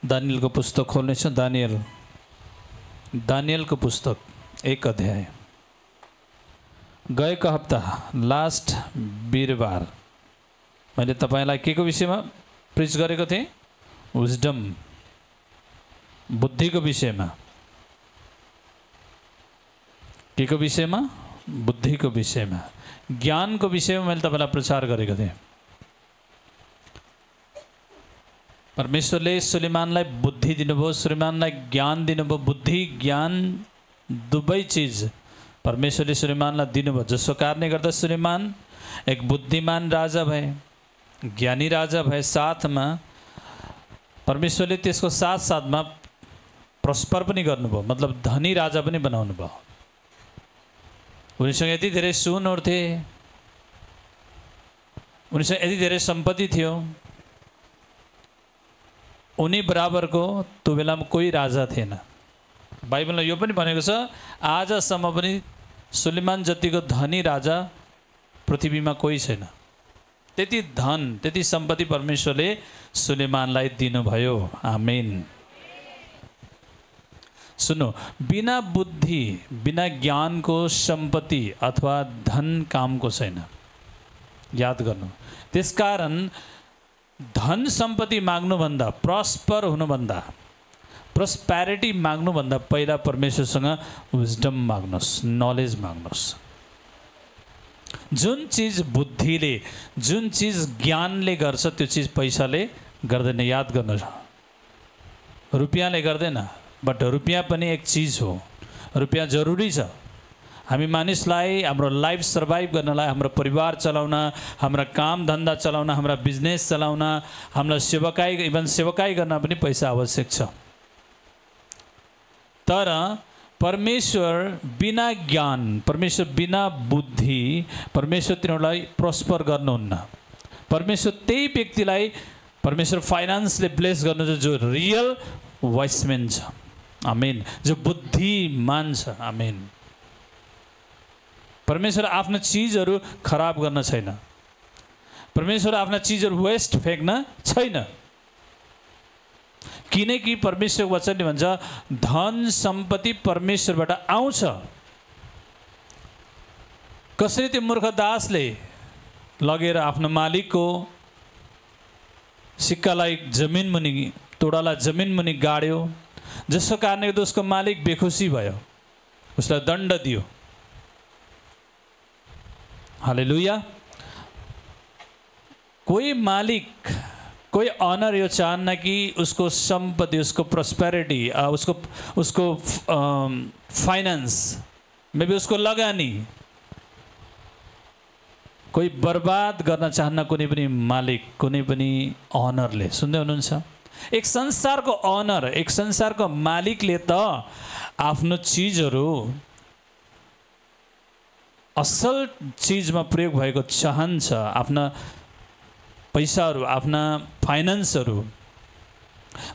दानियलको पुस्तक खोल्नेछ। दानियलको पुस्तक 1 अध्याय। गएको हप्ता लास्ट बिहिबार मैले तपाईलाई के को विषयमा प्रिच गरेको थिएँ? विजडम, बुद्धिको विषयमा। के को विषयमा? बुद्धिको विषयमा, ज्ञानको विषयमा मैले तपाईलाई प्रचार गरेको थिएँ। परमेश्वरले सुलेमानलाई बुद्धि दिनुभयो, सुलेमानलाई ज्ञान दिनुभयो। बुद्धि ज्ञान दुवै चिज परमेश्वरले सुलेमानलाई दिनुभयो, जसको कारणले गर्दा सुलेमान एक बुद्धिमान राजा भए, ज्ञानी राजा भए। साथमा परमेश्वरले त्यसको साथसाथमा प्रस्पर पनि गर्नुभयो, मतलब धनी राजा पनि बनाउनु भयो। उनीसँग यति धेरै सुनहरू थिए, उनीसँग यति धेरै सम्पत्ति थियो, उनी बराबरको त्यो बेलामा कोही राजा थिएन। बाइबलमा यो पनि भनेको छ, आजसम्म पनि सुलेमान जतिको धनी राजा पृथ्वीमा कोही छैन। त्यति धन, त्यति सम्पत्ति परमेश्वरले सुलेमानलाई दिनुभयो। आमेन। सुनो, बिना बुद्धि, बिना ज्ञानको सम्पत्ति अथवा धन कामको छैन। याद गर्नु। त्यसकारण धन सम्पत्ति माग्नुभन्दा, प्रस्पर हुनुभन्दा, प्रस्पेरिटी माग्नुभन्दा पहिला परमेश्वरसँग विजडम माग्नुहोस्, नलेज माग्नुहोस्। जुन चिज बुद्धिले, जुन चिज ज्ञानले गर्छ त्यो चिज पैसाले गर्दैन। याद गर्नु, रुपियाँले गर्दैन। बट रुपियाँ पनि एक चिज हो, रुपियाँ जरुरी छ। हामी मानिसलाई हाम्रो लाइफ सर्भाइभ गर्नलाई, हाम्रो परिवार चलाउन, हाम्रा काम धन्दा चलाउन, हाम्रा बिजनेस चलाउन, हामीलाई सेवकाई, इभन सेवकाई गर्न पनि पैसा आवश्यक छ। तर परमेश्वर बिना ज्ञान, परमेश्वर बिना बुद्धि, परमेश्वर तिनीहरूलाई प्रस्पर गर्नुहुन्न। परमेश्वर त्यही व्यक्तिलाई परमेश्वर फाइनान्सले ब्लेस गर्नुहुन्छ जो रियल वाइसम्यान छ। आमेन। जो बुद्धिमान छ। आमेन। परमेश्वर आफ्ना चिजहरू खराब गर्न छैन। परमेश्वर आफ्ना चिजहरू वेस्ट फ्याँक्न छैन। किनकि परमेश्वर वचनले भन्छ धन सम्पत्ति परमेश्वरबाट आउँछ। कसरी त्यो मूर्ख दासले लगेर आफ्नो मालिकको सिक्कालाई जमिन मुनि, तोडालाई जमिन मुनि गाड्यो, जसको कारणले उसको मालिक बेखुसी भयो, उसलाई दण्ड दियो। हालेलुया। कोही मालिक, कोही अनर यो चाहन्न कि उसको सम्पत्ति, उसको प्रस्पेरिटी, उसको फाइनेंस, मे बी उसको लगानी कोही बर्बाद गर्न चाहन्न कुनै पनि मालिक, कुनै पनि अनरले। सुन्दै हुनुहुन्छ? एक संसारको अनर, एक संसारको मालिकले त आफ्नो चिजहरू असल चिजमा प्रयोग भएको चाहन्छ। आफ्ना पैसाहरू, आफ्ना फाइनेन्सहरू।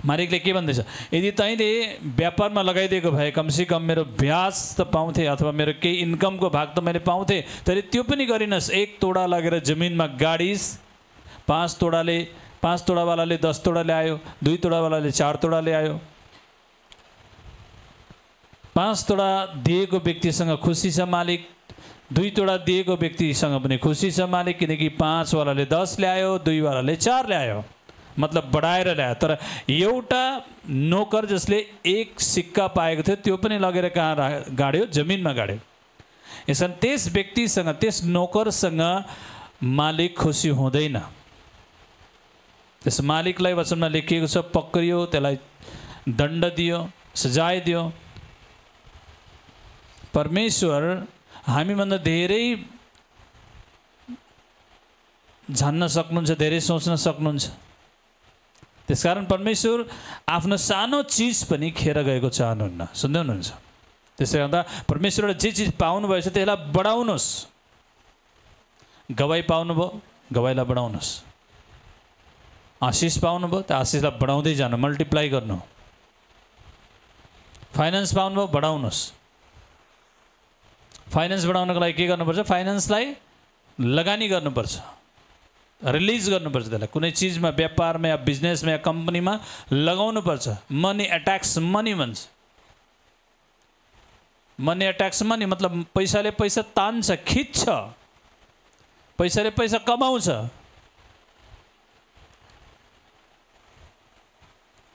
मालिकले के भन्दैछ? यदि तैँले व्यापारमा लगाइदिएको भए कमसेकम मेरो ब्याज त पाउँथे, अथवा मेरो केही इन्कमको भाग त मैले पाउँथे। तर त्यो पनि गरिनस्। 1 तोडा लगेर जमिनमा गाडिस्। 5 तोडावालाले 10 तोडा ल्यायो, 2 तोडावालाले 4 तोडा ल्यायो। 5 तोडा दिएको व्यक्तिसँग खुसी छ मालिक, 2 तोडा दिएको व्यक्तिसँग पनि खुसी छ मालिक, किनकि 5 वालाले 10 ल्यायो, 2 वालाले 4 ल्यायो, मतलब बढाएर ल्यायो। तर एउटा नोकर जसले 1 सिक्का पाएको थियो त्यो पनि लगेर कहाँ गाड्यो? जमिनमा गाड्यो। यसरी त्यस व्यक्तिसँग, त्यस नोकरसँग मालिक खुसी हुँदैन। त्यस मालिकलाई वचनमा लेखिएको छ पक्रियो, त्यसलाई दण्ड दियो, सजाय दियो। परमेश्वर हामीभन्दा धेरै जान्न सक्नुहुन्छ, धेरै सोच्न सक्नुहुन्छ। त्यसकारण परमेश्वर आफ्नो सानो चिज पनि खेर गएको चाहनुहुन्न। सुन्दै हुनुहुन्छ? त्यसले गर्दा परमेश्वरले जे चिज पाउनुभएछ त्यसलाई बढाउनुहोस्। गवाई पाउनुभयो, गवाईलाई बढाउनुहोस्। आशिष पाउनुभयो, त्यो आशिषलाई बढाउँदै जानु, मल्टिप्लाई गर्नु। फाइनेन्स पाउनुभयो, बढाउनुहोस्। फाइनेन्स बढाउनको लागि के गर्नुपर्छ? फाइनेन्सलाई लगानी गर्नुपर्छ। रिलिज गर्नुपर्छ त्यसलाई। कुनै चिजमा, व्यापारमा या बिजनेसमा या कम्पनीमा लगाउनुपर्छ। मनी एट्याक्स मनी भन्छ। मनी एट्याक्स मनी मतलब पैसाले पैसा तान्छ, खिच्छ, पैसाले पैसा कमाउँछ।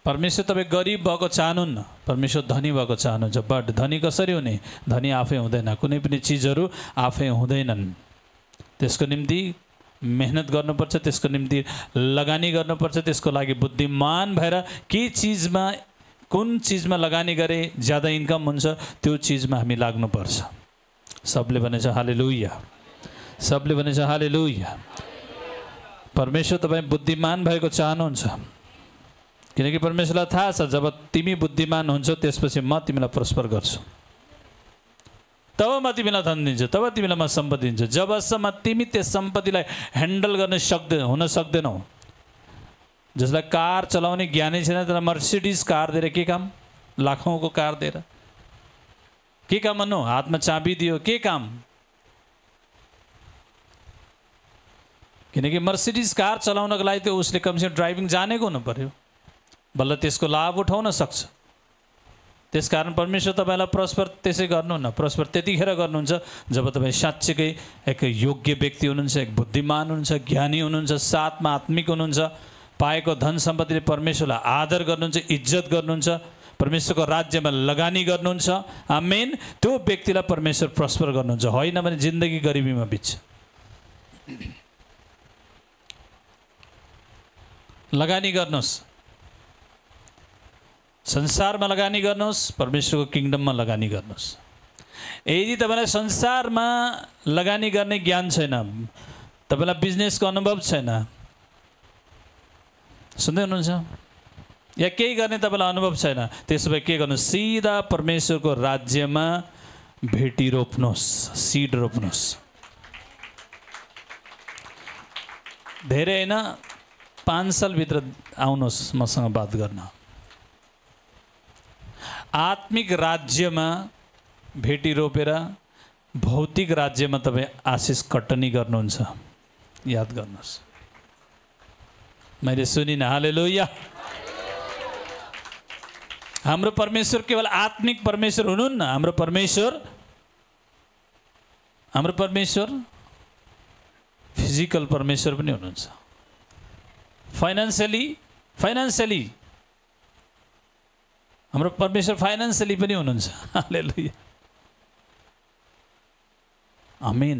परमेश्वर तपाईँ गरिब भएको चाहनुहुन्न, परमेश्वर धनी भएको चाहनुहुन्छ। बट धनी कसरी हुने? धनी आफै हुँदैन, कुनै पनि चिजहरू आफै हुँदैनन्। त्यसको निम्ति मेहनत गर्नुपर्छ, त्यसको निम्ति लगानी गर्नुपर्छ। त्यसको लागि बुद्धिमान भएर के चिजमा, कुन चिजमा लगानी गरे ज्यादा इन्कम हुन्छ त्यो चिजमा हामी लाग्नुपर्छ। सबले भनेछ हालेलुया, सबले भनेछ हालेलुया। परमेश्वर तपाईँ बुद्धिमान भएको चाहनुहुन्छ, किनकि परमेश्वरलाई थाहा छ जब तिमी बुद्धिमान हुन्छौ त्यसपछि म तिमीलाई प्रस्पर गर्छु, तब म तिमीलाई धन दिन्छु, तब तिमीलाई म सम्पत्ति दिन्छु। जबसम्म तिमी त्यस सम्पत्तिलाई ह्यान्डल गर्न हुन सक्दैनौ। जसलाई कार चलाउने ज्ञानै छैन त्यसलाई मर्सिडिज कार दिएर के काम? लाखौँको कार दिएर के काम भन्नु? हातमा चाबी दियो, के काम? किनकि मर्सिडिज कार चलाउनको लागि त उसले कमसेकम ड्राइभिङ जानेको हुनु पर्यो, बल्ल त्यसको लाभ उठाउन सक्छ। त्यसकारण परमेश्वर तपाईँलाई प्रस्पर त्यसै गर्नुहुन्न। प्रस्पर त्यतिखेर गर्नुहुन्छ जब तपाईँ साँच्चीकै एक योग्य व्यक्ति हुनुहुन्छ, एक बुद्धिमान हुनुहुन्छ, ज्ञानी हुनुहुन्छ, साथमा आत्मिक हुनुहुन्छ, पाएको धन सम्पत्तिले परमेश्वरलाई आदर गर्नुहुन्छ, इज्जत गर्नुहुन्छ, परमेश्वरको राज्यमा लगानी गर्नुहुन्छ। आमेन। त्यो व्यक्तिलाई परमेश्वर प्रस्पर गर्नुहुन्छ। होइन भने जिन्दगी गरिबीमा बित्छ। लगानी गर्नुहोस्, संसारमा लगानी गर्नुहोस्, परमेश्वरको किङडममा लगानी गर्नुहोस्। यदि तपाईँलाई संसारमा लगानी गर्ने ज्ञान छैन, तपाईँलाई बिजनेसको अनुभव छैन, सुन्दै हुनुहुन्छ, या केही गर्ने तपाईँलाई अनुभव छैन, त्यसो भए के गर्नुहोस्? सिधा परमेश्वरको राज्यमा भेटी रोप्नुहोस्, सिड रोप्नुहोस्। धेरै होइन, 5 सालभित्र आउनुहोस् मसँग बात गर्न। आत्मिक राज्यमा भेटी रोपेर भौतिक राज्यमा तपाईँ आशिष कटनी गर्नुहुन्छ। याद गर्नुहोस्। मैले सुनिनँ? हालेलुया। हाम्रो परमेश्वर केवल आत्मिक परमेश्वर हुनुहुन्न, हाम्रो परमेश्वर फिजिकल परमेश्वर पनि हुनुहुन्छ। फाइनान्सियली हाम्रो परमेश्वर फाइनान्सियली पनि हुनुहुन्छ। हालेलुया, आमेन।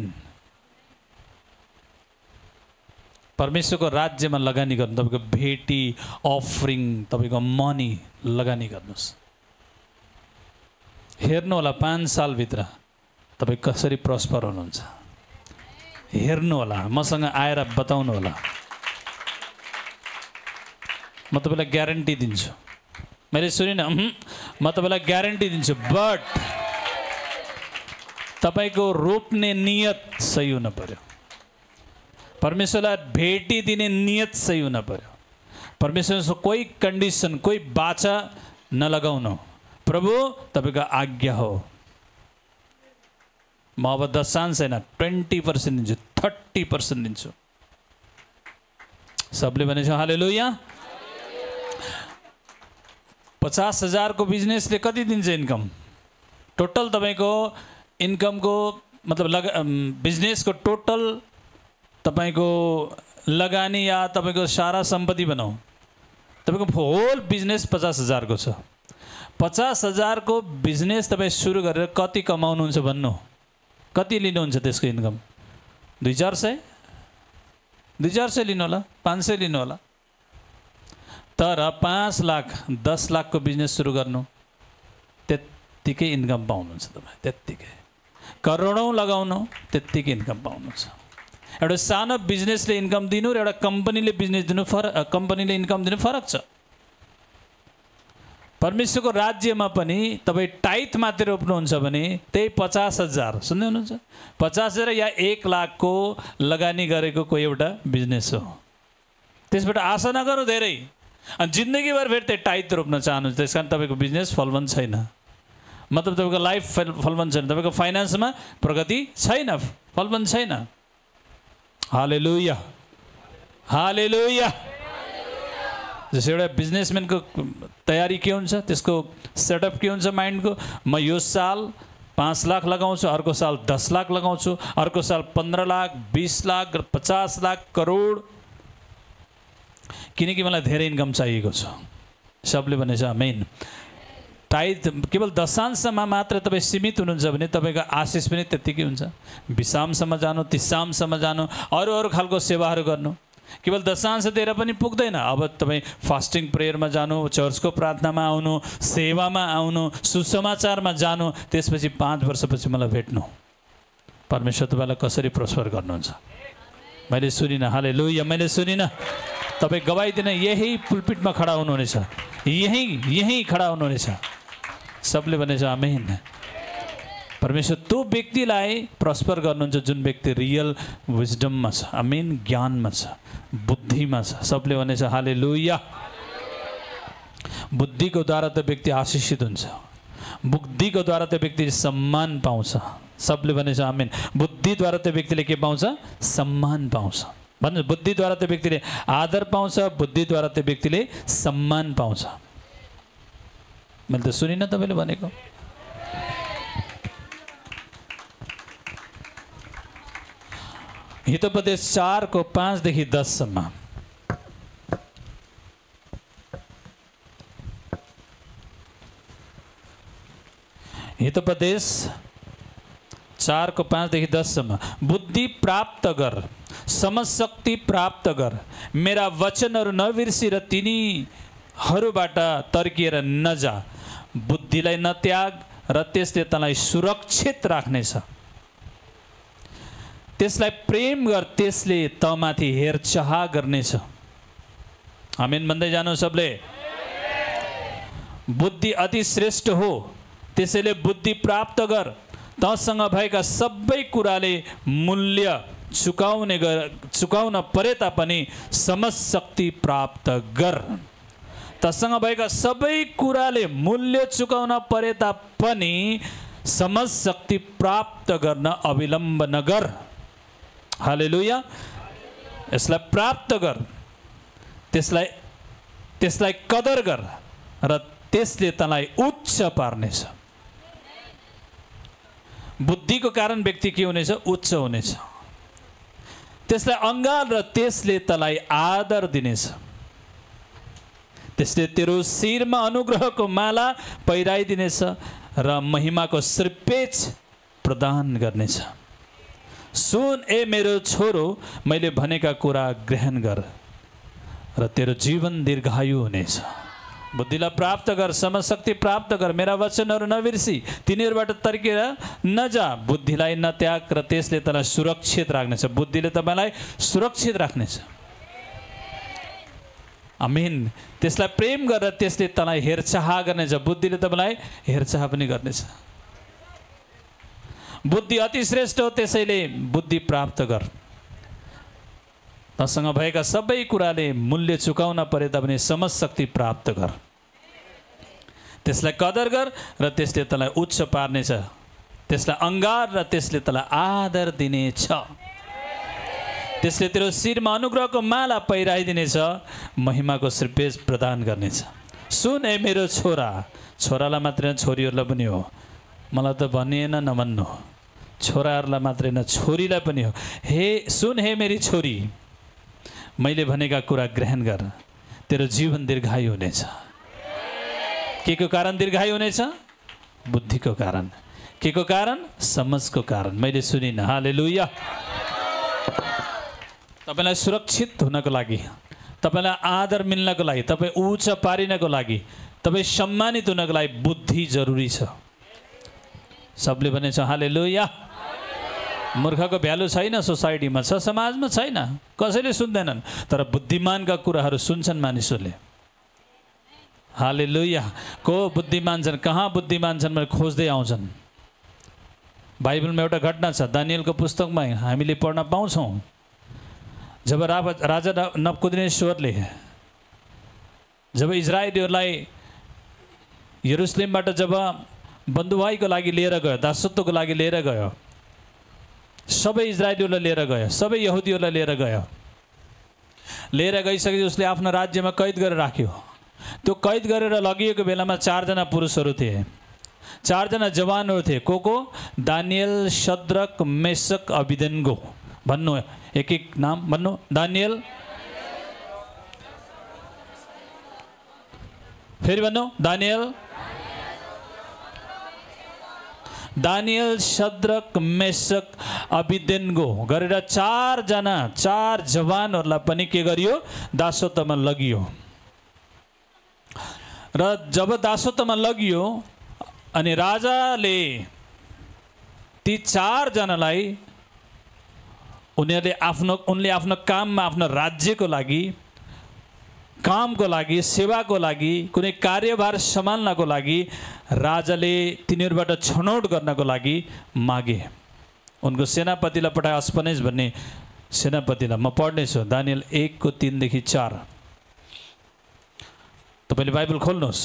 परमेश्वरको राज्यमा लगानी गर्नु, तपाईँको भेटी, अफरिङ, तपाईँको मनी लगानी गर्नुहोस्। हेर्नु होला 5 सालभित्र तपाईँ कसरी प्रस्पर हुनुहुन्छ। हेर्नु होला, मसँग आएर बताउनु होला। म तपाईँलाई ग्यारेन्टी दिन्छु। मैले सुनिनँ? म तपाईँलाई ग्यारेन्टी दिन्छु। बट तपाईँको रोप्ने नियत सही हुन पर्यो। परमेश्वरलाई भेटी दिने नियत सही हुन पर्यो। परमेश्वरको कोही कन्डिसन, कोही बाचा नलगाउनु। प्रभु तपाईँको आज्ञा हो, म अब 10 छैन 20% दिन्छु, 30% दिन्छु। सबले भनेछ हालेलुया। 50,000 को बिजनेसले कति दिन्छ इन्कम? टोटल तपाईँको इन्कमको मतलब बिजनेसको टोटल तपाईँको लगानी या तपाईँको सारा सम्पत्ति बनाऊ, तपाईँको होल बिजनेस 50,000 को छ। 50,000 को बिजनेस तपाईँ सुरु गरेर कति कमाउनुहुन्छ भन्नु? कति लिनुहुन्छ त्यसको इन्कम? 2-400 लिनु होला, 500 लिनु होला। तर 5 लाख 10 लाख को बिजनेस सुरु गर्नु, त्यत्तिकै इन्कम पाउनुहुन्छ तपाईँ। त्यत्तिकै करोडौं लगाउनु, त्यत्तिकै इन्कम पाउनुहुन्छ। एउटा सानो बिजनेसले इन्कम दिनु र एउटा कम्पनीले बिजनेस दिनु कम्पनीले इन्कम दिनु फरक छ। परमेश्वरको राज्यमा पनि तपाईँ टाइट मात्र रोप्नुहुन्छ भने त्यही 50,000, सुन्दै हुनुहुन्छ? 50,000 या 1 लाख को लगानी गरेको कोही एउटा बिजनेस हो। त्यसबाट आशा नगर्नु धेरै, अनि जिन्दगीभर फेरि त्यही टाइट रोप्न चाहनुहुन्छ। त्यसकारण तपाईँको बिजनेस फलवन्त छैन, मतलब तपाईँको लाइफ फलवन्त छैन, तपाईँको फाइनेन्समा प्रगति छैन, फलवन्त छैन। हालेलुया। हालेलुया। जस्तो एउटा बिजनेसम्यानको तयारी के हुन्छ, त्यसको सेटअप के हुन्छ माइन्डको, म यो साल 5 लाख लगाउँछु, अर्को साल 10 लाख लगाउँछु, अर्को साल 15 लाख, 20 लाख, 50 लाख, करोड, किनकि मलाई धेरै इन्कम चाहिएको छ। सबले भनेछ आमेन। टाइद केवल दशांशमा मात्र तपाईँ सीमित हुनुहुन्छ भने तपाईँको आशिष पनि त्यत्तिकै हुन्छ। विषामसम्म जानु, तिसामसम्म जानु, अरू अरू खालको सेवाहरू गर्नु, केवल दशांश दिएर पनि पुग्दैन। अब तपाईँ फास्टिङ प्रेयरमा जानु, चर्चको प्रार्थनामा आउनु, सेवामा आउनु, सुसमाचारमा जानु, त्यसपछि 5 वर्षपछि मलाई भेट्नु, परमेश्वर तपाईँलाई कसरी प्रोस्पर गर्नुहुन्छ। मैले सुनिनँ, हालेलुया, मैले सुनिनँ। तपाईँ गवाई दिन यही पुलपिटमा खडा हुनुहुनेछ, यही खडा हुनुहुनेछ। सबले भनेछ आमेन। परमेश्वर त्यो व्यक्तिलाई प्रस्पर गर्नुहुन्छ जुन व्यक्ति रियल विजडममा छ, आमेन, ज्ञानमा छ, बुद्धिमा छ। सबले भनेछ हालेलुया। बुद्धिको द्वारा त व्यक्ति आशीषित हुन्छ, बुद्धिको द्वारा त व्यक्ति सम्मान पाउँछ। सबले भनेछ आमेन। बुद्धिद्वारा त व्यक्तिले के पाउँछ? सम्मान पाउँछ। भन्नु, बुद्धिद्वारा त व्यक्तिले आदर पाउँछ, बुद्धिद्वारा त व्यक्तिले सम्मान पाउँछ। मैले त सुनिनँ तपाईँले भनेको। हितोपदेश 4:5-10सम्म। हितोपदेश 4:5-10सम्म। बुद्धि प्राप्त गर, समझशक्ति प्राप्त गर, मेरा वचनहरू नबिर्सी र तिनीहरूबाट तर्किएर नजा। बुद्धिलाई नत्याग र त्यसले तँलाई सुरक्षित राख्नेछ। त्यसलाई प्रेम गर, त्यसले तँमाथि हेरचाह गर्नेछ। आमेन भन्दै जानु सबले। बुद्धि अति श्रेष्ठ हो, त्यसैले बुद्धि प्राप्त गर। तँसँग भएका सबै कुराले मूल्य चुकाउन परे तापनि समझशक्ति प्राप्त गर। तँसँग भएका सबै कुराले मूल्य चुकाउन परे तापनि समझशक्ति प्राप्त गर्न अविलम्ब नगर। हालेलुया। यसलाई प्राप्त गर, त्यसलाई कदर गर र त्यसले तँलाई उच्च पार्नेछ। बुद्धिको कारण व्यक्ति के हुनेछ? उच्च हुनेछ। त्यसलाई अङ्गाल र त्यसले तँलाई आदर दिनेछ। त्यसले तेरो शिरमा अनुग्रहको माला पहिराइदिनेछ र महिमाको श्रीपेच प्रदान गर्नेछ। सुन ए मेरो छोरो, मैले भनेका कुरा ग्रहण गर र तेरो जीवन दीर्घायु हुनेछ। बुद्धिलाई प्राप्त गर, समझशक्ति प्राप्त गर, मेरा वचनहरू नबिर्सी, तिनीहरूबाट तर्केर नजा। बुद्धिलाई नत्याग र त्यसले तँलाई सुरक्षित राख्नेछ। बुद्धिले तपाईँलाई सुरक्षित राख्नेछ। आमेन। त्यसलाई प्रेम गरेर त्यसले तँलाई हेरचाह गर्नेछ। बुद्धिले तपाईँलाई हेरचाह पनि गर्नेछ। बुद्धि अति श्रेष्ठ हो, त्यसैले बुद्धि प्राप्त गर। तँसँग भएका सबै कुराले मूल्य चुकाउन परे तापनि समझशक्ति प्राप्त गर। त्यसलाई कदर गर र त्यसले तँलाई उच्च पार्नेछ। त्यसलाई अङ्गार र त्यसले तँलाई आदर दिनेछ। त्यसले तेरो शिरमा अनुग्रहको माला पहिराइदिनेछ, महिमाको श्रीपेच प्रदान गर्नेछ। सुन ए मेरो छोरा, छोरालाई मात्रै न छोरीहरूलाई पनि हो। मलाई त भनिएन नभन्नु, छोराहरूलाई मात्रै न छोरीलाई पनि हो। सुन हे मेरी छोरी, मैले भनेका कुरा ग्रहण गर, तेरो जीवन दीर्घायु हुनेछ। के को कारण दीर्घायु हुनेछ? बुद्धिको कारण। के को कारण? समझको कारण। मैले सुनिनँ। हालेलुया। तपाईँलाई सुरक्षित हुनको लागि, तपाईँलाई आदर मिल्नको लागि, तपाईँ उच्च पारिनको लागि, तपाईँ सम्मानित हुनको लागि बुद्धि जरुरी छ। सबले भनेछ हालेलुया। मूर्खको भ्यालु छैन, सोसाइटीमा छ, समाजमा छैन, कसैले सुन्दैनन्। तर बुद्धिमानका कुराहरू सुन्छन् मानिसहरूले। हालेलुया। को बुद्धिमान छन्? कहाँ बुद्धिमान छन् भने खोज्दै आउँछन्। बाइबलमा एउटा घटना छ, दानियलको पुस्तकमा हामीले पढ्न पाउँछौँ। जब राजा नबुकदनेस्सरले जब इजरायलीहरूलाई यरुसलेमबाट जब बन्दुवाईको लागि लिएर गयो, दासत्वको लागि लिएर गयो, सबै इजरायलीहरूलाई लिएर गयो, सबै यहुदीहरूलाई लिएर गयो लिएर गइसकेपछि उसले आफ्नो राज्यमा कैद गरेर राख्यो। त्यो कैद गरेर लगिएको बेलामा 4 जना पुरुषहरू थिए, 4 जना जवानहरू थिए। को? Daniel, Shadrach, Meshach, Abednego. भन्नु एक एक नाम भन्नु। दानियल, फेरि भन्नु। दानियल, शद्रक, मेशक, अबेदनगो गरेर 4 जवानहरूलाई पनि के गरियो? दासत्वमा लगियो। र जब दासत्वमा लगियो अनि राजाले ती 4 जनालाई उनले आफ्नो काममा, आफ्नो राज्यको लागि, कामको लागि, सेवाको लागि, कुनै कार्यभार सम्हाल्नको लागि राजाले तिनीहरूबाट छनौट गर्नको लागि मागे। उनको सेनापतिलाई पठाए, अस्पनेज भन्ने सेनापतिलाई। म पढ्नेछु दानियल 1:3-4। तपाईले बाइबल खोल्नुहोस्।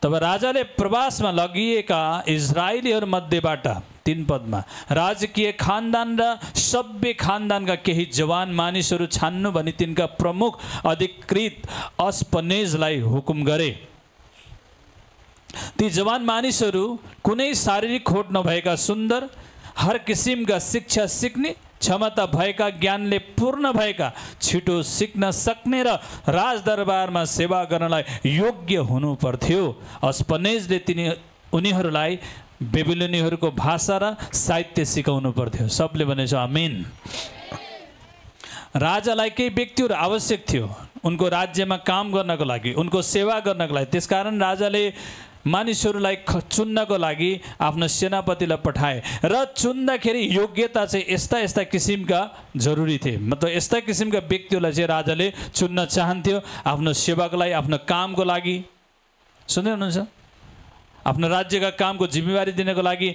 तब राजाले प्रवासमा लगिएका इजरायलीहरू मध्येबाट 3 पदमा राजकीय खानदान र सभ्य खानदानका केही जवान मानिसहरू छान्नु भनी तिनका प्रमुख अधिकृत अस्पनेजलाई हुकुम गरे। ती जवान मानिसहरू कुनै शारीरिक खोट नभएका, सुन्दर, हर किसिमका शिक्षा सिक्ने क्षमता भएका, ज्ञानले पूर्ण भएका, छिटो सिक्न सक्ने र राजदरबारमा सेवा गर्नलाई योग्य हुनु पर्थ्यो। अस्पनेजले उनीहरूलाई बेबिलोनीहरूको भाषा र साहित्य सिकाउनु पर्थ्यो। सबले भनेछ आमेन। राजालाई केही व्यक्तिहरू आवश्यक थियो उनको राज्यमा काम गर्नको लागि, उनको सेवा गर्नको लागि। त्यसकारण राजाले मानिसहरूलाई चुन्नको लागि आफ्नो सेनापतिलाई पठाए। र चुन्दाखेरि योग्यता चाहिँ यस्ता किसिमका जरुरी थिए। मतलब यस्ता किसिमका व्यक्तिहरूलाई चाहिँ राजाले चुन्न चाहन्थ्यो आफ्नो सेवाको लागि, आफ्नो कामको लागि। सुन्दै हुनुहुन्छ? आफ्नो राज्यका कामको जिम्मेवारी दिनको लागि।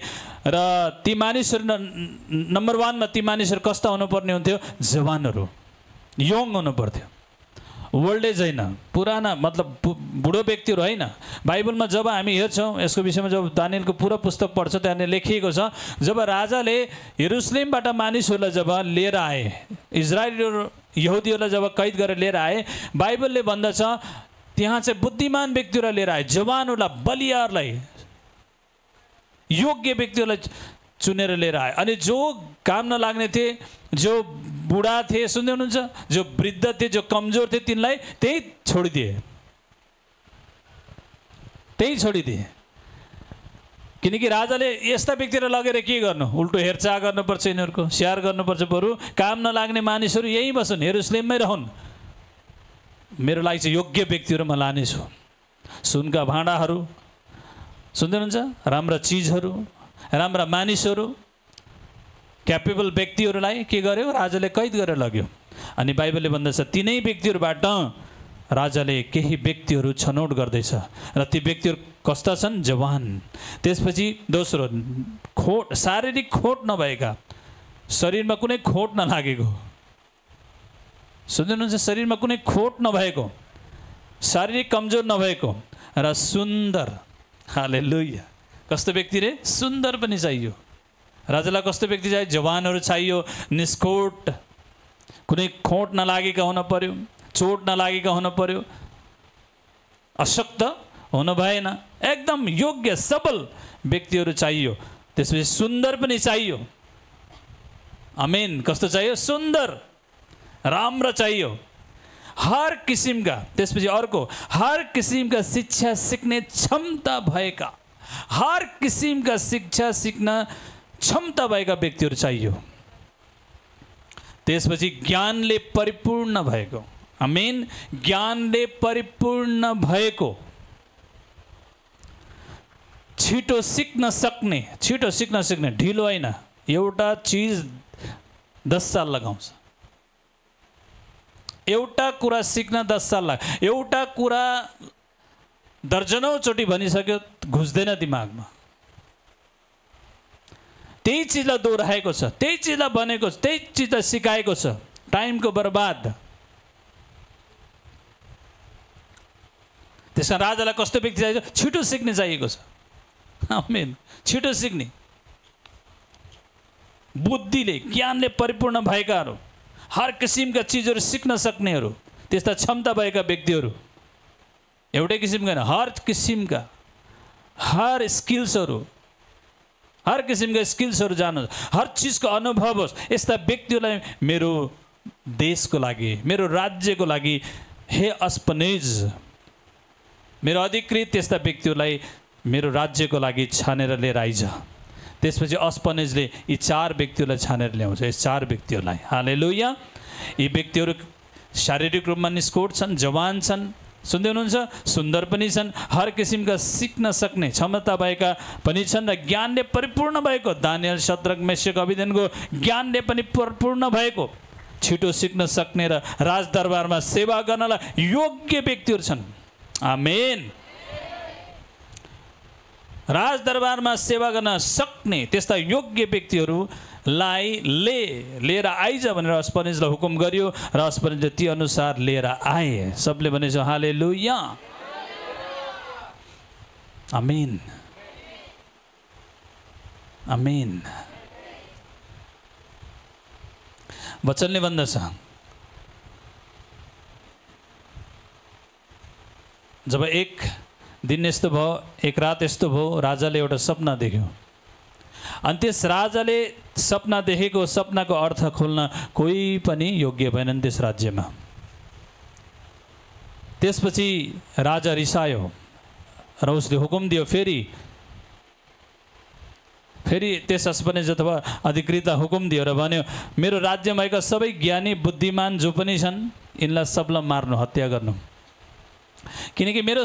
र ती मानिसहरू नम्बर 1 मा ती मानिसहरू कस्ता हुनुपर्ने हुन्थ्यो? जवानहरू, यङ हुनु पर्थ्यो। ओल्ड एज होइन, पुराना मतलब बुढो व्यक्तिहरू होइन। बाइबलमा जब हामी हेर्छौँ यसको विषयमा, जब दानियलको पुरा पुस्तक पढ्छ त्यहाँ लेखिएको छ, जब राजाले यरुसलेमबाट मानिसहरूलाई जब लिएर आए, इजरायलीहरू यहुदीहरूलाई जब कैद गरेर लिएर आए, बाइबलले भन्दछ त्यहाँ चाहिँ बुद्धिमान व्यक्तिहरूलाई लिएर आए, जवानहरूलाई, बलियाहरूलाई, योग्य व्यक्तिहरूलाई चुनेर लिएर आए। अनि जो काम नलाग्ने थिए, जो बुढा थिए, सुन्दै हुनुहुन्छ, जो वृद्ध थिए, जो कमजोर थिए, तिनलाई त्यही छोडिदिए। किनकि राजाले यस्ता व्यक्तिलाई लगेर के गर्नु? उल्टो हेरचाह गर्नुपर्छ, यिनीहरूको स्याहार गर्नुपर्छ। बरु काम नलाग्ने मानिसहरू यहीँ बसुन्, यरुसलेममै रहन्, मेरो लागि चाहिँ योग्य व्यक्तिहरू म लानेछु। सुनका भाँडाहरू, सुन्दै हुनुहुन्छ, राम्रा चिजहरू, राम्रा मानिसहरू, क्यापेबल व्यक्तिहरूलाई के गर्यो? राजाले कैद गरेर लग्यो। अनि बाइबलले भन्दछ तिनै व्यक्तिहरूबाट राजाले केही व्यक्तिहरू छनौट गर्दैछ। र ती व्यक्तिहरू कस्ता छन्? जवान। त्यसपछि दोस्रो, शारीरिक खोट नभएका, शरीरमा कुनै खोट नलागेको। सुन्दै हुनुहुन्छ? शरीरमा कुनै खोट नभएको, शारीरिक कमजोर नभएको र सुन्दर। हालेलुया। कस्तो व्यक्ति रे? सुन्दर पनि चाहियो। राजालाई कस्तो व्यक्ति चाहियो? जवानहरू चाहियो, निष्कोट, कुनै खोट नलागेका हुन पर्यो, चोट नलागेका हुन पर्यो, अशक्त हुनु भएन, एकदम योग्य सबल व्यक्तिहरू चाहियो। त्यसपछि सुन्दर पनि चाहियो। आमेन। कस्तो चाहियो? सुन्दर, राम्रो चाहियो, हर किसिमका। त्यसपछि अर्को, हर किसिमका शिक्षा सिक्ने क्षमता भएका, हर किसिमका शिक्षा सिक्न क्षमता भएका व्यक्तिहरू चाहियो। त्यसपछि ज्ञानले परिपूर्ण भएको। आमेन। ज्ञानले परिपूर्ण भएको, छिटो सिक्न सक्ने, ढिलो होइन। एउटा चिज 10 साल लगाउँछ। एउटा कुरा सिक्न 10 साल लाग्छ। एउटा कुरा दर्जनौं चोटि भनिसक्यो, घुस्दैन दिमागमा। त्यही चिजलाई दोहोऱ्याएको छ, त्यही चिजलाई बनेको छ, त्यही चिजलाई सिकाएको छ। टाइमको बर्बाद। त्यसमा राजालाई कस्तो व्यक्ति चाहिएको? छिटो सिक्ने चाहिएको छ। आमेन। छिटो सिक्ने, बुद्धिले, ज्ञानले परिपूर्ण भएकाहरू, हर किसिमका चिजहरू सिक्न सक्नेहरू, त्यस्ता क्षमता भएका व्यक्तिहरू, एउटै किसिमका होइन, हर किसिमका हर किसिमका स्किल्सहरू जानु, हर चिजको अनुभव होस्, यस्ता व्यक्तिहरूलाई मेरो देशको लागि, मेरो राज्यको लागि हे अस्पनेज, मेरो अधिकृत त्यस्ता व्यक्तिहरूलाई मेरो राज्यको लागि छानेर लिएर आइज। त्यसपछि अस्पनेजले यी 4 व्यक्तिहरूलाई छानेर ल्याउँछ, यस 4 व्यक्तिहरूलाई। हालेलुया। यी व्यक्तिहरू शारीरिक रूपमा निष्कोट छन्, जवान छन्, सुन्दै हुनुहुन्छ, सुन्दर पनि छन्, हर किसिमका सिक्न सक्ने क्षमता भएका पनि छन् र ज्ञानले परिपूर्ण भएको, दानियल, शद्रक, मेशक, अबेदनको ज्ञानले पनि परिपूर्ण भएको, छिटो सिक्न सक्ने र राजदरबारमा सेवा गर्नलाई योग्य व्यक्तिहरू छन्। आमेन। राजदरबारमा सेवा गर्न सक्ने त्यस्ता योग्य व्यक्तिहरूलाई लिएर आइज भनेर अस्पनेजलाई हुकुम गरियो र अस्पनेजले ती अनुसार लिएर आए। सबले भनेछ हालेलुया। आमेन, आमेन। वचनले भन्दछ, जब एक दिन यस्तो भयो, एक रात यस्तो भयो, राजाले एउटा सपना देख्यो। अनि त्यस राजाले सपना देखेको सपनाको अर्थ खोल्न कोही पनि योग्य भएनन् त्यस राज्यमा। त्यसपछि राजा रिसायो र उसले हुकुम दियो, फेरि त्यस अस्पनेज अथवा अधिकृतलाई हुकुम दियो र भन्यो, मेरो राज्यमा भएका सबै ज्ञानी बुद्धिमान जो पनि छन्, यिनलाई सबलाई मार्नु, हत्या गर्नु। किनकि मेरो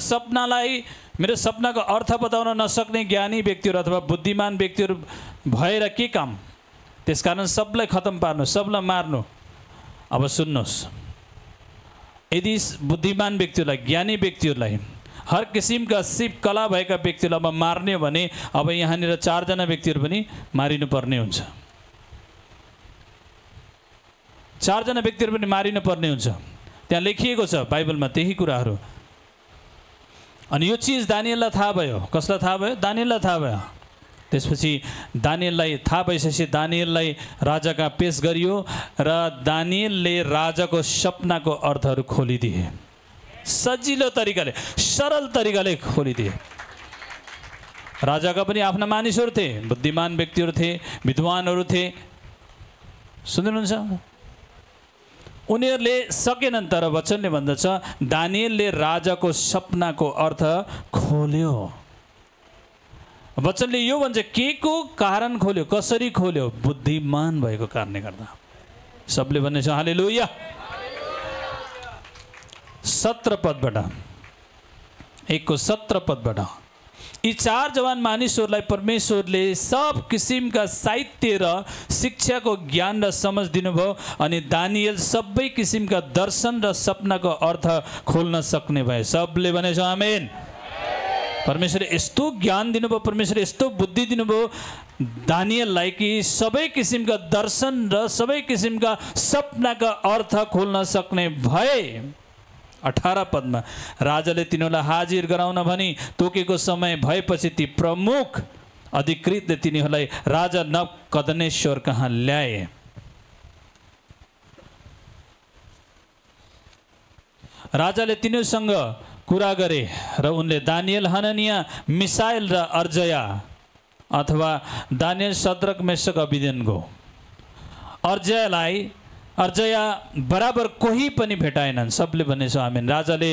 सपनाको अर्थ बताउन नसक्ने ज्ञानी व्यक्तिहरू अथवा बुद्धिमान व्यक्तिहरू भएर के काम? त्यसकारण सबलाई खतम पार्नु, सबलाई मार्नु। अब सुन्नुहोस्, यदि बुद्धिमान व्यक्तिहरूलाई, ज्ञानी व्यक्तिहरूलाई, हर किसिमका सिप कला भएका व्यक्तिहरूलाई अब मार्ने हो भने अब यहाँनिर 4 जना व्यक्तिहरू पनि मारिनुपर्ने हुन्छ। 4 जना व्यक्तिहरू पनि मारिनुपर्ने हुन्छ। त्यहाँ लेखिएको छ बाइबलमा त्यही कुराहरू। अनि यो चिज दानियललाई थाहा भयो। कसलाई थाहा भयो? दानियललाई थाहा भयो। त्यसपछि दानियललाई थाहा भइसकेपछि दानियललाई राजा कहाँ पेश गरियो र दानियलले राजाको सपनाको अर्थहरू खोलिदिए। सजिलो तरिकाले, सरल तरिकाले खोलिदिए। राजाका पनि आफ्ना मानिसहरू थिए, बुद्धिमान व्यक्तिहरू थिए, विद्वानहरू थिए। सुन्नुहुन्छ? उनीहरूले सकेनन्, तर वचनले भन्दछ दानियलले राजाको सपनाको अर्थ खोल्यो। वचनले यो भन्छ के को कारण खोल्यो, कसरी खोल्यो? बुद्धिमान भएको कारणले गर्दा। सबले भन्नेछ हालेलुया। 17 पदबाट, 1:17 पदबाट, यी 4 जवान मानिसहरूलाई परमेश्वरले सब किसिमका साहित्य र शिक्षाको ज्ञान र समझ दिनुभयो। अनि दानियल सबै किसिमका दर्शन र सपनाको अर्थ खोल्न सक्ने भए। सबले भनेछ आमेन। परमेश्वरले यस्तो ज्ञान दिनुभयो, परमेश्वरले यस्तो बुद्धि दिनुभयो दानियललाई कि सबै किसिमका दर्शन र सबै किसिमका सपनाका अर्थ खोल्न सक्ने भए। 18 पदमा, राजाले तिनीहरूलाई हाजिर गराउन भनी तोकेको समय भएपछि ती प्रमुख अधिकृतले तिनीहरूलाई राजा नबुकदनेस्सर कहाँ ल्याए। राजाले तिनीहरूसँग कुरा गरे र उनले दानियल, हननिया, मिसाएल र अर्जया अथवा दानियल, शद्रक, मेशक, अबेदनको, अर्जया बराबर कोही पनि भेटाएनन्। सबले भनेछ आमेन। राजाले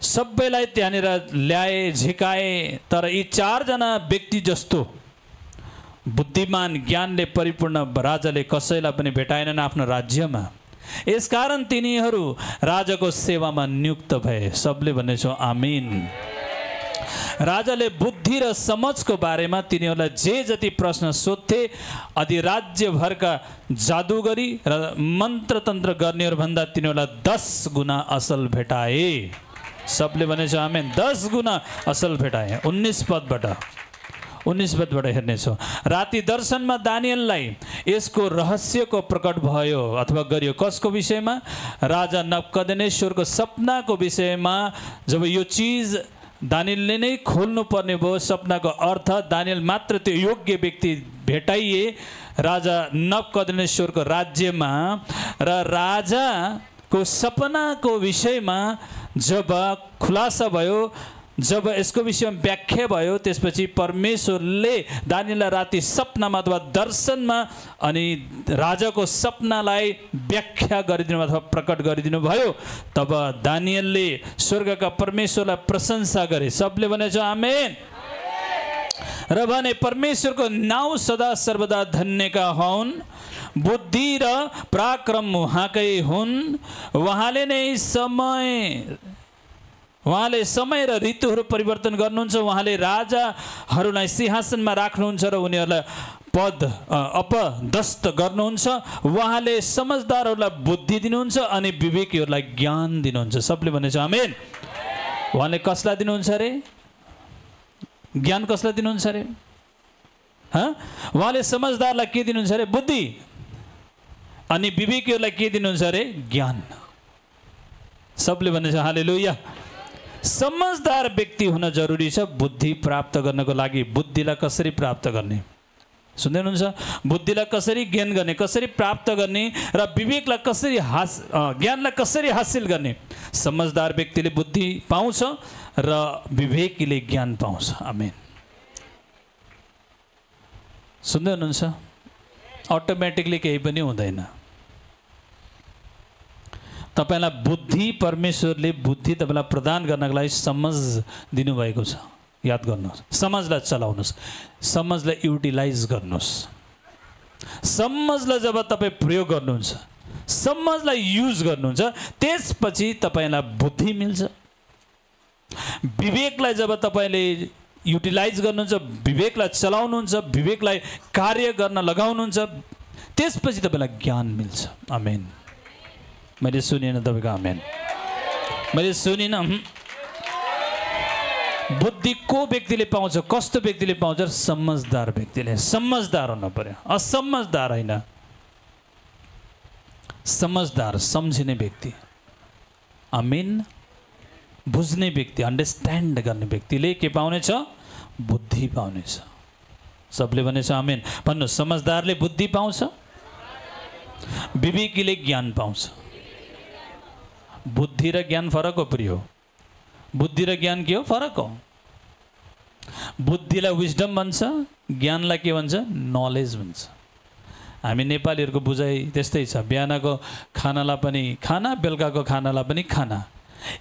सबैलाई त्यहाँनिर ल्याए, झिकाए, तर यी 4 जना व्यक्ति जस्तो बुद्धिमान, ज्ञानले परिपूर्ण राजाले कसैलाई पनि भेटाएनन् आफ्नो राज्यमा। यसकारण तिनीहरू राजाको सेवामा नियुक्त भए। सबले भनेछ आमेन। राजाले बुद्धि र समझको बारेमा तिनीहरूलाई जे जति प्रश्न सोध्थे, अधिराज्यभरका जादुगरी र मन्त्रतन्त्र गर्नेहरूभन्दा तिनीहरूलाई 10 गुना असल भेटाए। सबले भनेछ आमेन। 10 गुना असल भेटाए। 19 पदबाट हेर्नेछौँ। राति दर्शनमा दानियललाई यसको रहस्यको प्रकट भयो अथवा गरियो। कसको विषयमा? राजा नबुकदनेस्सरको सपनाको विषयमा। जब यो चिज दानियलले नै खोल्नु पर्ने भयो, सपनाको अर्थ, दानियल मात्र त्यो योग्य व्यक्ति भेटाइए राजा नबुकदनेस्सरको राज्यमा। र राजा को सपनाको विषयमा जब खुलासा भयो, जब यसको विषयमा व्याख्या भयो, त्यसपछि परमेश्वरले दानिएललाई राति सपनामा अथवा दर्शनमा अनि राजाको सपनालाई व्याख्या गरिदिनु अथवा प्रकट गरिदिनु भयो। तब दानिएलले स्वर्गका परमेश्वरलाई प्रशंसा गरे। सबले भनेछ आमेन। र भने परमेश्वरको नाउँ सदा सर्वदा धन्यका हुन्, बुद्धि र पराक्रम उहाँकै हुन्। उहाँले समय र ऋतुहरू परिवर्तन गर्नुहुन्छ। उहाँले राजाहरूलाई सिंहासनमा राख्नुहुन्छ र उनीहरूलाई अपदस्थ गर्नुहुन्छ। उहाँले समझदारहरूलाई बुद्धि दिनुहुन्छ अनि विवेकीहरूलाई ज्ञान दिनुहुन्छ। सबले भनेछ आमेन। उहाँले कसलाई दिनुहुन्छ अरे? ज्ञान कसलाई दिनुहुन्छ अरे? उहाँले समझदारलाई के दिनुहुन्छ अरे? बुद्धि। अनि विवेकीहरूलाई के दिनुहुन्छ अरे? ज्ञान। सबले भनेछ हालेलुया। समझदार व्यक्ति हुन जरुरी छ बुद्धि प्राप्त गर्नको लागि। बुद्धिलाई कसरी प्राप्त गर्ने? सुन्दै हुनुहुन्छ? बुद्धिलाई कसरी ज्ञान गर्ने, कसरी प्राप्त गर्ने र विवेकलाई कसरी ज्ञानलाई कसरी हासिल गर्ने? समझदार व्यक्तिले बुद्धि पाउँछ र विवेकीले ज्ञान पाउँछ। आमेन। सुन्दै हुनुहुन्छ? अटोमेटिकली केही पनि हुँदैन। तपाईलाई बुद्धि, परमेश्वरले बुद्धि तपाईलाई प्रदान गर्नको लागि समझ दिनुभएको छ। याद गर्नुहोस्, समझलाई चलाउनुहोस्, समझलाई युटिलाइज गर्नुहोस्। समझलाई जब तपाईँ प्रयोग गर्नुहुन्छ, समझलाई युज गर्नुहुन्छ, त्यसपछि तपाईलाई बुद्धि मिल्छ। विवेकलाई जब तपाईँले युटिलाइज गर्नुहुन्छ, विवेकलाई चलाउनुहुन्छ, विवेकलाई कार्य गर्न लगाउनुहुन्छ, त्यसपछि तपाईँलाई ज्ञान मिल्छ। आमेन। मैले सुनिनँ तपाईँको आमेन। मैले सुनिनँ। बुद्धि को व्यक्तिले पाउँछ? कस्तो व्यक्तिले पाउँछ? समझदार व्यक्तिले। समझदार हुनु पर्यो, असमझदार होइन। समझदार, सम्झिने व्यक्ति। आमेन। बुझ्ने व्यक्ति, अन्डरस्ट्यान्ड गर्ने व्यक्तिले के पाउनेछ? बुद्धि पाउनेछ। सबले भनेछ आमेन। भन्नु, समझदारले बुद्धि पाउँछ, विवेकीले ज्ञान पाउँछ। बुद्धि र ज्ञान फरक हो प्रियो। बुद्धि र ज्ञान के हो? फरक हो। बुद्धिलाई विजडम भन्छ, ज्ञानलाई के भन्छ? नलेज भन्छ। हामी नेपालीहरूको बुझाइ त्यस्तै छ। बिहानको खानालाई पनि खाना, बेलुकाको खानालाई पनि खाना।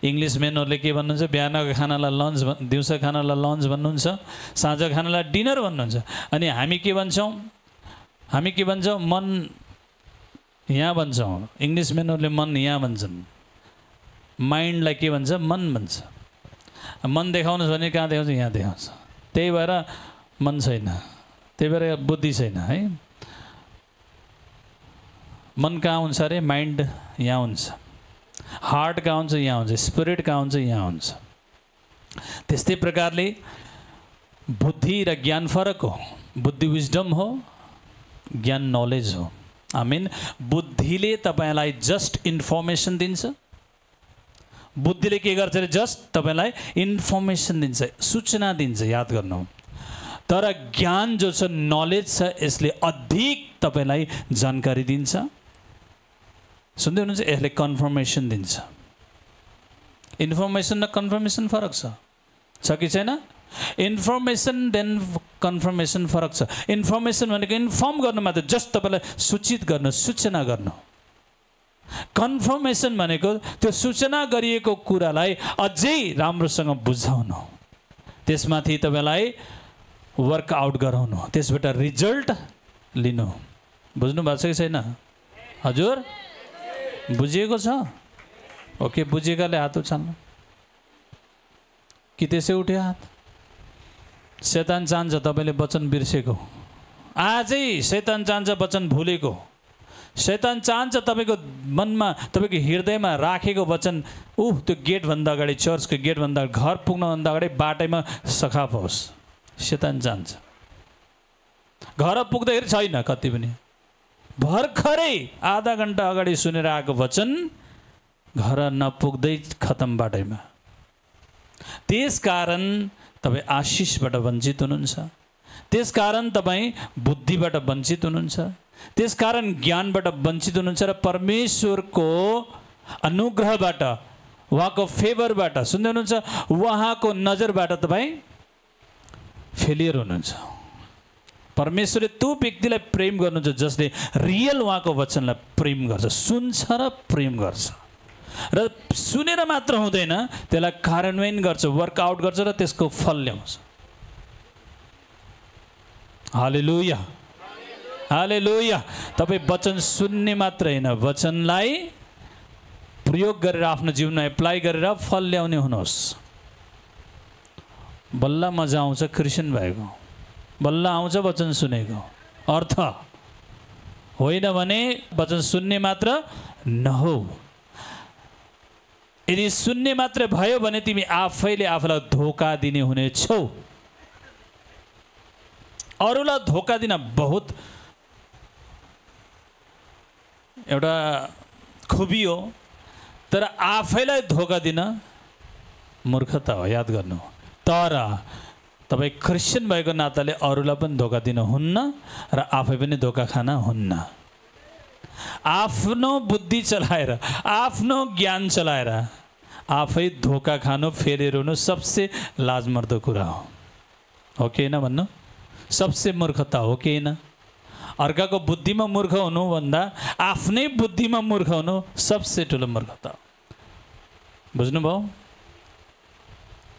इङ्ग्लिस मेनहरूले के भन्नुहुन्छ? बिहानको खानालाई लन्च, दिउँसो खानालाई लन्च भन्नुहुन्छ, साँझ खानालाई डिनर भन्नुहुन्छ। अनि हामी के भन्छौँ? हामी के भन्छौँ? मन यहाँ भन्छौँ। इङ्ग्लिस मेनहरूले मन यहाँ भन्छन्। माइन्डलाई के भन्छ? मन भन्छ। मन देखाउनुहोस् भने कहाँ देखाउँछ? यहाँ देखाउँछ। त्यही भएर मन छैन, त्यही भएर बुद्धि छैन है। मन कहाँ हुन्छ अरे? माइन्ड यहाँ हुन्छ। हार्ट कहाँ हुन्छ? यहाँ हुन्छ। स्पिरिट कहाँ हुन्छ? यहाँ हुन्छ। त्यस्तै प्रकारले बुद्धि र ज्ञान फरक हो। बुद्धि विजडम हो, ज्ञान नलेज हो। आमीन। बुद्धिले तपाईलाई जस्ट इन्फर्मेसन दिन्छ। बुद्धिले के गर्छ अरे? जस्ट तपाईलाई इन्फर्मेसन दिन्छ, सूचना दिन्छ। याद गर्नु। तर ज्ञान जो छ, नलेज छ, यसले अधिक तपाईलाई जानकारी दिन्छ। सुन्दै हुनुहुन्छ? यसले कन्फर्मेसन दिन्छ। इन्फर्मेसन र कन्फर्मेसन फरक छ कि छैन? इन्फर्मेसन देन कन्फर्मेसन फरक छ। इन्फर्मेसन भनेको इन्फर्म गर्नु मात्र, जस्ट तपाईलाई सूचित गर्नु, सूचना गर्नु। कन्फर्मेसन भनेको त्यो सूचना गरिएको कुरालाई अझै राम्रोसँग बुझाउनु, त्यसमाथि तपाईलाई वर्कआउट गराउनु, त्यसबाट रिजल्ट लिनु। बुझ्नु भएको छ कि छैन? हजुर बुझिएको छ? ओके, बुझेकाले हात उचाल्नु। कि त्यसै उठ्यो हात? शैतान चाहन्छ तपाईले वचन बिर्सेको। आजै शैतान चाहन्छ वचन भुलेको। शैतान चाहन्छ तपाईको मनमा, तपाईको हृदयमा राखेको वचन त्यो गेटभन्दा अगाडि, चर्चको गेटभन्दा अगाडि, घर पुग्नभन्दा अगाडि बाटैमा सखाप होस्। शैतान चाहन्छ। घर पुग्दाखेरि छैन, कति पनि भर्खरै आधा घन्टा अगाडि सुनेर आएको वचन घर नपुग्दै खतम बाटैमा। त्यसकारण तपाईँ आशिषबाट वञ्चित हुनुहुन्छ। त्यसकारण तपाईँ बुद्धिबाट वञ्चित हुनुहुन्छ। त्यसकारण ज्ञानबाट वञ्चित हुनुहुन्छ र परमेश्वरको अनुग्रहबाट, उहाँको फेभरबाट, सुन्दै हुनुहुन्छ, उहाँको नजरबाट तपाईँ फेलियर हुनुहुन्छ। परमेश्वरले त्यो व्यक्तिलाई प्रेम गर्नुहुन्छ जसले रियल उहाँको वचनलाई प्रेम गर्छ, सुन्छ र प्रेम गर्छ, र सुनेर मात्र हुँदैन, त्यसलाई कार्यान्वयन गर्छ, वर्कआउट गर्छ र त्यसको फल ल्याउँछ। हालेलुया, हालेलुया। तपाईँ वचन सुन्ने मात्र होइन, वचनलाई प्रयोग गरेर आफ्नो जीवनमा एप्लाई गरेर फल ल्याउने हुनुहोस्। बल्ल मजा आउँछ क्रिस्चियन भएको, बल्ल आउँछ वचन सुनेको अर्थ, होइन भने वचन सुन्ने मात्र नहो। यदि सुन्ने मात्र भयो भने तिमी आफैले आफूलाई धोका दिने हुनेछौ। अरूलाई धोका दिन बहुत एउटा खुबी हो, तर आफैलाई धोका दिन मूर्खता हो, याद गर्नु। तर तपाईँ क्रिस्चियन भएको नाताले अरूलाई पनि धोका दिनुहुन्न र आफै पनि धोका खान हुन्न। आफ्नो बुद्धि चलाएर, आफ्नो ज्ञान चलाएर आफै धोका खानु, फेलेर हुनु सबसे लाजमर्दो कुरा हो कि होइन भन्नु? सबसे मूर्खता हो कि होइन? अर्काको बुद्धिमा मूर्ख हुनुभन्दा आफ्नै बुद्धिमा मूर्ख हुनु सबसे ठुलो मूर्खता हो। बुझ्नुभयो?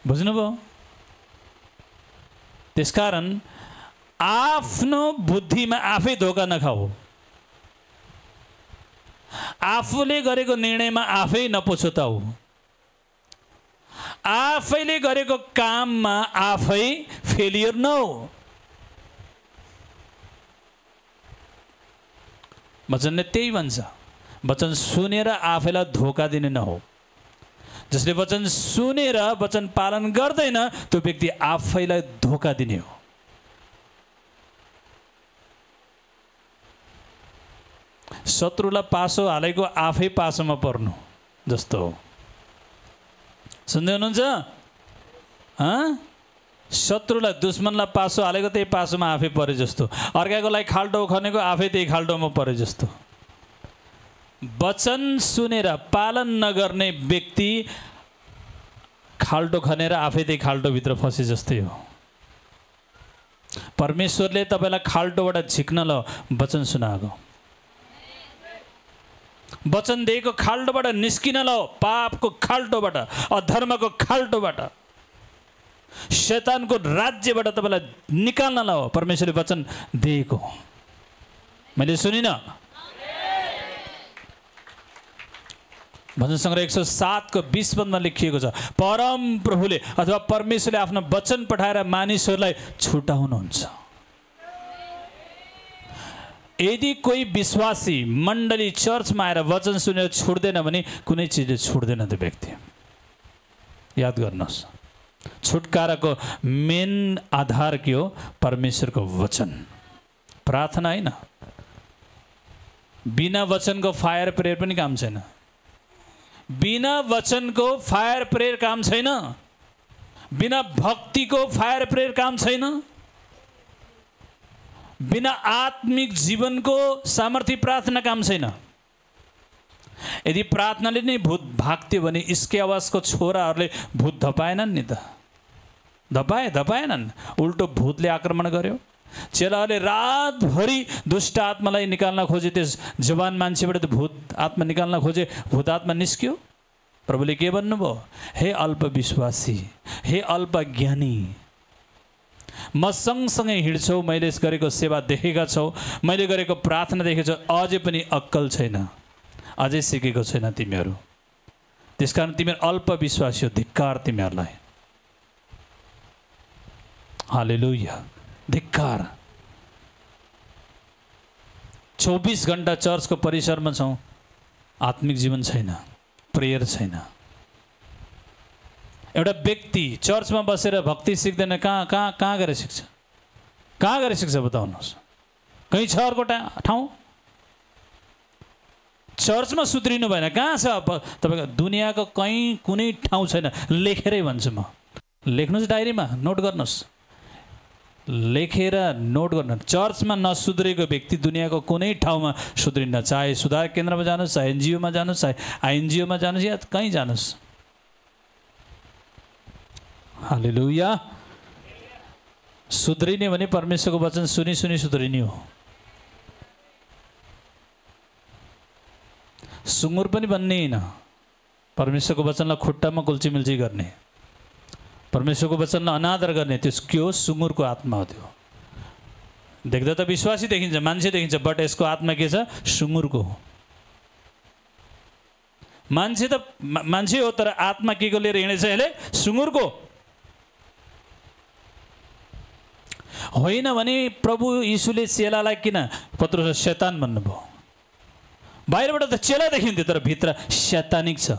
बुझ्नुभयो? त्यसकारण आफ्नो बुद्धिमा आफै धोका नखाऊ, आफूले गरेको निर्णयमा आफै नपछुताऊ, आफैले गरेको काममा आफै फेलियर नहो। वचनले त्यही भन्छ, वचन सुनेर आफैलाई धोका दिने नहो। जसले वचन सुनेर वचन पालन गर्दैन त्यो व्यक्ति आफैलाई धोका दिने हो। शत्रुलाई पासो हालेको आफै पासोमा पर्नु जस्तो हो। सुन्दै हुनुहुन्छ? शत्रुलाई, दुश्मनलाई पासो हालेको त्यही पासोमा आफै परे जस्तो, अर्काको लागि खाल्टो खनेको आफै त्यही खाल्टोमा परे जस्तो। वचन सुनेर पालन नगर्ने व्यक्ति खाल्टो खनेर आफै त्यही खाल्टोभित्र फसे जस्तै हो। परमेश्वरले तपाईँलाई खाल्टोबाट झिक्न ल वचन सुनाएको, वचन दिएको खाल्टोबाट निस्किन ल, पापको खाल्टोबाट, अधर्मको खाल्टोबाट, शैतानको राज्यबाट तपाईँलाई निकाल्न ल हो परमेश्वरले वचन दिएको। मैले सुनिनँ? भजन सङ्ग्रह 107 को 20 पदमा लेखिएको छ, परम प्रभुले अथवा परमेश्वरले आफ्नो वचन पठाएर मानिसहरूलाई छुटाउनुहुन्छ। यदि कोही विश्वासी मण्डली चर्चमा आएर वचन सुनेर छुट्दैन भने कुनै चिजले छुट्दैन त्यो व्यक्ति। याद गर्नुहोस्, छुटकाराको मेन आधार के हो? परमेश्वरको वचन, प्रार्थना होइन। बिना वचनको फायर प्रेयर पनि काम छैन। बिना वचनको फायर प्रेयर काम छैन। बिना भक्तिको फायर प्रेयर काम छैन। बिना आत्मिक जीवनको सामर्थ्य प्रार्थना काम छैन। यदि प्रार्थनाले नै भूत भाग्थ्यो भने इसके आवाजको छोराहरूले भूत धपाएनन् नि त? धपाएनन्, उल्टो भूतले आक्रमण गर्यो। चेलाहरूले रातभरि दुष्ट आत्मालाई निकाल्न खोजे, त्यस जवान मान्छेबाट त भूत आत्मा निकाल्न खोजे, भूत आत्मा निस्क्यो। प्रभुले के भन्नुभयो? हे अल्पविश्वासी, हे अल्पज्ञानी, म सँगसँगै हिँड्छौ, मैले गरेको सेवा देखेका छौ, मैले गरेको प्रार्थना देखेको छौ, अझै पनि अक्कल छैन, अझै सिकेको छैन तिमीहरू। त्यसकारण तिमीहरू अल्पविश्वासी हो, धिक्कार तिमीहरूलाई। हालेलुया, धिक्कार। 24 घण्टा चर्चको परिसरमा छौँ, आत्मिक जीवन छैन, प्रेयर छैन। एउटा व्यक्ति चर्चमा बसेर भक्ति सिक्दैन, कहाँ गएर सिक्छ? कहाँ गएर सिक्छ बताउनुहोस्? कहीँ छ अर्को ठाउँ? चर्चमा सुध्रिनु भएन, कहाँ छ तपाईँको? दुनियाँको कहीँ कुनै ठाउँ छैन। लेखेरै भन्छु म, लेख्नुहोस् डायरीमा, नोट गर्नुहोस्। लेखेर नोट गर्न। चर्चमा नसुध्रेको व्यक्ति दुनियाँको कुनै ठाउँमा सुध्रिन्न, चाहे सुधार केन्द्रमा जानुहोस्, चाहे एनजिओमा जानुहोस्, चाहे आइएनजिओमा जानुहोस्, या कहीँ जानुहोस्। हालेलुया। सुध्रिने भने परमेश्वरको वचन सुनी सुनी सुध्रिने हो। सुँगुर पनि बन्ने होइन, परमेश्वरको वचनलाई खुट्टामा कुल्चीमिल्ची गर्ने, परमेश्वरको वचनलाई अनादर गर्ने, त्यस के हो? सुँगुरको आत्मा हो। त्यो देख्दा त विश्वासी देखिन्छ, मान्छे देखिन्छ, बट यसको आत्मा के छ? सुँगुरको हो। मान्छे त मान्छे हो, तर आत्मा के को लिएर हिँडेछ यसले? सुँगुरको। होइन भने प्रभु यीशुले चेलालाई किन पत्रुस शैतान भन्नुभयो? बाहिरबाट त चेला देखिन्थ्यो, तर भित्र शैतानिक छ,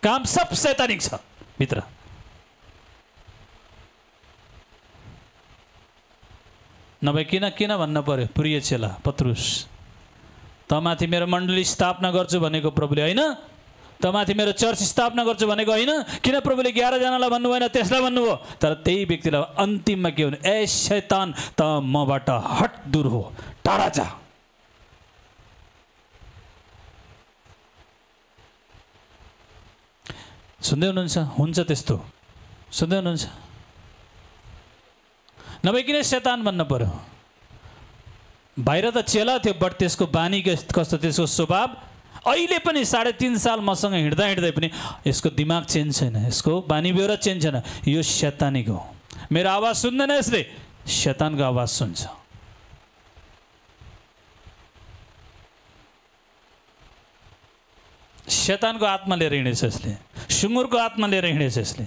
काम सब शैतानिक छ भित्र। नभए किन किन भन्न पर्यो? प्रिय चेला पत्रुस, तमाथि मेरो मण्डली स्थापना गर्छु भनेको प्रभुले होइन, तमाथि मेरो चर्च स्थापना गर्छु भनेको होइन। किन प्रभुले 11 जनालाई भन्नु भएन? त्यसलाई भन्नुभयो। तर त्यही व्यक्तिलाई अन्तिममा के हुनु? ए शैतान, त मबाट हट, दूर हो, टाढा जा। सुन्दै हुनुहुन्छ? हुन्छ त्यस्तो, सुन्दै हुनुहुन्छ? नभए किन शैतान भन्न पर्यो? बाहिर त चेला थियो, बट त्यसको बानी कस्तो, त्यसको स्वभाव अहिले पनि 3.5 साल मसँग हिँड्दा हिँड्दै पनि यसको दिमाग चेन्ज छैन, यसको बानी बेहोरा चेन्ज छैन। यो शैतानिक हो। मेरो आवाज सुन्दैन यसले, शैतानको आवाज सुन्छ। शैतानको आत्मा लिएर हिँडेछ यसले, सुँगुरको आत्मा लिएर हिँडेछ यसले।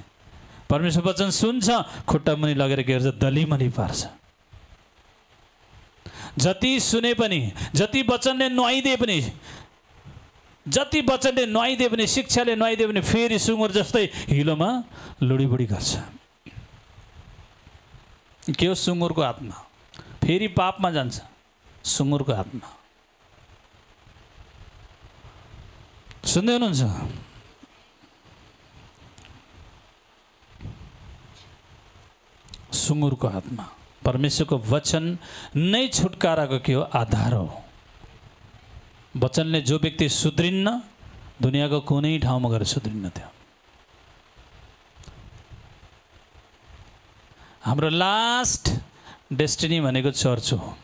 परमेश्वर वचन सुन्छ, खुट्टा मुनि लगेर के गर्छ? दलीमली पार्छ। जति सुने पनि, जति वचनले नुहाइदिए पनि, जति वचनले नुहाइदिए पनि, शिक्षाले नुहाइदिए पनि, फेरि सुँगुर जस्तै हिलोमा लुडीबुडी गर्छ। के हो? सुँगुरको आत्मा। फेरि पापमा जान्छ, सुँगुरको आत्मा। सुन्दै हुनुहुन्छ? सुँगुरको आत्मा। परमेश्वरको वचन नै छुटकाराको के हो? आधार हो। वचनले जो व्यक्ति सुध्रिन्न, दुनियाँको कुनै ठाउँमा गएर सुध्रिन्न थियो। हाम्रो लास्ट डेस्टिनी भनेको चर्च हो।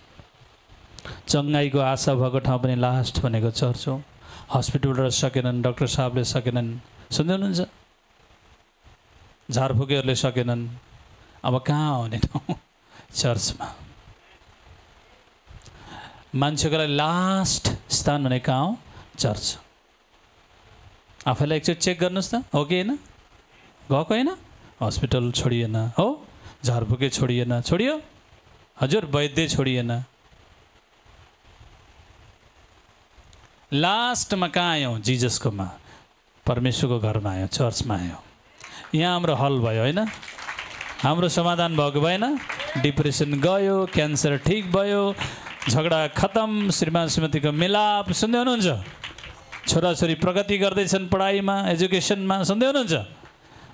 चङ्गाईको आशा भएको ठाउँ पनि लास्ट भनेको चर्च हो। हस्पिटलबाट सकेनन्, डाक्टर साहबले सकेनन्, सुन्दै हुनुहुन्छ? झारफुकेहरूले सकेनन्, अब कहाँ आउने ठाउँ? चर्चमा। मान्छेको लागि लास्ट स्थान भने कहाँ हो? चर्च। आफैलाई एकचोटि चेक गर्नुहोस् त, हो कि होइन? गएको होइन? हस्पिटल छोडिएन, हो, झारफुके छोडिएन, छोडियो हजुर, वैद्य छोडिएन। लास्टमा कहाँ आयौँ? जिजसकोमा, परमेश्वरको घरमा आयो, चर्चमा आयो। यहाँ हाम्रो हल भयो होइन? हाम्रो समाधान भएको भएन? डिप्रेसन गयो, क्यान्सर ठिक भयो, झगडा खत्म, श्रीमान श्रीमतीको मिलाप। सुन्दै हुनुहुन्छ? छोराछोरी प्रगति गर्दैछन् पढाइमा, एजुकेसनमा। सुन्दै हुनुहुन्छ?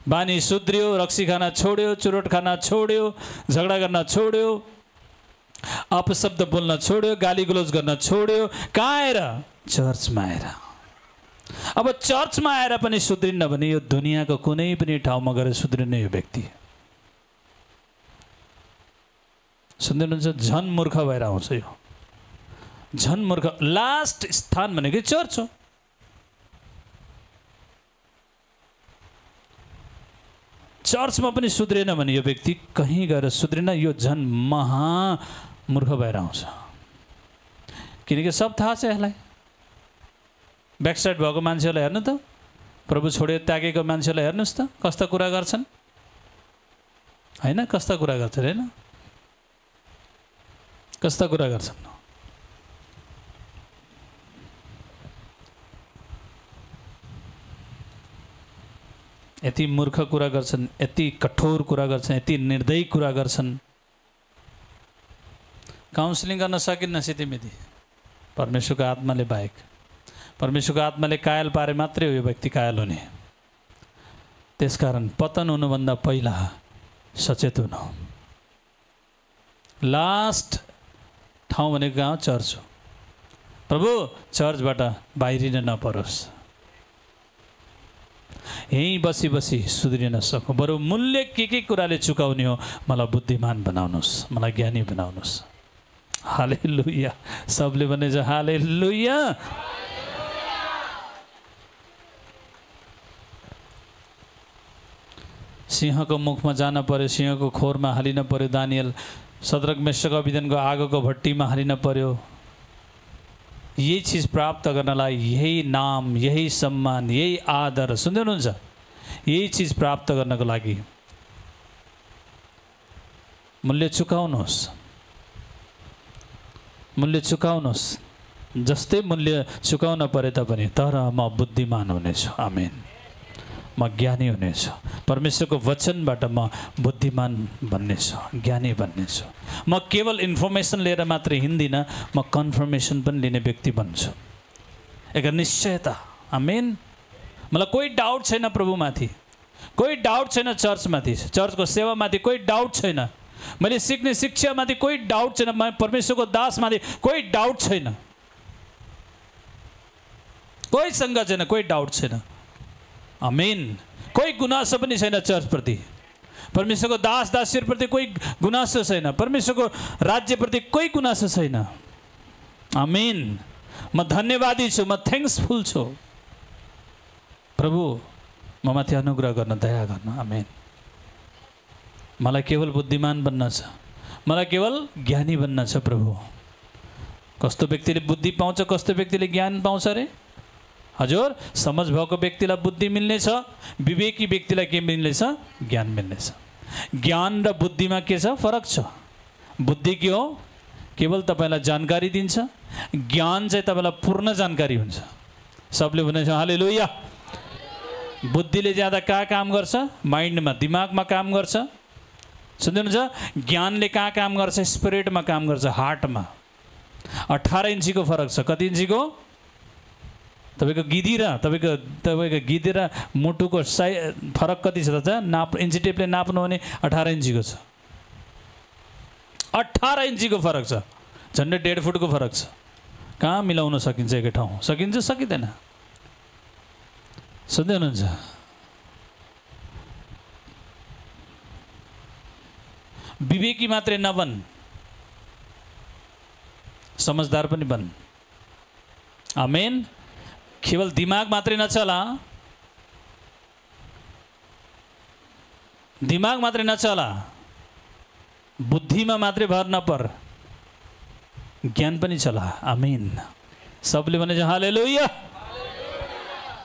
बानी सुध्रियो, रक्सी खाना छोड्यो, चुरोट खाना छोड्यो, झगडा गर्न छोड्यो, अपशब्द बोल्न छोड्यो, गाली गुलोज गर्न छोड्यो। कहाँ आएर? चर्चमा आएर। अब चर्चमा आएर पनि सुध्रिन्न भने यो दुनियाँको कुनै पनि ठाउँमा गएर सुध्रिने यो व्यक्ति, सुन्दै हुनुहुन्छ? झन् मूर्ख भएर आउँछ यो, झन् मूर्ख। लास्ट स्थान भनेको चर्च हो। चर्चमा पनि सुध्रेन भने यो व्यक्ति कहीँ गएर सुध्रेन, यो झन् महामूर्ख भएर आउँछ। किनकि सब थाहा छ यसलाई। ब्याकसाइड भएको मान्छेहरूलाई हेर्नु त, प्रभु छोडेर त्यागेको मान्छेलाई हेर्नुहोस् त, कस्ता कुरा गर्छन् होइन? कस्ता कुरा गर्छन् होइन? कस्ता कुरा गर्छन्? यति मूर्ख कुरा गर्छन्, यति कठोर कुरा गर्छन्, यति निर्दयी कुरा गर्छन्। काउन्सिलिङ गर्न सकिन्न सितिमिति, परमेश्वरको आत्माले बाहेक। परमेश्वरको आत्माले कायल पारे मात्रै हो यो व्यक्ति कायल हुने। त्यसकारण पतन हुनुभन्दा पहिला सचेत हुनु। लास्ट ठाउँ भनेको कहाँ? चर्च हो। प्रभु चर्चबाट बाहिरिन नपरोस्, यहीँ बसी बसी सुध्रिन सकौँ, बरु मूल्य के कुराले चुकाउने हो, मलाई बुद्धिमान बनाउनुहोस्, मलाई ज्ञानी बनाउनुहोस्। हालेलुया। सबले भने चाहिँ हालेलुया। सिंहको मुखमा जान पर्यो, सिंहको खोरमा हालिन पर्यो, दानियल सद्रक मेशक अबेदनको आगोको भट्टीमा हालिन पर्यो। यही चिज प्राप्त गर्नलाई यही नाम, यही सम्मान, यही आदर, सुन्दै हुनुहुन्छ, यही चिज प्राप्त गर्नको लागि मूल्य चुकाउनुहोस्, मूल्य चुकाउनुहोस्। जस्तै मूल्य चुकाउन परे तापनि तर म बुद्धिमान हुनेछु। आमेन। म ज्ञानी हुनेछु, परमेश्वरको वचनबाट म बुद्धिमान बन्नेछु, ज्ञानी बन्नेछु। म केवल इन्फर्मेसन लिएर मात्रै हिँड्दिनँ, म कन्फर्मेसन पनि लिने व्यक्ति बन्छु। एक निश्चयता। आमेन। मलाई कोही डाउट छैन प्रभुमाथि, कोही डाउट छैन चर्चमाथि, चर्चको सेवामाथि कोही डाउट छैन, मैले सिक्ने शिक्षामाथि कोही डाउट छैन, म परमेश्वरको दासमाथि कोही डाउट छैन, कोही शङ्का छैन, कोही डाउट छैन। आमेन। कोही गुनासो पनि छैन चर्चप्रति, परमेश्वरको दास दासीहरूप्रति कोही गुनासो छैन, परमेश्वरको राज्यप्रति कोही गुनासो छैन। आमेन। म धन्यवादी छु, म थ्याङ्क्सफुल छु। प्रभु म माथि अनुग्रह गर्न, दया गर्न। आमेन। मलाई केवल बुद्धिमान बन्न छ, मलाई केवल ज्ञानी बन्न छ। प्रभु कस्तो व्यक्तिले बुद्धि पाउँछ, कस्तो व्यक्तिले ज्ञान पाउँछ रे? हजुर, समझ भएको व्यक्तिलाई बुद्धि मिल्नेछ, विवेकी व्यक्तिलाई के मिल्नेछ? ज्ञान मिल्नेछ। ज्ञान र बुद्धिमा के छ? फरक छ। बुद्धि के हो? केवल तपाईँलाई जानकारी दिन्छ, ज्ञान चाहिँ तपाईँलाई पूर्ण जानकारी हुन्छ। सबले भनेछ हालेलुया। बुद्धिले ज्यादा कहाँ काम गर्छ? माइन्डमा, दिमागमा काम गर्छ। सुन्दै हुनुहुन्छ? ज्ञानले कहाँ काम गर्छ? स्पिरिटमा काम गर्छ, हार्टमा। 18 इन्चीको फरक छ। कति इन्चीको? तपाईँको गिदी र गिदी र मुटुको फरक कति छ त? नाप, इन्ची टेपले नाप्नु भने 18 इन्चीको छ। 18 इन्चीको फरक छ, झन्डै 1.5 फुटको फरक छ। कहाँ मिलाउन सकिन्छ एकै ठाउँ? सकिन्छ? सकिँदैन। सुन्दै हुनुहुन्छ? विवेकी मात्रै नबन, समझदार पनि बन। आमेन। केवल दिमाग मात्रै नचला, दिमाग मात्रै नचला, बुद्धिमा मात्रै भर नपर, ज्ञान पनि चला। आमेन। सबले भने हालेलुया।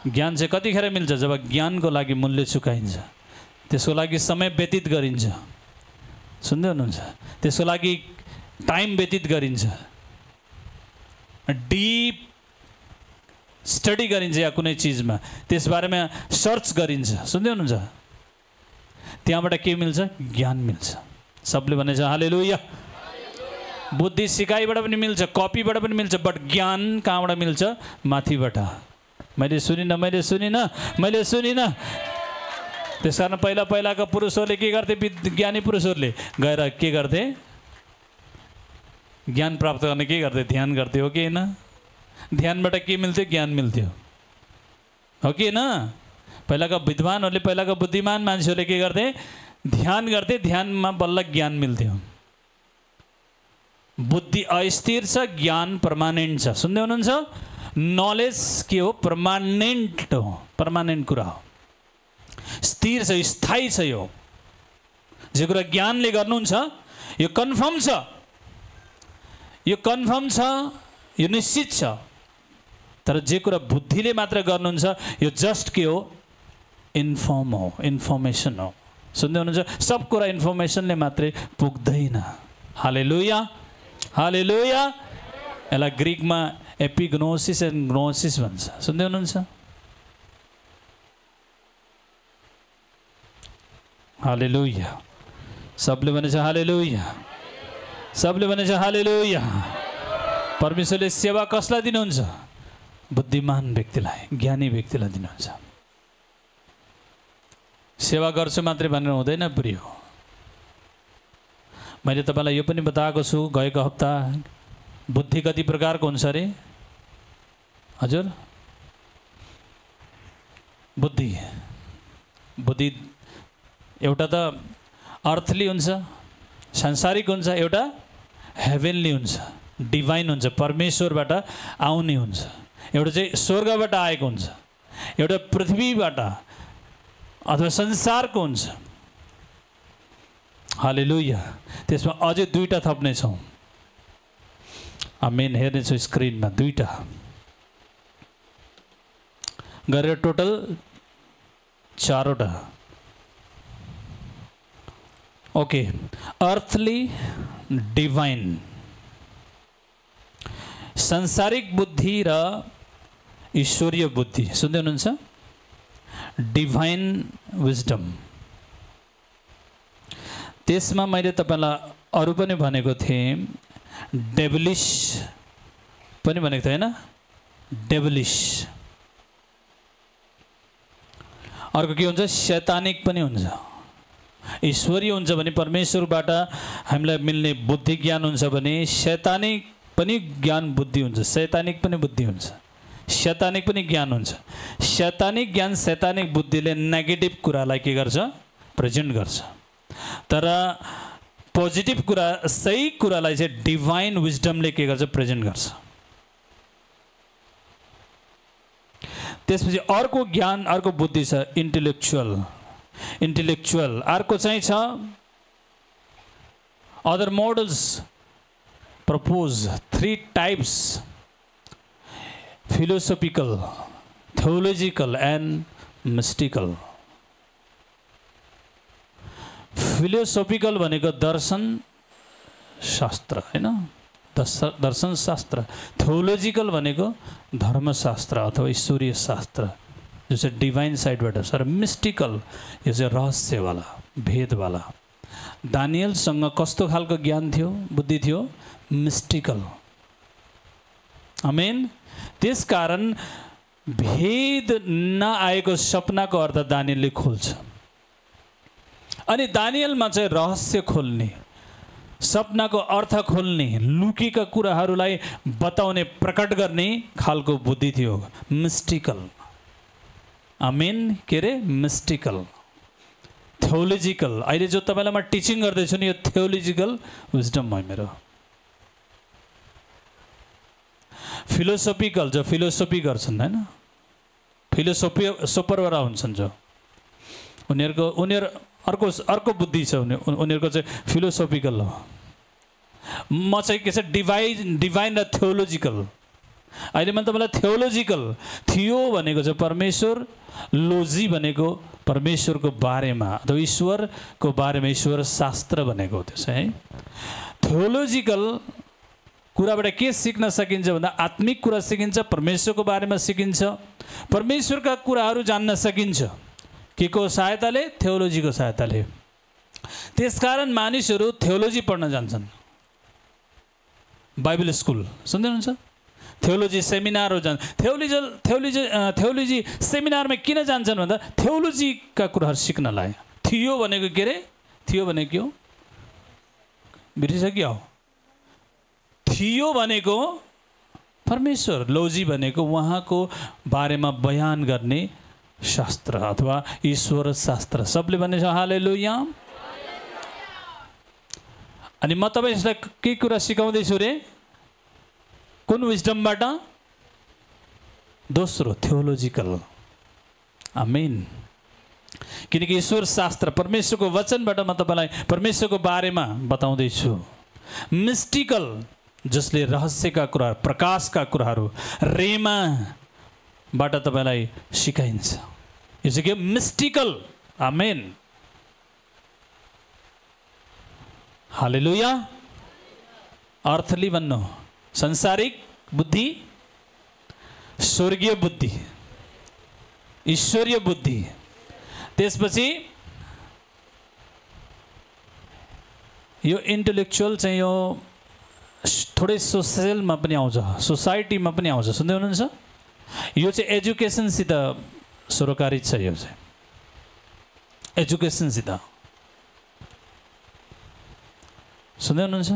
ज्ञान चाहिँ कतिखेर मिल्छ? जब ज्ञानको लागि मूल्य चुकाइन्छ, त्यसको लागि समय व्यतीत गरिन्छ। सुन्दै हुनुहुन्छ? त्यसको लागि टाइम व्यतीत गरिन्छ, डीप स्टडी गरिन्छ या कुनै चिजमा, त्यस बारेमा सर्च गरिन्छ। सुन्दै हुनुहुन्छ? त्यहाँबाट के मिल्छ? ज्ञान मिल्छ। सबले भनेछ हालेलुया। बुद्धि सिकाइबाट पनि मिल्छ, कपीबाट पनि मिल्छ, बट ज्ञान कहाँबाट मिल्छ? माथिबाट। मैले सुनिनँ। त्यस कारण पहिलाका पुरुषहरूले के गर्थे? ज्ञानी पुरुषहरूले गएर के गर्थे? ज्ञान प्राप्त गर्ने के गर्थे? ध्यान गर्थे, हो कि होइन? ध्यानबाट के मिल्थ्यो? ज्ञान मिल्थ्यो, हो कि होइन? पहिलाका विद्वानहरूले, पहिलाका बुद्धिमान मान्छेहरूले के गर्थे? ध्यान गर्थे, ध्यानमा बल्ल ज्ञान मिल्थ्यो। बुद्धि अस्थिर छ, ज्ञान पर्मानेन्ट छ। सुन्दै हुनुहुन्छ? नलेज के हो? पर्मानेन्ट हो, पर्मानेन्ट कुरा हो, स्थिर छ, स्थायी छ। यो कुरा ज्ञानले गर्नुहुन्छ, यो कन्फर्म छ, यो कन्फर्म छ, यो निश्चित छ। तर जे कुरा बुद्धिले मात्र गर्नुहुन्छ, यो जस्ट के हो? इन्फर्म हो, इन्फर्मेसन हो। सुन्दै हुनुहुन्छ? सब कुरा इन्फर्मेसनले मात्रै पुग्दैन। हालेलुया, हालेलुया। यसलाई ग्रिकमा एपिग्नोसिस एन्ड ग्नोसिस भन्छ। सुन्दै हुनुहुन्छ? हालेलुया। सबले भनेछ हालेलुया, सबले भनेछ हालेलुया। परमेश्वरले सेवा कसलाई दिनुहुन्छ? बुद्धिमान व्यक्तिलाई, ज्ञानी व्यक्तिलाई दिनुहुन्छ। सेवा गर्छु मात्रै भनेर हुँदैन प्रिय। मैले तपाईँलाई यो पनि बताएको छु गएको हप्ता, बुद्धि कति प्रकारको हुन्छ अरे हजुर? बुद्धि बुद्धि एउटा त अर्थली हुन्छ, सांसारिक हुन्छ, एउटा हेभेनली हुन्छ, डिभाइन हुन्छ, परमेश्वरबाट आउने हुन्छ, एउटा चाहिँ स्वर्गबाट आएको हुन्छ, एउटा पृथ्वीबाट अथवा संसारको हुन्छ। हालेलुया। त्यसमा अझै दुईटा थप्ने छौँ। आमेन। हेर्नेछु स्क्रिनमा दुईटा गरेर टोटल 4वटा। ओके, अर्थली, डिभाइन, संसारिक बुद्धि र ईश्वरीय बुद्धि। सुन्दै हुनुहुन्छ? Divine wisdom. त्यसमा मैले तपाईँलाई अरू पनि भनेको थिएँ, डेभलिस पनि भनेको थिएँ होइन? डेभलिस। अर्को के हुन्छ? शैतानिक पनि हुन्छ। ईश्वरीय हुन्छ भने परमेश्वरबाट हामीलाई मिल्ने बुद्धि ज्ञान हुन्छ भने शैतानिक पनि ज्ञान बुद्धि हुन्छ, शैतानिक पनि बुद्धि हुन्छ, शैतानिक पनि ज्ञान हुन्छ। शैतानिक ज्ञान, शैतानिक बुद्धिले नेगेटिभ कुरालाई के गर्छ? प्रेजेन्ट गर्छ। तर पोजिटिभ कुरा, सही कुरालाई चाहिँ डिभाइन विजडमले के गर्छ? प्रेजेन्ट गर्छ। त्यसपछि अर्को ज्ञान, अर्को बुद्धि छ इन्टेलेक्चुअल। इन्टेलेक्चुअल अर्को चाहिँ छ other models propose 3 types, philosophical, theological and mystical. Philosophical भनेको दर्शन शास्त्र होइन, दर्शन शास्त्र। थियोलोजिकल भनेको धर्मशास्त्र अथवा ईश्वरीय शास्त्र जो चाहिँ डिभाइन साइडबाट छ। र मिस्टिकल यो चाहिँ रहस्यवाला, भेदवाला। दानियलसँग कस्तो खालको ज्ञान थियो, बुद्धि थियो? मिस्टिकल। आमेन। त्यसकारण भेद नआएको सपनाको अर्थ दानियलले खोल्छ। अनि दानियलमा चाहिँ रहस्य खोल्ने, सपनाको अर्थ खोल्ने, लुकेका कुराहरूलाई बताउने, प्रकट गर्ने खालको बुद्धि थियो, मिस्टिकल। आमेन। के अरे? मिस्टिकल। थियोलोजिकल, अहिले जो तपाईँलाई म टिचिङ गर्दैछु नि, यो थियोलोजिकल विजडम हो मेरो। फिलोसोफिकल, जो फिलोसोफी गर्छन् होइन, फिलोसोफरवाला हुन्छन् जो, उनीहरू अर्को बुद्धि छ, उनीहरूको चाहिँ फिलोसोफिकल हो। म चाहिँ के छ? डिभाइन र थियोलोजिकल। अहिले मैले तपाईँलाई थियोलोजिकल, थियो भनेको चाहिँ परमेश्वर, लोजी भनेको परमेश्वरको बारेमा अथवा ईश्वरको बारेमा, ईश्वर शास्त्र भनेको त्यो चाहिँ है। थियोलोजिकल कुराबाट के सिक्न सकिन्छ भन्दा आत्मिक कुरा सिकिन्छ, परमेश्वरको बारेमा सिकिन्छ, परमेश्वरका कुराहरू जान्न सकिन्छ। के को सहायताले? थियोलोजीको सहायताले। त्यसकारण मानिसहरू थियोलोजी पढ्न जान्छन्, बाइबल स्कुल। सुन्दै हुनुहुन्छ? थियोलोजी सेमिनारहरू जान्छ। थियोलोजी सेमिनारमा किन जान्छन् भन्दा थियोलोजीका कुराहरू सिक्नलाई। थियो भनेको के अरे? थियो भनेको के हो? बिर्सिसक्यो? थियो भनेको परमेश्वर, लोजी भनेको उहाँको बारेमा बयान गर्ने शास्त्र अथवा ईश्वर शास्त्र। सबले भनेछ हालेलुया। अनि म तपाईँलाई के कुरा सिकाउँदैछु रे? कुन विजडमबाट? दोस्रो, थियोलोजिकल। आमेन। किनकि ईश्वर शास्त्र, परमेश्वरको वचनबाट म तपाईँलाई परमेश्वरको बारेमा बताउँदैछु। मिस्टिकल, जसले रहस्यका कुरा, प्रकाशका कुराहरू, रेमाबाट तपाईँलाई सिकाइन्छ। यो चाहिँ के? मिस्टिकल। आमेन। हालेलुया। अर्थली भन्नु, संसारिक बुद्धि, स्वर्गीय बुद्धि, ईश्वरीय बुद्धि। त्यसपछि यो इन्टेलेक्चुअल चाहिँ यो थोरै सोसियलमा पनि आउँछ, सोसाइटीमा पनि आउँछ। सुन्दै हुनुहुन्छ? यो चाहिँ एजुकेसनसित सरोकारित छ। यो चाहिँ एजुकेसनसित। सुन्दै हुनुहुन्छ?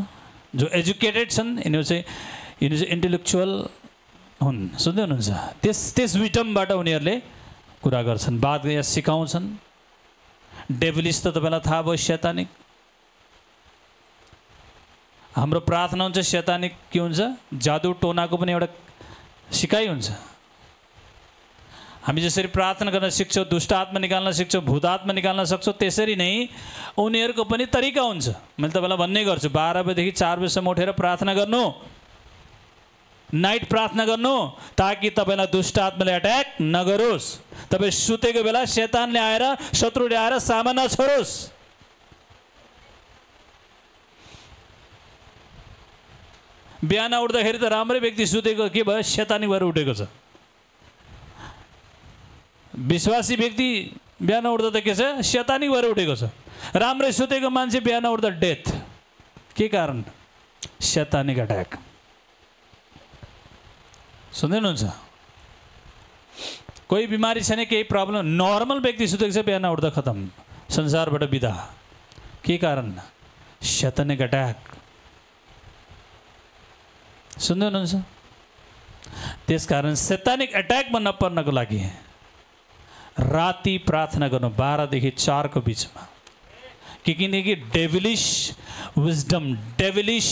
जो एजुकेटेड छन् यिनीहरू चाहिँ इन्टेलेक्चुअल हुन्, सुन्दै हुनुहुन्छ? त्यस विटमबाट उनीहरूले कुरा गर्छन्, बात या सिकाउँछन्। डेभिलिस त तपाईँलाई थाहा भयो, शैतानिक। हाम्रो प्रार्थना हुन्छ शैतानिक के हुन्छ? जादु टोनाको पनि एउटा सिकाइ हुन्छ। हामी जसरी प्रार्थना गर्न सिक्छौँ, दुष्ट आत्मा निकाल्न सिक्छौँ, भूत आत्मा निकाल्न सक्छौँ, त्यसरी नै उनीहरूको पनि तरिका हुन्छ। मैले तपाईँलाई भन्ने गर्छु, 12 बजेदेखि 4 बजेसम्म उठेर प्रार्थना गर्नु, नाइट प्रार्थना गर्नु, ताकि तपाईँलाई दुष्ट आत्माले अट्याक नगरोस्। तपाईँ सुतेको बेला शैतानले आएर, शत्रुले आएर सामान नछोडोस्। बिहान उठ्दाखेरि त राम्रै व्यक्ति सुतेको, के भयो? शैतानी भएर उठेको छ। विश्वासी व्यक्ति बिहान उठ्दा त के छ? शैतानी भएर उठेको छ। राम्रै सुतेको मान्छे बिहान उठ्दा डेथ। के कारण? शैतानिक अट्याक। सुन्दै हुनुहुन्छ? कोही बिमारी छैन, केही प्रब्लम, नर्मल व्यक्ति सुतेको छ, बिहान उठ्दा खतम, संसारबाट बिदा। के कारण? शैतानिक अट्याक। सुन्दै हुनुहुन्छ? त्यसकारण शैतानिक अट्याकमा नपर्नको लागि राति प्रार्थना गर्नु 12 देखि 4 को बिचमा। किनकि डेभिलिस विजडम, डेभिलिस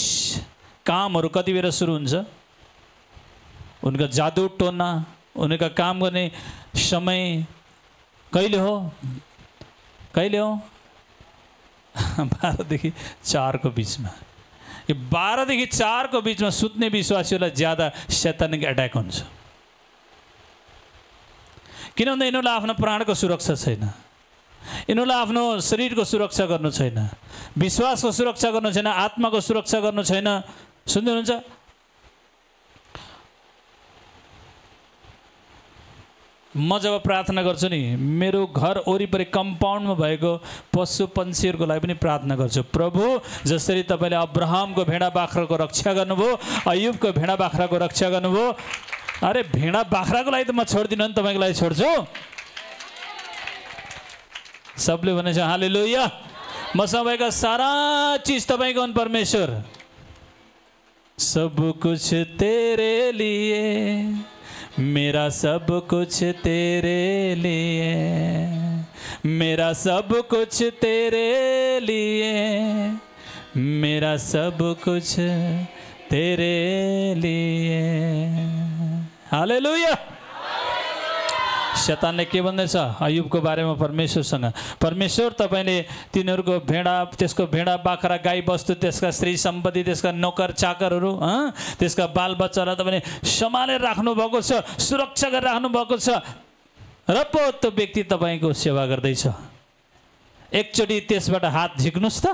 कामहरू कति बेला सुरु हुन्छ? उनका जादु टोना, उनका काम गर्ने समय कहिले हो? कहिले हो? 12 देखि 4 को बिचमा। यो 12 देखि 4 को बिचमा सुत्ने विश्वासीहरूलाई ज्यादा शैतानिक अट्याक हुन्छ। किन भन्दा यिनीहरूलाई आफ्नो प्राणको सुरक्षा छैन, यिनीहरूलाई आफ्नो शरीरको सुरक्षा गर्नु छैन, विश्वासको सुरक्षा गर्नु छैन, आत्माको सुरक्षा गर्नु छैन। सुन्दै हुनुहुन्छ? म जब प्रार्थना गर्छु नि, मेरो घर वरिपरि कम्पाउन्डमा भएको पशु पन्छीहरूको लागि पनि प्रार्थना गर्छु। प्रभु, जसरी तपाईँले अब्राहमको भेडा बाख्राको रक्षा गर्नुभयो, अयुबको भेडा बाख्राको रक्षा गर्नुभयो, अरे भेडा बाख्राको लागि त म छोड्दिनँ नि, तपाईँको लागि छोड्छु। सबले भनेछ हालेलुया। मसँग भएका सारा चिज तपाईँको हुन् परमेश्वर। सब कुछ तेरे लिए, मेरा सब कुछ तेरे लिए, मेरा सब कुछ तेरे लिए, मेरा सब कुछ तेरे लिए। हालेलुया। शैतानले के भन्दैछ अयुबको बारेमा परमेश्वरसँग? परमेश्वर तपाईँले तिनीहरूको भेडा, त्यसको भेडा बाख्रा गाई बस्तु, त्यसका स्त्री सम्पत्ति, त्यसका नोकर चाकरहरू, त्यसका बालबच्चालाई तपाईँले सम्हालेर राख्नुभएको छ, सुरक्षा गरेर राख्नुभएको छ। र पो त्यो व्यक्ति तपाईँको सेवा गर्दैछ। एकचोटि त्यसबाट हात झिक्नुहोस् त,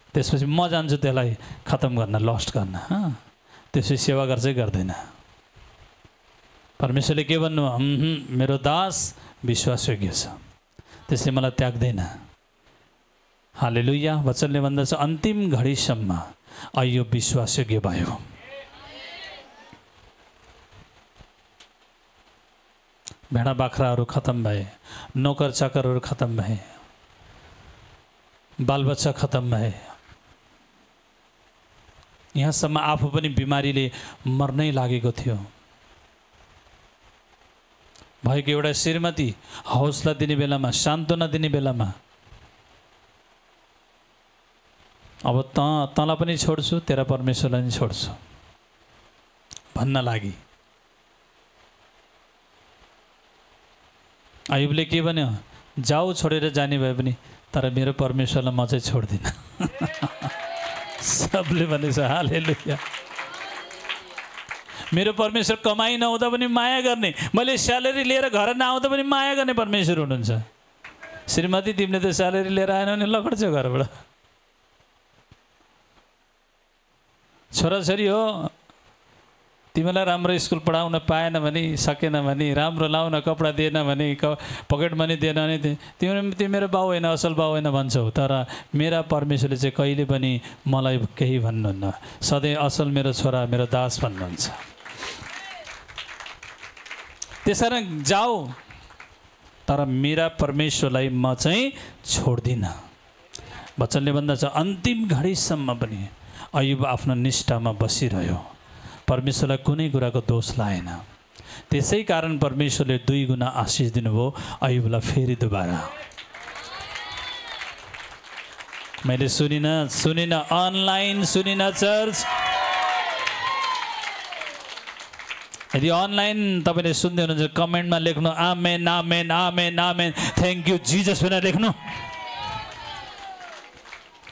त्यसपछि म जान्छु त्यसलाई खतम गर्न, लस्ट गर्न। त्यसपछि सेवा गर्छै गर्दैन। परमेश्वरले के भन्नु? मेरो दास विश्वासयोग्य छ, त्यसले मलाई त्याग्दैन। हालेलुया। वचनले भन्दछ अन्तिम घडीसम्म अयुब विश्वासयोग्य भयो। भेडा बाख्राहरू खतम भए, नोकर चाकरहरू खतम भए, बालबच्चा खतम भए, यहाँसम्म आफू पनि बिमारीले मर्नै लागेको थियो। भएको एउटा श्रीमती हौसला दिने बेलामा, सान्त्वना दिने बेलामा, अब तँलाई पनि छोड्छु, तेरा परमेश्वरलाई पनि छोड्छु भन्न लागि अयुबले के भन्यो? जाऊ, छोडेर जाने भए पनि, तर मेरो परमेश्वरलाई म चाहिँ छोड्दिनँ। सबले भनेछ हालेलुया। मेरो परमेश्वर कमाइ नहुँदा पनि माया गर्ने, मैले स्यालेरी लिएर घर नआउँदा पनि माया गर्ने परमेश्वर हुनुहुन्छ। श्रीमती, तिमीले त स्यालेरी लिएर आएन भने लकडछ घरबाट। छोराछोरी हो, तिमीलाई राम्रो स्कुल पढाउन पाएन भने, सकेन भने, राम्रो लाउन कपडा दिएन भने, पकेट मनी दिएन भने, तिमी मेरो बाउ होइन, असल बाउ होइन भन्छौ। तर मेरा परमेश्वरले चाहिँ कहिले पनि मलाई केही भन्नुहुन्न, सधैँ असल मेरो छोरा, मेरो दास भन्नुहुन्छ। त्यसकारण जाऊ, तर मेरा परमेश्वरलाई म चाहिँ छोड्दिनँ। वचनले भन्दछ अन्तिम घडीसम्म पनि अयुब आफ्नो निष्ठामा बसिरह्यो, परमेश्वरलाई कुनै कुराको दोष लाएन। त्यसै कारण परमेश्वरले 2 गुणा आशिष दिनुभयो अयुबलाई फेरि दोबारा। मैले सुनिन अनलाइन सुनिन चर्च। यदि अनलाइन तपाईँले सुन्दै हुनुहुन्छ कमेन्टमा लेख्नु आमेन आमेन आमेन आमेन, थ्याङ्क यू जिजस भनेर लेख्नु।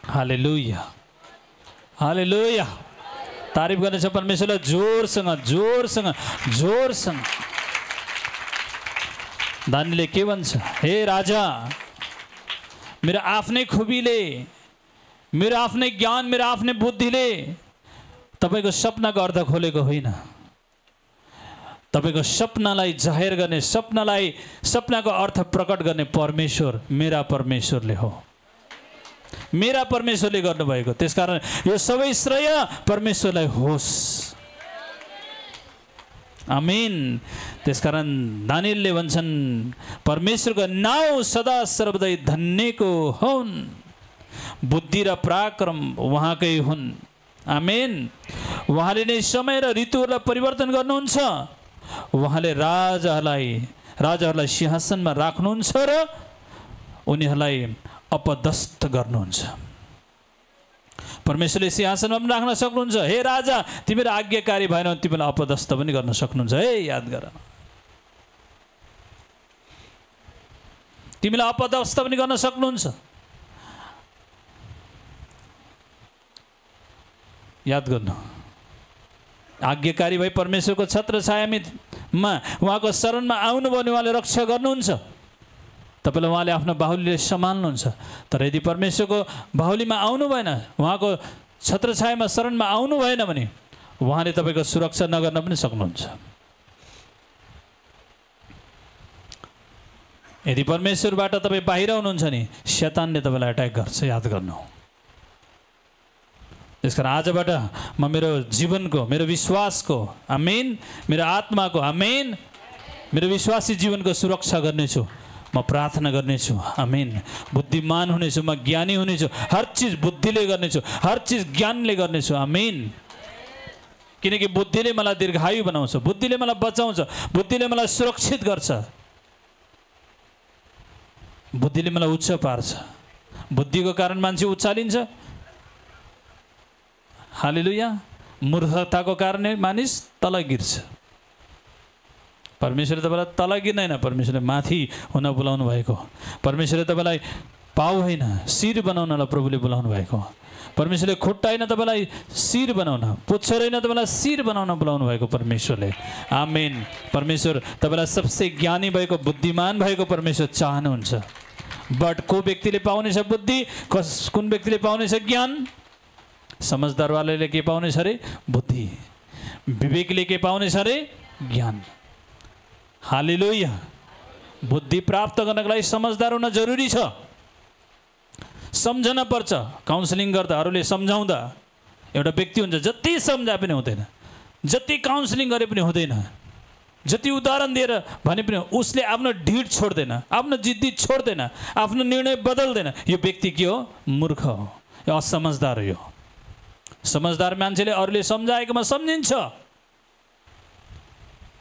हालेलुया हालेलुया, तारिफ गर्नेछ परमेश्वरलाई जोरसँग जोरसँग जोरसँग। दानिएलले के भन्छ, हे राजा, मेरो आफ्नै खुबीले, मेरो आफ्नै ज्ञान, मेरो आफ्नै बुद्धिले तपाईँको सपनाको अर्थ खोलेको होइन। तपाईँको सपनालाई जाहेर गर्ने, सपनाको अर्थ प्रकट गर्ने परमेश्वर मेरा परमेश्वरले हो, मेरा परमेश्वरले गर्नुभएको। त्यसकारण यो सबै श्रेय परमेश्वरलाई होस्। आमीन। त्यसकारण दानिएलले भन्छन् परमेश्वरको नाउँ सदा सर्वदै धन्यको हुन्, बुद्धि र पराक्रम उहाँकै हुन्। आमीन। उहाँले नै समय र ऋतुहरूलाई परिवर्तन गर्नुहुन्छ। उहाँले राजाहरूलाई सिंहासनमा राख्नुहुन्छ र उनीहरूलाई अपदस्थ गर्नुहुन्छ। परमेश्वरले सिंहासनमा पनि राख्न सक्नुहुन्छ। हे राजा, तिमीहरू आज्ञाकारी भएन भने तिमीलाई अपदस्थ पनि गर्न सक्नुहुन्छ। हे याद गर, तिमीलाई अपदस्थ पनि गर्न सक्नुहुन्छ। याद गर्नु, आज्ञाकारी भई परमेश्वरको छत्र छायामा उहाँको शरणमा आउनुभयो भने उहाँले रक्षा गर्नुहुन्छ। तपाईँलाई उहाँले आफ्नो बाहुलीले सम्हाल्नुहुन्छ। तर यदि परमेश्वरको बाहुलीमा आउनु भएन, उहाँको छत्र छायामा शरणमा आउनु भएन भने उहाँले तपाईँको सुरक्षा नगर्न पनि सक्नुहुन्छ। यदि परमेश्वरबाट तपाईँ बाहिर हुनुहुन्छ नि शैतानले तपाईँलाई अट्याक गर्छ। याद गर्नु। त्यसकारण आजबाट म मेरो जीवनको, मेरो विश्वासको, आमीन, मेरो आत्माको, आमीन, मेरो विश्वासी जीवनको सुरक्षा गर्नेछु। म प्रार्थना गर्नेछु। आमीन। बुद्धिमान हुनेछु, म ज्ञानी हुनेछु। हर चिज बुद्धिले गर्नेछु, हर चिज ज्ञानले गर्नेछु। आमीन। किनकि बुद्धिले मलाई दीर्घायु बनाउँछ, बुद्धिले मलाई बचाउँछ, बुद्धिले मलाई सुरक्षित गर्छ, बुद्धिले मलाई उच्च पार्छ। बुद्धिको कारण मान्छे उचालिन्छ। हालेलुया। मूर्खताको कारणले मानिस तल गिर्छ। परमेश्वरले तपाईँलाई तल गिर्दैन, परमेश्वरले माथि हुन बोलाउनु भएको। परमेश्वरले तपाईँलाई पाउ होइन शिर बनाउनलाई प्रभुले बोलाउनु भएको। परमेश्वरले खुट्टा होइन तपाईँलाई शिर बनाउन, पुच्छर होइन तपाईँलाई शिर बनाउन बोलाउनु भएको परमेश्वरले। आमेन। परमेश्वर तपाईँलाई सबसे ज्ञानी भएको, बुद्धिमान भएको परमेश्वर चाहनुहुन्छ। बट को व्यक्तिले पाउनेछ बुद्धि, कुन व्यक्तिले पाउनेछ ज्ञान? समझदारवाले के पाउनेछ अरे? बुद्धि। विवेकले के पाउनेछ अरे? ज्ञान। हालेलुया। बुद्धि प्राप्त गर्नको लागि समझदार हुन जरुरी छ। सम्झन पर्छ। काउन्सिलिङ गर्दा, अरूले सम्झाउँदा एउटा व्यक्ति हुन्छ जति सम्झाए पनि हुँदैन, जति काउन्सिलिङ गरे पनि हुँदैन, जति उदाहरण दिएर भने पनि उसले आफ्नो ढिड छोड्दैन, आफ्नो जिद्दी छोड्दैन, आफ्नो निर्णय बदल्दैन। यो व्यक्ति के हो? मूर्ख हो, यो असमझदार हो। यो समझदार मान्छेले अरूले सम्झाएकोमा सम्झिन्छ,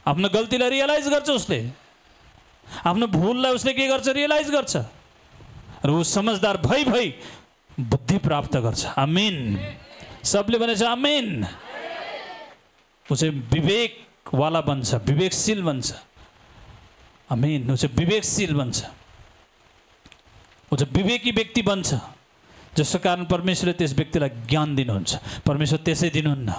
आफ्नो गल्तीलाई रियलाइज गर्छ, उसले आफ्नो भुललाई उसले के गर्छ? रियलाइज गर्छ र ऊ समझदार भई बुद्धि प्राप्त गर्छ। आमीन। सबले भनेछ आमीन। ऊ चाहिँ विवेकवाला बन्छ, विवेकशील बन्छ। आमीन। ऊ चाहिँ विवेकशील बन्छ, ऊ चाहिँ विवेकी व्यक्ति बन्छ, जसको कारण परमेश्वरले त्यस व्यक्तिलाई ज्ञान दिनुहुन्छ। परमेश्वर त्यसै दिनुहुन्न।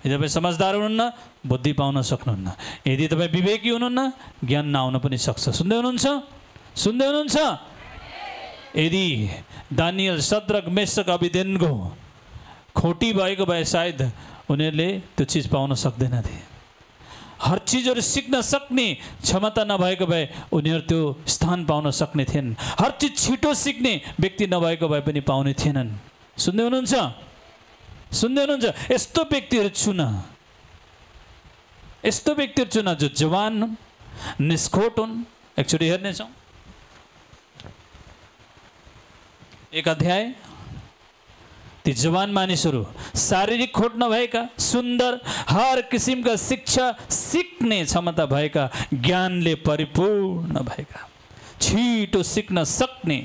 यदि तपाईँ समझदार हुनुहुन्न, बुद्धि पाउन सक्नुहुन्न। यदि तपाईँ विवेकी हुनुहुन्न, ज्ञान नआउन पनि सक्छ। सुन्दै हुनुहुन्छ? सुन्दै हुनुहुन्छ? यदि दानिएल, शद्रक, मेशक, अबेदनेगो खोटी भएको भए सायद उनीहरूले त्यो चिज पाउन सक्दैनथे। हर चिजहरू सिक्न सक्ने क्षमता नभएको भए उनीहरू त्यो स्थान पाउन सक्ने थिएनन्। हर चिज छिटो सिक्ने व्यक्ति नभएको भए पनि पाउने थिएनन्। सुन्दै हुनुहुन्छ? सुन्दै हुनुहुन्छ? यस्तो व्यक्तिहरू चुन, यस्तो व्यक्तिहरू चुन जो जवान हुन्, निष्कोट हुन्। एकचोटि हेर्नेछौँ 1 अध्याय ती जवान मानिसहरू शारीरिक खोट नभएका, सुन्दर, हर किसिमका शिक्षा सिक्ने क्षमता भएका, ज्ञानले परिपूर्ण भएका, छिटो सिक्न सक्ने,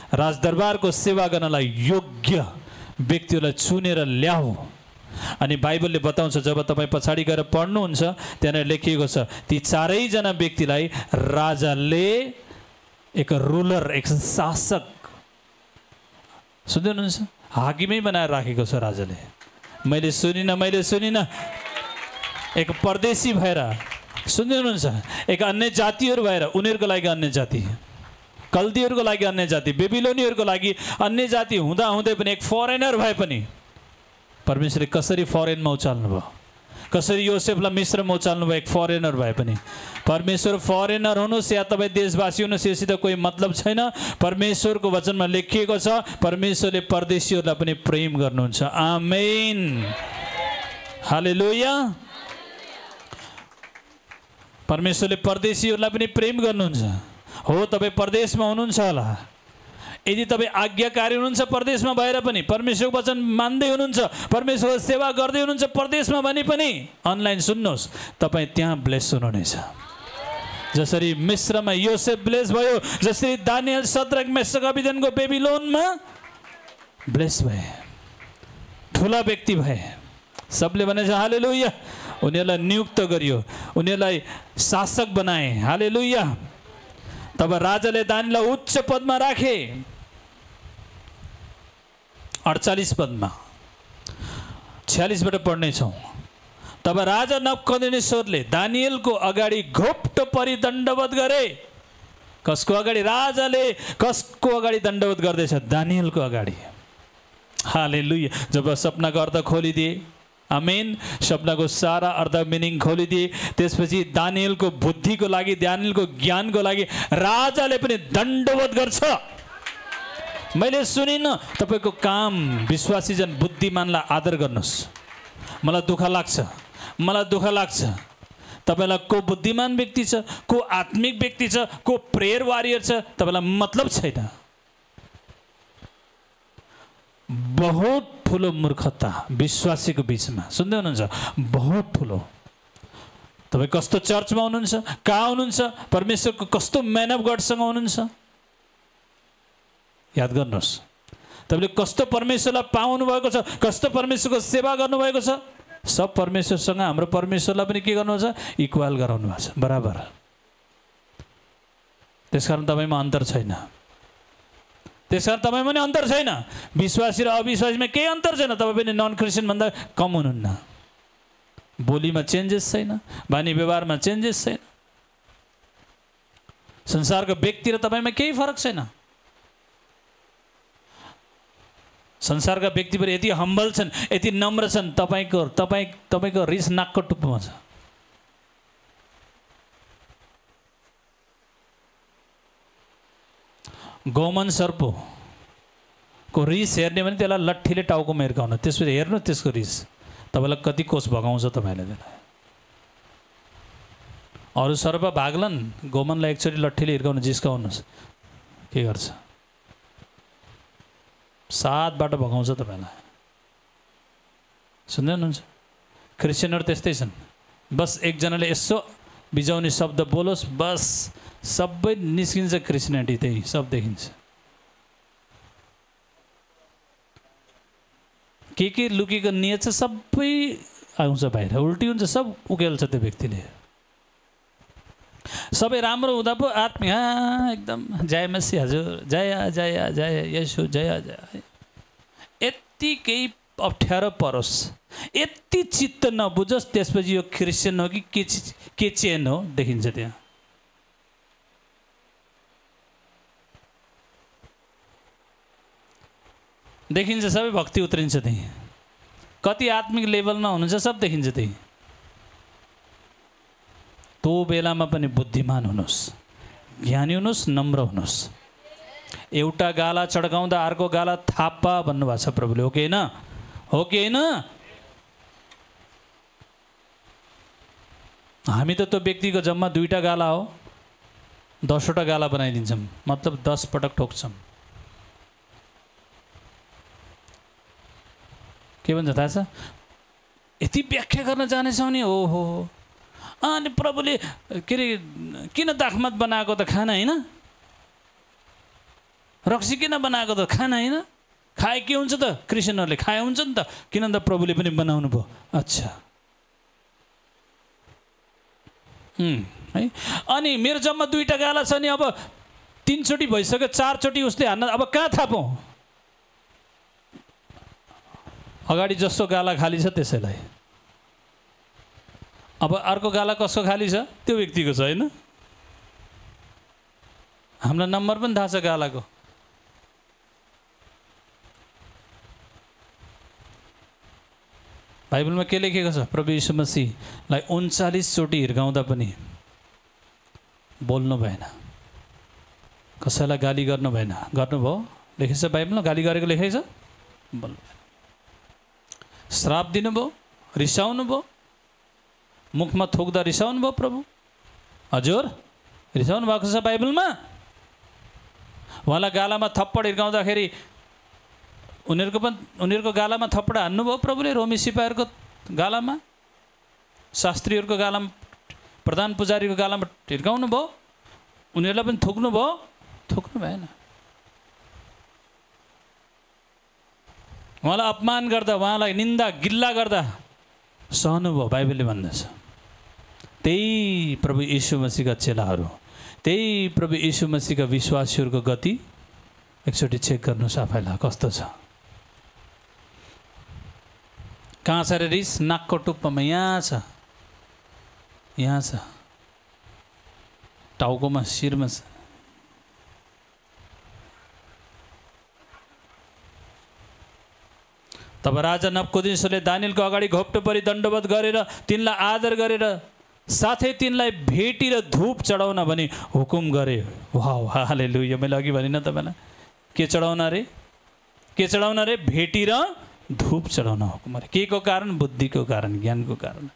राजदरबारको सेवा गर्नलाई योग्य व्यक्तिहरूलाई चुनेर ल्याऊ। अनि बाइबलले बताउँछ, जब तपाईँ पछाडि गएर पढ्नुहुन्छ त्यहाँनिर लेखिएको छ, ती चारैजना व्यक्तिलाई राजाले एक रुलर, एक शासक, सुन्दै हुनुहुन्छ, हाकिमै बनाएर राखेको छ राजाले। मैले सुनिनँ, एक परदेशी भएर, सुन्दै हुनुहुन्छ, एक अन्य जातिहरू भएर, उनीहरूको लागि अन्य जाति, कल्दीहरूको लागि अन्य जाति, बेबिलोनीहरूको लागि अन्य जाति हुँदै पनि, एक फरेनर भए पनि परमेश्वरले कसरी फरेनमा उचाल्नु भयो, कसरी योसेफलाई मिस्रमा उचाल्नु भयो, एक फरेनर भए पनि। परमेश्वर फरेनर हुनुहोस् या तपाईँ देशवासी हुनुहोस्, योसित कोही मतलब छैन। परमेश्वरको वचनमा लेखिएको छ, परमेश्वरले परदेशीहरूलाई पनि प्रेम गर्नुहुन्छ। आमेन, हालेलुया। परमेश्वरले परदेशीहरूलाई पनि प्रेम गर्नुहुन्छ। हो, तपाईँ परदेशमा हुनुहुन्छ होला, यदि तपाईँ आज्ञाकारी हुनुहुन्छ परदेशमा भएर पनि, परमेश्वरको वचन मान्दै हुनुहुन्छ, परमेश्वरको सेवा गर्दै हुनुहुन्छ परदेशमा भने पनि, अनलाइन सुन्नुहोस्, तपाईँ त्यहाँ ब्लेस हुनुहुनेछ। जसरी मिस्रमा योसेफ ब्लेस भयो, जसरी दानियल, शद्रक, मेशक, अबेदनको बेबिलोनमा ब्लेस भए, ठुला व्यक्ति भए। सबले भनेछ हालेलुया। उनीहरूलाई नियुक्त गरियो, उनीहरूलाई शासक बनाए। हालेलुया। तब राजाले दानियललाई उच्च पदमा राखे। 48 पदमा 46बाट पढ्नेछौँ। तब राजा नबुकदनेस्सरले दानियलको अगाडि घोप्टो परि दण्डवत गरे। कसको अगाडि? राजाले कसको अगाडि दण्डवत गर्दैछ? दानियलको अगाडि। हालेलुया। जब सपनाको अर्थ खोलिदिए, आमेन, सपनाको सारा अर्थ मिनिङ खोलिदिए, त्यसपछि दानियलको बुद्धिको लागि, दानियलको ज्ञानको लागि राजाले पनि दण्डवत गर्छ। मैले सुनिनँ, तपाईँको काम विश्वासी जन बुद्धिमानलाई आदर गर्नुहोस्। मलाई दुःख लाग्छ तपाईँलाई को बुद्धिमान व्यक्ति छ, को आत्मिक व्यक्ति छ, को प्रेयर वारियर छ, तपाईँलाई मतलब छैन। बहुत ठुलो मूर्खता विश्वासीको बिचमा, सुन्दै हुनुहुन्छ? बहुत ठुलो। तपाईँ कस्तो चर्चमा हुनुहुन्छ, कहाँ हुनुहुन्छ, परमेश्वरको कस्तो म्यान अफ गडसँग हुनुहुन्छ, याद गर्नुहोस्। तपाईँले कस्तो परमेश्वरलाई पाउनु भएको छ, कस्तो परमेश्वरको सेवा गर्नुभएको छ, सब परमेश्वरसँग हाम्रो परमेश्वरलाई पनि के गर्नुहुन्छ? इक्वल गराउनु भएको छ, बराबर। त्यसकारण तपाईँमा अन्तर छैन। त्यसकारण तपाईँमा पनि अन्तर छैन। विश्वासी र अविश्वासीमा केही अन्तर छैन। तपाईँ पनि नन क्रिस्चियन भन्दा कम हुनुहुन्न। बोलीमा चेन्जेस छैन, बानी व्यवहारमा चेन्जेस छैन, संसारको व्यक्ति र तपाईँमा केही फरक छैन। संसारका व्यक्ति पनि यति हम्बल छन्, यति नम्र छन्, तपाईँको रिस नाकको टुप्पोमा छ। गौमन सर्पको रिस हेर्ने भने त्यसलाई लट्ठीले टाउकोमा हिर्काउनु, त्यसपछि हेर्नु त्यसको रिस तपाईँलाई कति कोष भगाउँछ तपाईँले। त्यसलाई अरू सर्प भाग्लान्, गौमनलाई एकचोटि लट्ठीले हिर्काउनु, जिस्काउनुहोस्, के गर्छ? 7 बाटो भगाउँछ तपाईँलाई। सुन्दै हुनुहुन्छ? क्रिस्चियनहरू त्यस्तै छन्। बस एकजनाले यसो बिजाउने शब्द बोलोस्, बस सबै निस्किन्छ क्रिस्चियनिटी, त्यही सब देखिन्छ। के लुकेको नियत छ सबै आउँछ बाहिर, उल्टी हुन्छ, सब उकेल्छ त्यो व्यक्तिले। सबै राम्रो हुँदा पो आत्मिक एकदम जय मसी, हजुर जय जय जय यसो जय जय। यति केही अप्ठ्यारो परोस्, यति चित्त नबुझोस्, त्यसपछि यो क्रिस्चियन हो कि के चेन हो देखिन्छ त्यहाँ। देखिन्छ सबै भक्ति उत्रिन्छ त्यही। कति आत्मिक लेभलमा हुनुहुन्छ सब देखिन्छ त्यही। त्यो बेलामा पनि बुद्धिमान हुनुहोस्, ज्ञानी हुनुहोस्, नम्र हुनुहोस्। एउटा गाला चड्काउँदा अर्को गाला थापा भन्नुभएको छ प्रभुले, हो कि होइन? हो कि होइन? हामी त त्यो व्यक्तिको जम्मा 2टा गाला हो, 10वटा गाला बनाइदिन्छौँ, मतलब 10 पटक ठोक्छौँ। के भन्छ थाहा छ? यति व्याख्या गर्न जानेछौ नि, ओहो। अनि प्रभुले के अरे किन दाखमत बनाएको त खाना होइन? रक्सी किन बनाएको त खाना होइन? खाए के हुन्छ त? क्रिस्चियनहरूले खाए हुन्छ नि त, किन त प्रभुले पनि बनाउनु भयो। अच्छा है। अनि मेरो जम्मा 2टा गाला छ नि, अब 3 चोटि भइसक्यो, 4 चोटि उसले हान्न, अब कहाँ थाहा पाऊँ? अगाडि जस्तो गाला खाली छ त्यसैलाई, अब अर्को गाला कसको खाली छ त्यो व्यक्तिको छ होइन? हामीलाई नम्बर पनि थाहा छ गालाको। बाइबलमा के लेखेको छ? प्रभु यीशु मसीहलाई 39 चोटि हिर्काउँदा पनि बोल्नु भएन, कसैलाई गाली गर्नु भएन। गर्नुभयो? लेखेको छ बाइबलमा, गाली गरेको लेखेको छ? बोल्नु भएन। श्राप दिनुभयो, रिसाउनु भयो, मुखमा थुक्दा रिसाउनु भयो प्रभु? हजुर रिसाउनु भएको छ बाइबलमा? उहाँलाई गालामा थप्पड हिर्काउँदाखेरि उनीहरूको गालामा थप्पड हान्नुभयो प्रभुले? रोमी सिपाहीहरूको गालामा, शास्त्रीहरूको गालामा, प्रधान पुजारीको गालामा हिर्काउनु भयो? उनीहरूलाई पनि थुक्नु भयो? थुक्नु भएन। उहाँलाई अपमान गर्दा, उहाँलाई निन्दा गिल्ला गर्दा सहनु भयो, बाइबलले भन्दछ। त्यही प्रभु यीशु मसीहका चेलाहरू, त्यही प्रभु यीशु मसीहका विश्वासीहरूको गति एकचोटि चेक गर्नुहोस् आफैलाई कस्तो छ। कहाँ छ रे रिस? नाकको टुप्पामा, यहाँ छ, यहाँ छ, टाउकोमा, शिरमा छ। तब राजा नबुकदनेस्सरले दानियलको अगाडि घोप्टो परि दण्डवत गरेर तिनलाई आदर गरेर साथै तिनलाई भेटी र धूप चढाउन भनी हुकुम गरे। वाह, हालेलुया। मैले अघि भनिनँ तपाईँलाई, के चढाउन रे? के चढाउन रे? भेटी र धूप चढाउन हुकुम गरे। के को कारण? बुद्धिको कारण, ज्ञानको कारण।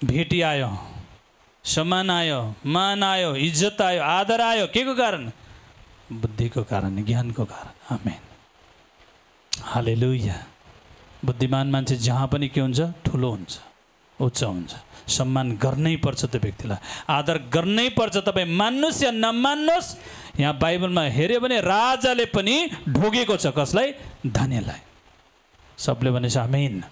भेटी आयो, सम्मान आयो, मान आयो, इज्जत आयो, आदर आयो। के को कारण? बुद्धिको कारण, ज्ञानको कारण। आमेन, हालेलुया। बुद्धिमान मान्छे जहाँ पनि के हुन्छ? ठुलो हुन्छ, उच्च हुन्छ। सम्मान गर्नै पर्छ त्यो व्यक्तिलाई, आदर गर्नै पर्छ। तपाईँ मान्नुहोस् या नमान्नुहोस्, यहाँ बाइबलमा हेऱ्यो भने राजाले पनि ढोगेको छ। कसलाई? दानियललाई। सबले भनेछ आमेन।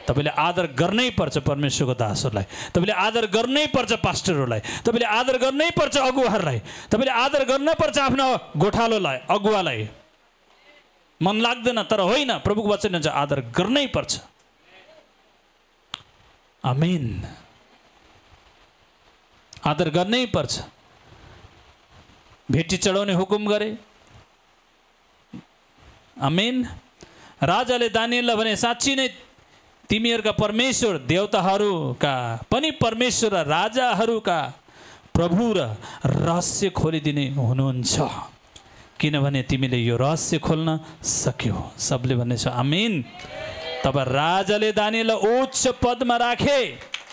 तपाईँले आदर गर्नै पर्छ परमेश्वरको दासहरूलाई, तपाईँले आदर गर्नै पर्छ पास्टरहरूलाई, तपाईँले आदर गर्नै पर्छ अगुवाहरूलाई, तपाईँले आदर गर्नुपर्छ आफ्नो गोठालोलाई, अगुवालाई। मन लाग्दैन तर होइन, प्रभुको वचन हुन्छ आदर गर्नै पर्छ। आमेन, आदर गर्नै पर्छ। भेटी चढाउने हुकुम गरे। आमेन। राजाले दानियललाई भने साँच्ची नै तिमीहरूका परमेश्वर, देवताहरूका पनि परमेश्वर र राजाहरूका प्रभु र रहस्य खोलिदिने हुनुहुन्छ, किनभने तिमीले यो रहस्य खोल्न सक्यौ। सबले भनेछ आमेन। तब राजाले दानियललाई उच्च पदमा राखे।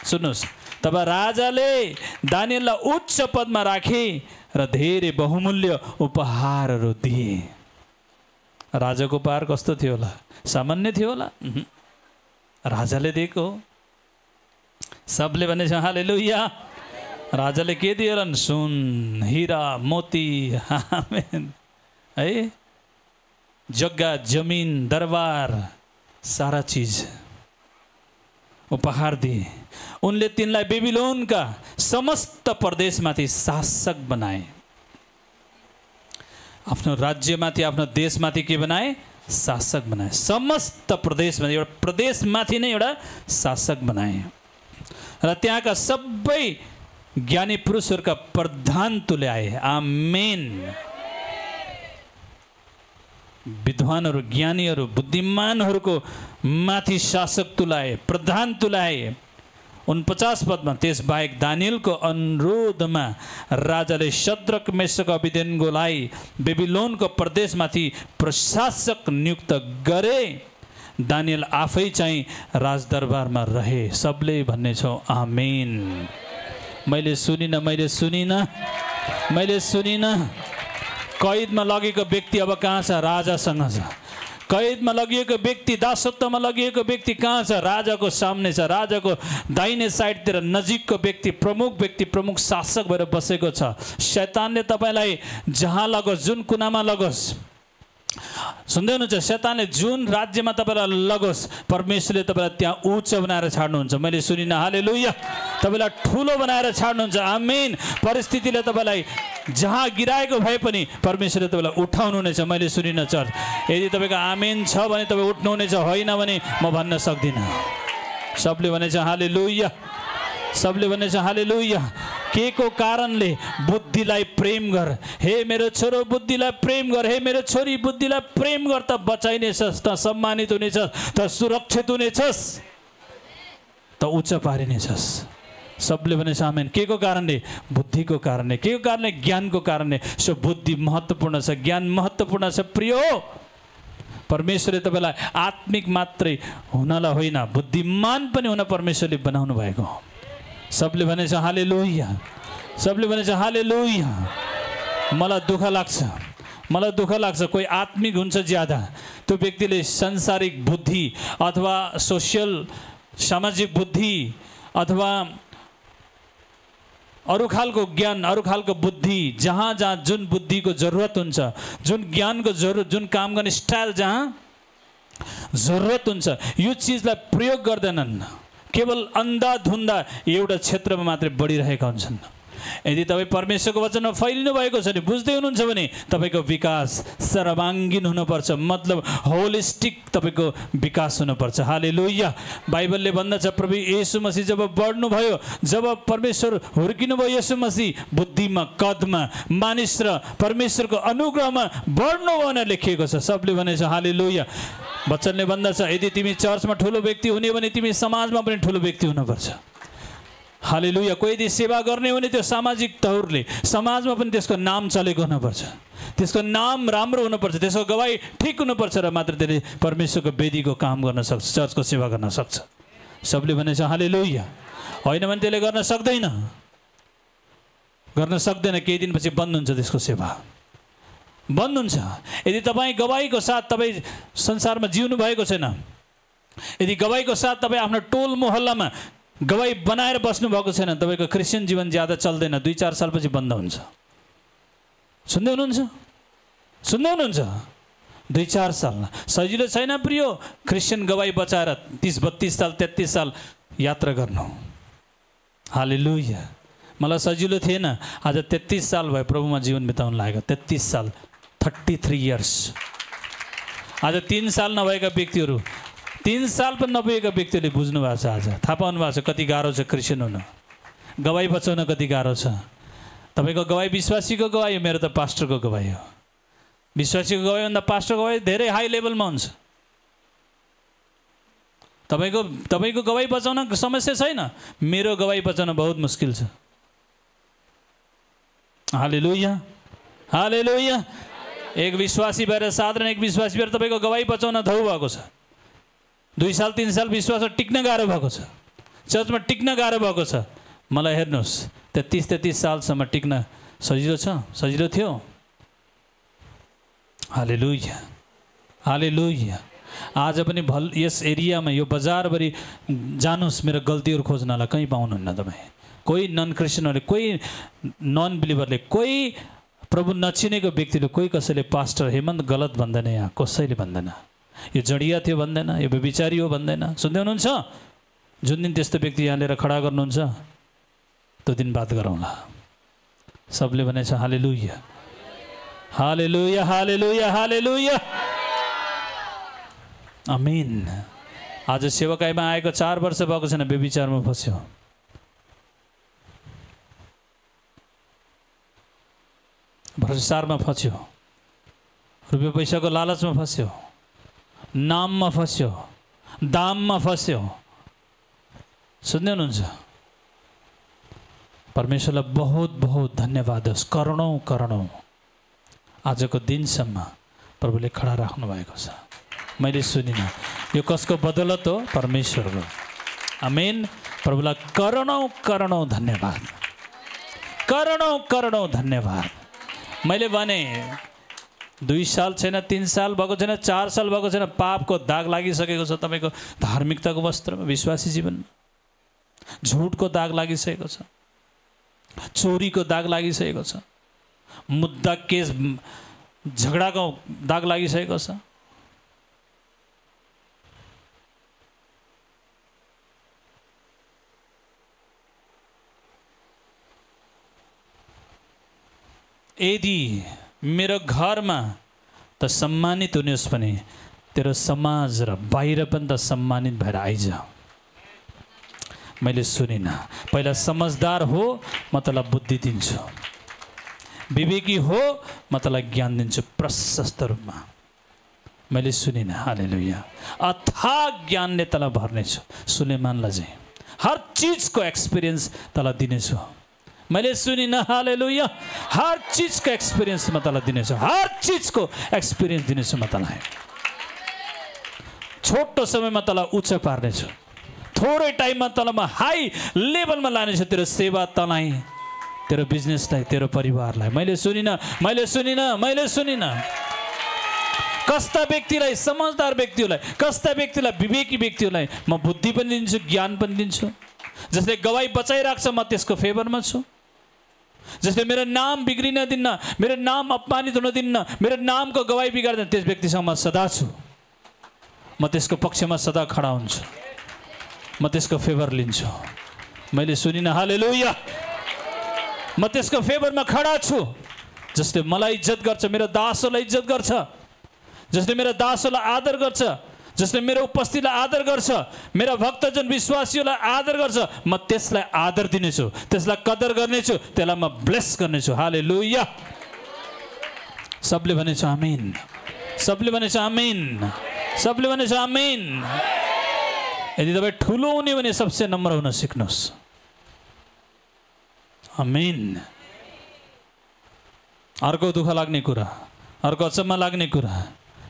सुन्नुहोस्, तब राजाले दानियललाई उच्च पदमा राखे र धेरै बहुमूल्य उपहारहरू दिए। राजाको उपहार कस्तो थियो होला? सामान्य थियो होला? राजाले दिएको। सबले भनेछ हालेलुया। राजाले के दिए होलान्? सुन, हिरा, मोती, आमेन, है, जग्गा, जमिन, दरबार, सारा चीज उपहार दिए। उनले तिनलाई बेबिलोनका समस्त प्रदेशमाथि शासक बनाए। आफ्नो राज्यमाथि, आफ्नो देशमाथि के बनाए? शासक बनाए। समस्त प्रदेशमा, एउटा प्रदेशमाथि नै एउटा शासक बनाए। र त्यहाँका सबै ज्ञानी पुरुषहरूका प्रधान तुल्याए। आमेन। विद्वानहरू, ज्ञानीहरू, बुद्धिमानहरूको माथि शासक तुल्याए, प्रधान तुल्याए। 49 पदमा, त्यसबाहेक दानियलको अनुरोधमा राजाले शद्रक, मेशक, अबेदनगोलाई बेबिलोनको प्रदेशमाथि प्रशासक नियुक्त गरे। दानियल आफै चाहिँ राजदरबारमा रहे। सबले भन्नेछौ आमेन। मैले सुनिनँ, मैले सुनिनँ, मैले सुनिनँ। कैदमा लगेको व्यक्ति अब कहाँ छ? राजासँग छ। कैदमा लगिएको व्यक्ति, दासत्वमा लगिएको व्यक्ति कहाँ छ? राजाको सामने छ। राजाको दाहिने साइडतिर नजिकको व्यक्ति, प्रमुख शासक भएर बसेको छ। शैतानले तपाईँलाई जहाँ लगोस्, जुन कुनामा लगोस्, सुन्दै हुनुहुन्छ? शैतानले जुन राज्यमा तपाईँलाई लगोस्, परमेश्वरले तपाईँलाई त्यहाँ उच्च बनाएर छाड्नुहुन्छ। मैले सुनिनँ, हालेलुया। तपाईँलाई ठुलो बनाएर छाड्नुहुन्छ। आमेन। परिस्थितिले तपाईँलाई जहाँ गिराएको भए पनि परमेश्वरले तपाईँलाई उठाउनुहुनेछ। मैले सुनिनँ चर्च। यदि तपाईँको आमेन छ भने तपाईँ उठ्नुहुनेछ, होइन भने म भन्न सक्दिनँ। सबले भनेछ हालेलुया, सबले भनेछ हालेलुया। के को कारणले? बुद्धिलाई प्रेम गर। हे मेरो छोरो बुद्धिलाई प्रेम गर, हे मेरो छोरी बुद्धिलाई प्रेम गर, त बचाइनेछस्, त सम्मानित हुनेछस्, त सुरक्षित हुनेछस्, त उच्च पारिनेछस्। सबले भनेछ आमेन। के को कारणले? बुद्धिको कारणले। के को कारणले? ज्ञानको कारणले। सो बुद्धि महत्त्वपूर्ण छ, ज्ञान महत्त्वपूर्ण छ। प्रियो, परमेश्वरले तपाईँलाई आत्मिक मात्रै हुनलाई होइन, बुद्धिमान पनि हुन परमेश्वरले बनाउनु भएको। सबले भनेछ हालेलुया, सबले भनेछ हालेलुया। मलाई दुःख लाग्छ, मलाई दुःख लाग्छ। कोही आत्मिक हुन्छ ज्यादा, त्यो व्यक्तिले सांसारिक बुद्धि अथवा सोसियल सामाजिक बुद्धि अथवा अरू खालको ज्ञान, अरू खालको बुद्धि, जहाँ जहाँ जुन बुद्धिको जरुरत हुन्छ, जुन ज्ञानको जरुरत, जुन काम गर्ने स्टाइल जहाँ जरुरत हुन्छ, यो चिजलाई प्रयोग गर्दैनन्। केवल अन्धाधुन्दा एउटा क्षेत्रमा मात्रै बढिरहेका हुन्छन्। यदि तपाईँ परमेश्वरको वचनमा फैलिनु भएको छ भने, बुझ्दै हुनुहुन्छ भने तपाईँको विकास सर्वाङ्गीन हुनुपर्छ, मतलब होलिस्टिक तपाईँको विकास हुनुपर्छ। हालेलुया। बाइबलले भन्दछ प्रभु येशू मसीह जब बढ्नुभयो, जब परमेश्वर हुर्किनुभयो, येशू मसीह बुद्धिमा, कदमा, मानिस र परमेश्वरको अनुग्रहमा बढ्नुभयो भनेर लेखिएको छ। सबले भनेछ हालेलुया। वचनले भन्दछ यदि तिमी चर्चमा ठुलो व्यक्ति हुने भने तिमी समाजमा पनि ठुलो व्यक्ति हुनुपर्छ। हालेलुया। कोही यदि सेवा गर्ने हो भने त्यो सामाजिक तौरले समाजमा पनि त्यसको नाम चलेको हुनुपर्छ, त्यसको नाम राम्रो हुनुपर्छ, त्यसको गवाई ठिक हुनुपर्छ र मात्र त्यसले परमेश्वरको वेदीको काम गर्न सक्छ, चर्चको सेवा गर्न सक्छ। सबले भनेछ हालेलुया। होइन भने त्यसले गर्न सक्दैन, गर्न सक्दैन। केही दिनपछि बन्द हुन्छ त्यसको सेवा, बन्द हुन्छ। यदि तपाईँ गवाईको साथ तपाईँ संसारमा जिउनु भएको छैन, यदि गवाईको साथ तपाईँ आफ्नो टोल मोहल्लामा गवाई बनाएर बस्नु भएको छैन, तपाईँको क्रिस्चियन जीवन ज्यादा चल्दैन। 2-4 सालपछि बन्द हुन्छ। सुन्दै हुनुहुन्छ? सुन्दै हुनुहुन्छ? 2-4 साल सजिलो छैन प्रियो क्रिस्चियन गवाई बचाएर 30-32 साल 33 साल यात्रा गर्नु। हालेलुया। मलाई सजिलो थिएन, आज 33 साल भयो प्रभुमा जीवन बिताउन लागेको। 33 साल, 33 इयर्स। आज 3 साल नभएका व्यक्तिहरू, 3 साल पनि नपुगेका व्यक्तिहरूले बुझ्नु भएको छ, आज थाहा पाउनु भएको छ कति गाह्रो छ क्रिस्चियन हुन, गवाई बचाउन कति गाह्रो छ। तपाईँको गवाई विश्वासीको गवाई हो, मेरो त पास्टरको गवाई हो। विश्वासीको गवाईभन्दा पास्टरको गवाई धेरै हाई लेभलमा हुन्छ। तपाईँको गवाई बचाउन समस्या छैन, मेरो गवाई बचाउन बहुत मुस्किल छ। हालेलुया, हालेलुया। एक विश्वासी भएर, साधारण एक विश्वासी भएर तपाईँको गवाई बचाउन धौ भएको छ। 2 साल 3 साल विश्वासमा टिक्न गाह्रो भएको छ, चर्चमा टिक्न गाह्रो भएको छ। मलाई हेर्नुहोस्, 33 सालसम्म टिक्न सजिलो छ, सजिलो थियो। हालेलुया, हालेलुया। आज पनि यस एरियामा, यो बजारभरि जानुहोस्, मेरो गल्तीहरू खोज्नलाई कहीँ पाउनुहुन्न तपाईँ। कोही नन क्रिस्चियनहरूले, कोही नन बिलिभरले, कोही प्रभु नचिनेको व्यक्तिले, कोही कसैले पास्टर हेमन्त गलत भन्दैन, यहाँ कसैले भन्दैन। यो जडिया थियो भन्दैन, यो व्यभिचारी हो भन्दैन। सुन्दै हुनुहुन्छ? जुन दिन त्यस्तो व्यक्ति यहाँ लिएर खडा गर्नुहुन्छ त्यो दिन बात गरौँला। सबले भनेछ हालेलुया, हालेलुया, हालेलुया, हालेलुया। आमीन। आज सेवाकाईमा आएको 4 वर्ष भएको छैन, व्यभिचारमा फस्यो। भ्रष्टाचारमा फस्यो, रुपियाँ पैसाको लालचमा फस्यो, नाममा फस्यो, दाममा फस्यो। सुन्दै हुनुहुन्छ? परमेश्वरलाई बहुत बहुत धन्यवाद होस्। करोडौँ करोडौँ आजको दिनसम्म प्रभुले खडा राख्नु भएको छ। मैले सुनिनँ। यो कसको बदौलत हो? परमेश्वरको। आमेन। प्रभुलाई करोडौँ करोडौँ धन्यवाद, करोडौँ करोडौँ धन्यवाद। मैले भने 2 साल छैन, 3 साल भएको छैन, 4 साल भएको छैन, पापको दाग लागिसकेको छ तपाईँको धार्मिकताको वस्त्रमा, विश्वासी जीवनमा झुटको दाग लागिसकेको छ, चोरीको दाग लागिसकेको छ, मुद्दा केस झगडाको दाग लागिसकेको छ। यदि मेरो घरमा त सम्मानित हुनेस् भने तेरो समाज र बाहिर पनि त सम्मानित भएर आइज। मैले सुनिनँ। पहिला समझदार हो, म तँलाई बुद्धि दिन्छु, विवेकी हो, म तँलाई ज्ञान दिन्छु प्रशस्त रूपमा। मैले सुनिनँ। हालेलुया। अथाह ज्ञानले तँलाई भर्नेछु। सुलेमानलाई चाहिँ हर चिजको एक्सपिरियन्स तँलाई दिनेछु। मैले सुनिनँ। हालेलुया। हर चिजको एक्सपिरियन्स म तँलाई दिनेछु, हर चिजको एक्सपिरियन्स दिनेछु म तँलाई। छोटो समयमा तँलाई उच्च पार्नेछु, थोरै टाइममा तँलाई म हाई लेभलमा लानेछु। तेरो सेवा तँलाई, तेरो बिजनेसलाई, तेरो परिवारलाई। मैले सुनिनँ, मैले सुनिनँ, मैले सुनिनँ। कस्ता व्यक्तिलाई, समझदार व्यक्तिलाई, कस्ता व्यक्तिलाई, विवेकी व्यक्तिलाई म बुद्धि पनि दिन्छु, ज्ञान पनि दिन्छु। जसले गवाई बचाइराख्छ म त्यसको फेभरमा छु। जसले मेरो नाम बिग्रिन दिन्न, मेरो नाम अपमानित हुन दिन्न, मेरो नामको गवाई बिगार्दैन, त्यस व्यक्तिसँग म सदा छु। म त्यसको पक्षमा सदा खडा हुन्छु, म त्यसको फेभर लिन्छु। मैले सुनिनँ। हालेलुया। म त्यसको फेभरमा खडा छु। जसले मलाई इज्जत गर्छ, मेरो दासहरूलाई इज्जत गर्छ, जसले मेरो दासहरूलाई आदर गर्छ, जसले मेरो उपस्थितिलाई आदर गर्छ, मेरा भक्तजन विश्वासीहरूलाई आदर गर्छ, म त्यसलाई आदर दिनेछु, त्यसलाई कदर गर्नेछु, त्यसलाई म ब्लेस गर्नेछु। हालेलुया। सबले भनेछ आमेन, सबले भनेछ आमेन, सबले भनेछ आमेन। यदि तपाईँ ठुलो हुने भने सबसे नम्र हुन सिक्नुहोस्। आमेन। अर्को दुःख लाग्ने कुरा, अर्को अचम्म लाग्ने कुरा,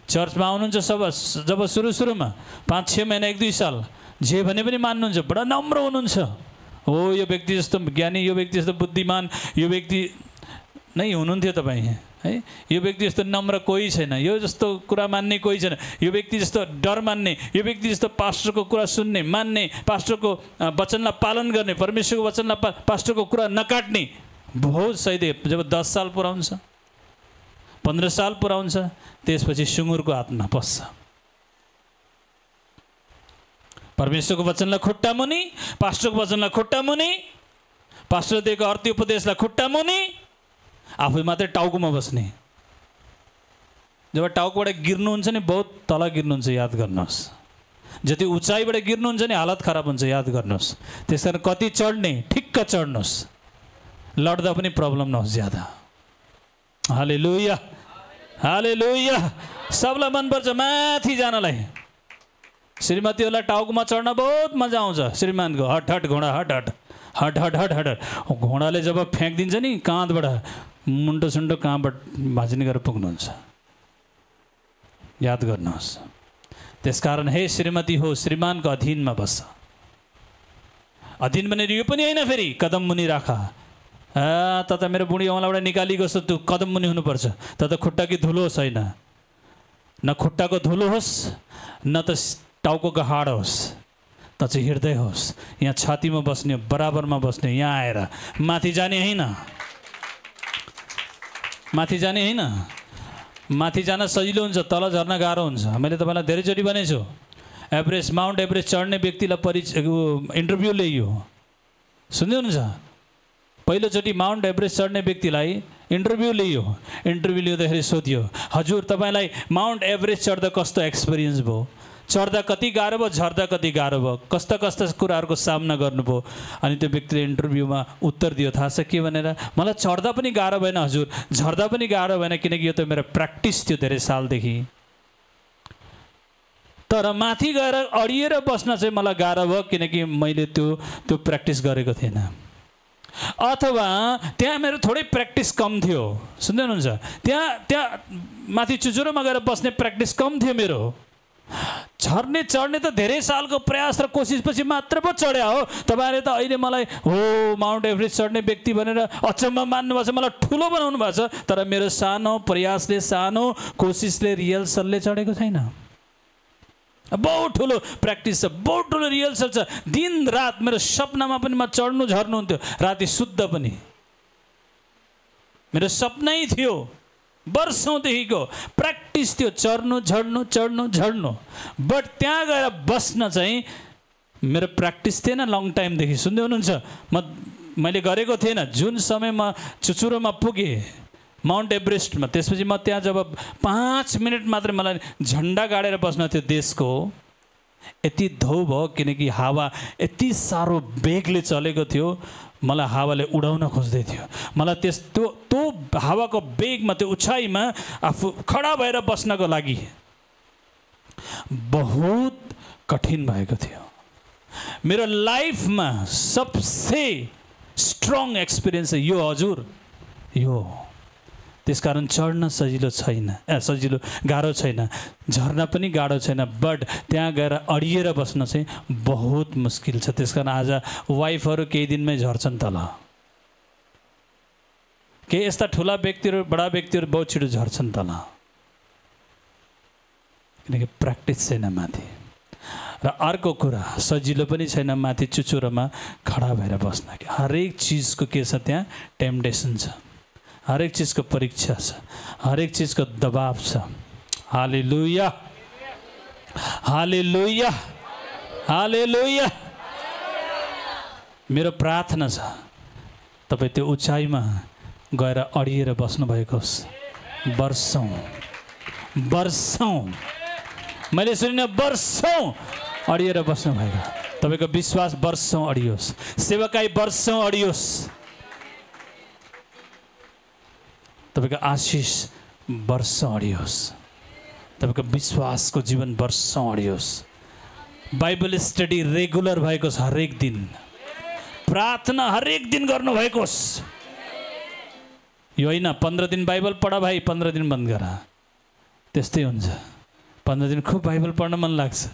चर्चमा आउनुहुन्छ जब सुरुमा 5-6 महिना 1-2 साल जे भने पनि मान्नुहुन्छ, बडा नम्र हुनुहुन्छ। हो यो व्यक्ति जस्तो ज्ञानी, यो व्यक्ति जस्तो बुद्धिमान, यो व्यक्ति नै हुनुहुन्थ्यो तपाईँ है। यो व्यक्ति जस्तो नम्र कोही छैन, यो जस्तो कुरा मान्ने कोही छैन, यो व्यक्ति जस्तो डर मान्ने, यो व्यक्ति जस्तो पास्टरको कुरा सुन्ने, मान्ने, पास्टरको वचनलाई पालन गर्ने, परमेश्वरको वचनलाई पास्टरको कुरा नकाट्ने। बहुत सही। जब 10 साल पुरा हुन्छ, 15 साल पुरा हुन्छ, त्यसपछि सुँगुरको हातमा पस्छ। परमेश्वरको वचनलाई खुट्टा मुनि, पास्टरको वचनलाई खुट्टा मुनि, पास्टर दिएको अर्थी उपदेशलाई खुट्टा मुनि, आफै मात्रै टाउकोमा बस्ने। जब टाउकोबाट गिर्नुहुन्छ नि बहुत तल गिर्नुहुन्छ, याद गर्नुहोस्। जति उचाइबाट गिर्नुहुन्छ नि हालत खराब हुन्छ, याद गर्नुहोस्। त्यस कारण कति चढ्ने ठिक्क चढ्नुहोस्, लड्दा पनि प्रब्लम नहोस् ज्यादा। हालेलुया। हालेलुया। सबलाई मनपर्छ माथि जानलाई। श्रीमतीहरूलाई टाउकोमा चढ्न बहुत मजा आउँछ। श्रीमानको हट हट घोडा, हट हट हट हट हट हट हट। घोडाले जब फ्याँकिदिन्छ नि काँधबाट, मुन्टो सुन्टो कहाँबाट भाँचिने गरेर पुग्नुहुन्छ। याद गर्नुहोस्। त्यसकारण हे श्रीमती हो, श्रीमानको अधीनमा बस्छ। अधीन भनेर यो पनि होइन फेरि कदम मुनि राख। त मेरो बुढी औँलाबाट निकालिएको छ, तँ कदम मुनि हुनुपर्छ। त खुट्टाकी धुलो छैन, न खुट्टाको धुलो होस्, न त टाउको हाड होस्, त चाहिँ हृदय होस्। यहाँ छातीमा बस्ने, बराबरमा बस्ने, यहाँ आएर माथि जाने होइन, माथि जाने होइन। माथि जान सजिलो हुन्छ, तल झर्न गाह्रो हुन्छ। मैले तपाईँलाई धेरैचोटि भनेछु, एभरेस्ट माउन्ट एभरेस्ट चढ्ने व्यक्तिलाई इन्टरभ्यू ल्याइयो। सुन्दै हुनुहुन्छ? पहिलोचोटि माउन्ट एभरेस्ट चढ्ने व्यक्तिलाई इन्टरभ्यू लियो। इन्टरभ्यू लिँदाखेरि सोधियो, हजुर तपाईँलाई माउन्ट एभरेस्ट चढ्दा कस्तो एक्सपिरियन्स भयो, चढ्दा कति गाह्रो भयो, झर्दा कति गाह्रो भयो, कस्ता कस्ता कुराहरूको सामना गर्नुभयो। अनि त्यो व्यक्तिले इन्टरभ्यूमा उत्तर दियो, थाहा छ के भनेर? मलाई चढ्दा पनि गाह्रो भएन हजुर, झर्दा पनि गाह्रो भएन, किनकि यो त मेरो प्र्याक्टिस थियो धेरै सालदेखि। तर माथि गएर अडिएर बस्न चाहिँ मलाई गाह्रो भयो, किनकि मैले त्यो प्र्याक्टिस गरेको थिएन। अथवा त्यहाँ मेरो थोरै प्र्याक्टिस कम थियो। सुन्दै हुनुहुन्छ? त्यहाँ माथि चुचुरोमा गएर बस्ने प्र्याक्टिस कम थियो मेरो। झर्ने चढ्ने त धेरै सालको प्रयास र कोसिसपछि मात्र पो चढ्या हो। तपाईँले त अहिले मलाई हो माउन्ट एभरेस्ट चढ्ने व्यक्ति भनेर अचम्म मान्नुभएको छ, मलाई ठुलो बनाउनु भएको छ। तर मेरो सानो प्रयासले, सानो कोसिसले, रिहर्सलले चढेको छैन। बहुत ठुलो प्र्याक्टिस छ, बहुत ठुलो रिहर्सल छ। दिन रात मेरो सपनामा पनि म चढ्नु झर्नु हुन्थ्यो, राति शुद्ध पनि मेरो सपनै थियो। वर्षौँदेखिको प्र्याक्टिस थियो, चढ्नु झर्नु चढ्नु झर्नु। बट त्यहाँ गएर बस्न चाहिँ मेरो प्र्याक्टिस थिएन लङ टाइमदेखि। सुन्दै हुनुहुन्छ? मैले गरेको थिएन। जुन समय म चुचुरोमा पुगेँ माउन्ट एभरेस्टमा, त्यसपछि म त्यहाँ जब 5 मिनट मात्रै मलाई झन्डा गाडेर बस्न थियो देशको, यति धौ भयो किनकि हावा यति साह्रो बेगले चलेको थियो। मलाई हावाले उडाउन खोज्दै थियो। मलाई त्यो हावाको बेगमा, त्यो उचाइमा आफू खडा भएर बस्नको लागि बहुत कठिन भएको थियो। मेरो लाइफमा सबसे स्ट्रङ एक्सपिरियन्स यो हजुर यो। त्यसकारण चढ्न सजिलो छैन, सजिलो गाह्रो छैन, झर्न पनि गाह्रो छैन। बट त्यहाँ गएर अडिएर बस्न चाहिँ बहुत मुस्किल छ। त्यसकारण आज वाइफहरू केही दिनमै झर्छन् तल। केही यस्ता ठुला व्यक्तिहरू, बडा व्यक्तिहरू बहुत छिटो झर्छन् तल, किनकि प्र्याक्टिस छैन माथि। र अर्को कुरा, सजिलो पनि छैन माथि चुचुरोमा खडा भएर बस्न। हरेक चिजको के छ त्यहाँ? टेम्पटेसन छ, हरेक चीज़ को परीक्षा छ, हरेक चीज़ को दबाव छ। हालेलुया, हालेलुया, हालेलुया। मेरो प्रार्थना छ तपाईँ त्यो उचाइमा गएर अडिएर बस्नु भएको होस्। वर्षौं वर्षौं, मैले सुनिन वर्षौं अडिएर बस्नु भएको। तपाईँको विश्वास वर्षौं अडियोस्, सेवकाई वर्षौं अडियोस्, तपाईको आशिष वर्षौं अडियोस्, तपाईको विश्वासको जीवन वर्षौं अडियोस्। बाइबल स्टडी रेगुलर भएको छ, हरेक दिन प्रार्थना हरेक दिन गर्नु भएको होस्। यो होइन 15 दिन बाइबल पढ भाइ, 15 दिन बन्द गर, त्यस्तै हुन्छ। 15 दिन खूब बाइबल पढ्न मन लाग्छ,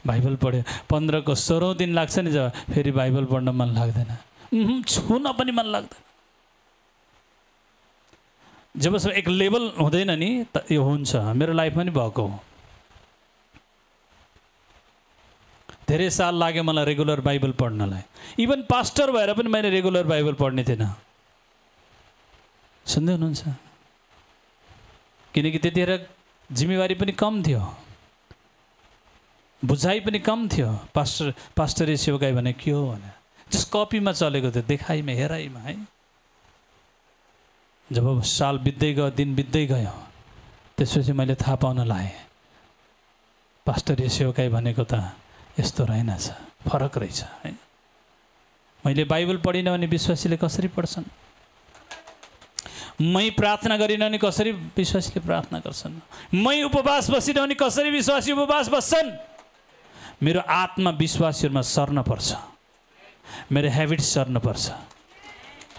बाइबल पढ्यो। 15 को 16औं दिन लाग्छ नि जब, फेरि बाइबल पढ्न मन लाग्दैन, छुन पनि मन लाग्दैन। जबसम्म एक लेभल हुँदैन नि त यो हुन्छ। मेरो लाइफमा नि भएको हो। धेरै साल लाग्यो मलाई रेगुलर बाइबल पढ्नलाई। इभन पास्टर भएर पनि मैले रेगुलर बाइबल पढ्ने थिएन। सुन्दै हुनुहुन्छ? किनकि त्यतिखेर जिम्मेवारी पनि कम थियो, बुझाइ पनि कम थियो। पास्टरी सेवकाई भने के हो भने जस कपीमा चलेको थियो, देखाइमा हेराइमा है। जब साल बित्दै गयो, दिन बित्दै गयो, त्यसपछि मैले थाहा पाउन लाएँ पास्टरी सेवकाई भनेको त यस्तो रहेनछ, फरक रहेछ है। मैले बाइबल पढिनँ भने विश्वासीले कसरी पढ्छन्? मै प्रार्थना गरिनँ भने कसरी विश्वासीले प्रार्थना गर्छन्? मै उपवास बसिनँ भने कसरी विश्वासी उपवास बस्छन्? मेरो आत्मा विश्वासीहरूमा सर्न पर्छ, मेरो ह्याबिट सर्न पर्छ।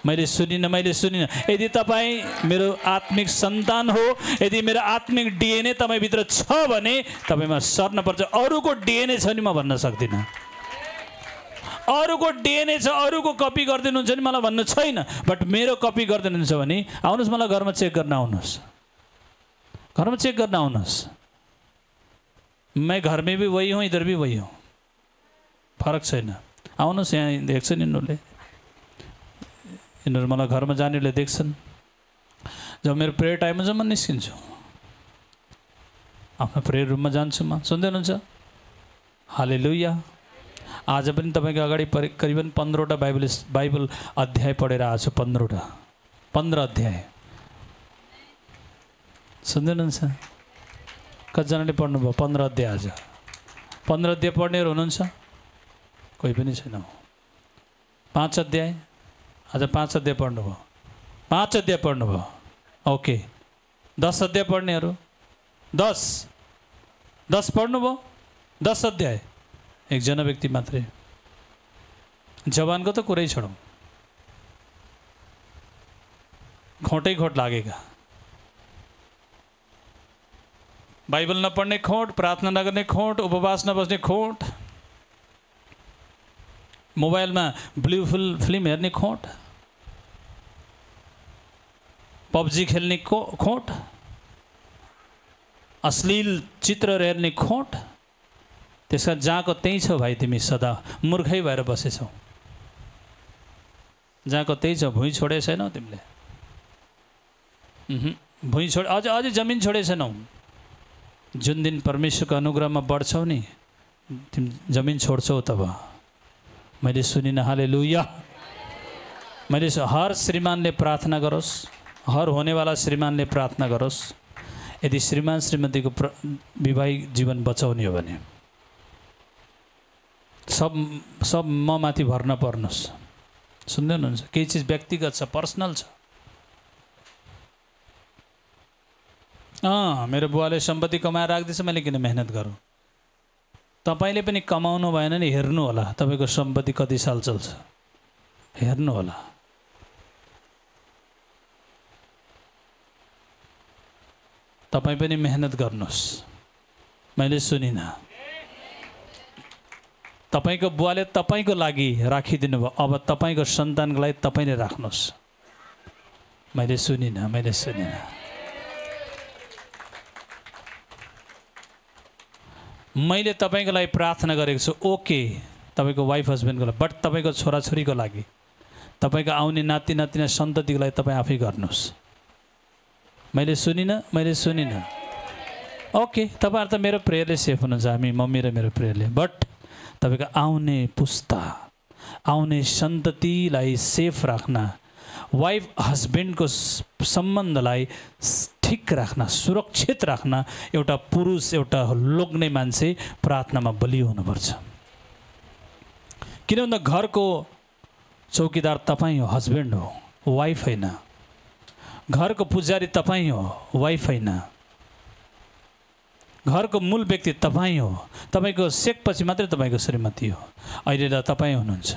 मैले सुनिनँ। यदि तपाईँ मेरो आत्मिक सन्तान हो, यदि मेरो आत्मिक डिएनए तपाईँभित्र छ भने तपाईँमा सर्न पर्छ। अरूको डिएनए छ नि म भन्न सक्दिनँ, अरूको डिएनए छ, अरूको कपी गरिदिनुहुन्छ नि मलाई भन्नु छैन। बट मेरो कपी गरिदिनुहुन्छ भने आउनुहोस्, मलाई घरमा चेक गर्न आउनुहोस्, घरमा चेक गर्न आउनुहोस्। मैं घर में भी वही हूँ, इधर भी वही हूँ, फरक छैन। आउनुहोस्, यहाँ देख्छ नि यिनीहरूले, यिनीहरू मलाई घरमा जानेले देख्छन्। जब मेरो प्रेयर टाइममा चाहिँ म निस्किन्छु, आफ्नो प्रेयर रुममा जान्छु म। सुन्दै हुनुहुन्छ? हालेलुया। आज पनि तपाईँको अगाडि करिबन 15वटा बाइबल अध्याय पढेर आएको छु। 15 अध्याय। सुन्दै हुनुहुन्छ? कतिजनाले पढ्नुभयो 15 अध्याय? आज 15 अध्याय पढ्नेहरू हुनुहुन्छ? कोही पनि छैन। 5 अध्याय, आज 5 अध्याय पढ्नुभयो, 5 अध्याय पढ्नुभयो। ओके, 10 अध्याय पढ्नेहरू 10 पढ्नुभयो। 10 अध्याय एकजना व्यक्ति मात्रै। जवानको त कुरै छोडौँ, घोटै घोट लागेका। बाइबल नपढ्ने खोट, प्रार्थना नगर्ने खोट, उपवास नबस्ने खोट, मोबाइलमा ब्लुफुल फिल्म हेर्ने खोट, पबजी खेल्ने खोट, अश्लील चित्रहरू हेर्ने खोट। त्यसका जहाँको त्यही छौ भाइ, तिमी सदा मूर्खै भएर बसेछौ। जहाँको त्यही छ, भुइँ छोडे छैनौ तिमीले। भुइँ छोड, अझै जमिन छोडे छैनौ। जुन दिन परमेश्वरको अनुग्रहमा बढ्छौ नि, तिमी जमिन छोड्छौ तब। मैले सुनिन, हालेलुया। मैले हर श्रीमानले प्रार्थना गरोस्, हर होनेवाला श्रीमानले प्रार्थना गरोस्, यदि श्रीमान श्रीमतीको वैवाहिक जीवन बचाउने हो भने सब म माथि भर नपर्नुहोस्। सुन्दै हुनुहुन्छ? केही चिज व्यक्तिगत छ, पर्सनल छ। मेरो बुवाले सम्पत्ति कमाएर राख्दैछ, मैले किन मेहनत गरौँ? तपाईँले पनि कमाउनु भएन नि, हेर्नु होला तपाईँको सम्पत्ति कति साल चल्छ, हेर्नु होला। तपाईँ पनि मेहनत गर्नुहोस्। मैले सुनिनँ। तपाईँको बुवाले तपाईँको लागि राखिदिनु भयो, अब तपाईँको सन्तानको लागि तपाईँले राख्नुहोस्। मैले सुनिनँ, मैले सुनिनँ। मैले तपाईँको लागि प्रार्थना गरेको छु, ओके, तपाईँको वाइफ हस्बेन्डको लागि, बट तपाईँको छोराछोरीको लागि, तपाईँको आउने नाति नातिना सन्ततिको लागि तपाईँ आफै गर्नुहोस्। मैले सुनिनँ, मैले सुनिनँ। ओके, तपाईँहरू त मेरो प्रेयरले सेफ हुनुहुन्छ, हामी मम्मी र मेरो प्रेयरले, बट तपाईँको आउने पुस्ता, आउने सन्ततिलाई सेफ राख्न, वाइफ हस्बेन्डको सम्बन्धलाई ठिक राख्न, सुरक्षित राख्न एउटा पुरुष, एउटा लोग्ने मान्छे प्रार्थनामा बलियो हुनुपर्छ। किन भन्दा घरको चौकीदार तपाईँ हो, हस्बेन्ड हो, वाइफ होइन। घरको पुजारी तपाईँ हो, वाइफ होइन। घरको मूल व्यक्ति तपाईँ हो। तपाईँको सेकपछि मात्रै तपाईँको श्रीमती हो। अहिले त तपाईँ हुनुहुन्छ।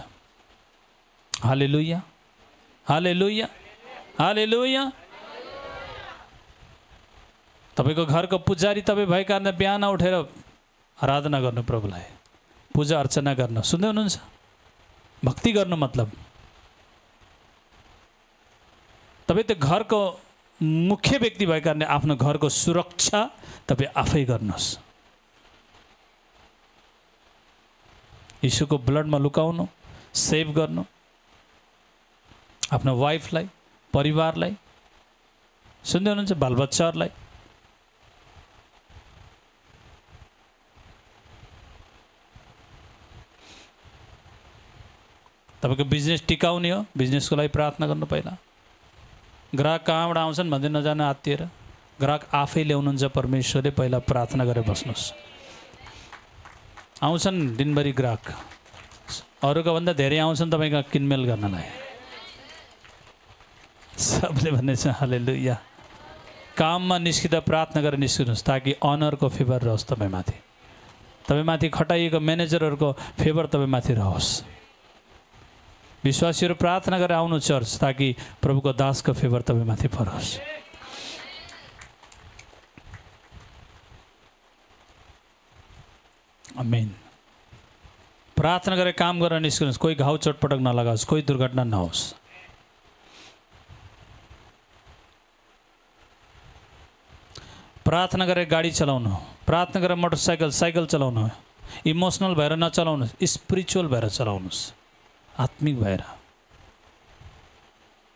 हालेलुया, हालेलुया, हालेलुया। तपाईँको घरको पुजारी तपाईँ भएको कारण बिहान उठेर आराधना गर्नु, प्रभुलाई पूजा अर्चना गर्नु। सुन्दै हुनुहुन्छ? भक्ति गर्नु मतलब तपाईँ त घरको मुख्य व्यक्ति भएको कारणले आफ्नो घरको सुरक्षा तपाईँ आफै गर्नुहोस्। यीशुको ब्लडमा लुकाउनु, सेभ गर्नु आफ्नो वाइफलाई, परिवारलाई। सुन्दै हुनुहुन्छ? बालबच्चाहरूलाई। तपाईँको बिजनेस टिकाउने हो, बिजनेसको लागि प्रार्थना गर्नु। पहिला ग्राहक कहाँबाट आउँछन् भन्दै नजानु आत्तिएर, ग्राहक आफै ल्याउनुहुन्छ परमेश्वरले। पहिला प्रार्थना गरेर बस्नुहोस्। आउँछन् दिनभरि ग्राहक, अरूको भन्दा धेरै आउँछन् तपाईँको किनमेल गर्नलाई। सबले भन्ने छ हालेलुया। काममा निस्किँदा प्रार्थना गरेर निस्किनुहोस्, ताकि अनरको फेभर रहोस् तपाईँमाथि। तपाईँमाथि खटाइएको म्यानेजरहरूको फेभर तपाईँमाथि रहोस्। विश्वासीहरू प्रार्थना गरेर आउनु चर्च, ताकि प्रभुको दासको फेभर तपाईँमाथि परोस्। आमेन। प्रार्थना गरेर काम गरेर निस्किनुहोस्। कोही घाउ चोटपटक नलगाओस्, कोही दुर्घटना नहोस्। प्रार्थना गरेर गाडी चलाउनु, प्रार्थना गरेर मोटरसाइकल साइकल चलाउनु। इमोसनल भएर नचलाउनुहोस्, स्पिरिचुअल भएर चलाउनुहोस्, आत्मिक भएर।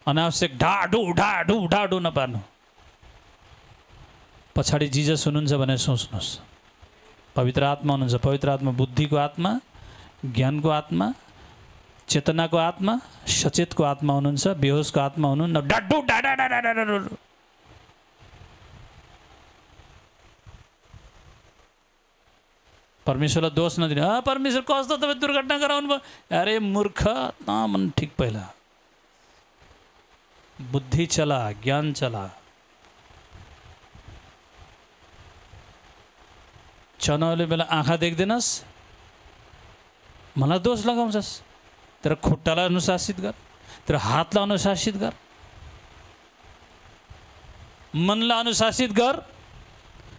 अनावश्यक ढाडु ढाडु ढाडु नपार्नु। पछाडि जिजस हुनुहुन्छ भनेर सोच्नुहोस्। पवित्र आत्मा हुनुहुन्छ। पवित्र आत्मा बुद्धिको आत्मा, ज्ञानको आत्मा, चेतनाको आत्मा, सचेतको आत्मा हुनुहुन्छ। बेहोसको आत्मा हुनुहुन्न। डाडु डाडा डाडा डाडा। परमेश्वरलाई दोष नदिने। परमेश्वर कस्तो तपाईँ दुर्घटना गराउनु भयो? अरे मूर्ख, मन ठिक। पहिला बुद्धि चला, ज्ञान चला। चनाउले बेला आँखा देख्दैनस्, मलाई दोष लगाउँछस्। तेरो खुट्टालाई अनुशासित गर, तेरो हातलाई अनुशासित गर, मनलाई अनुशासित गर।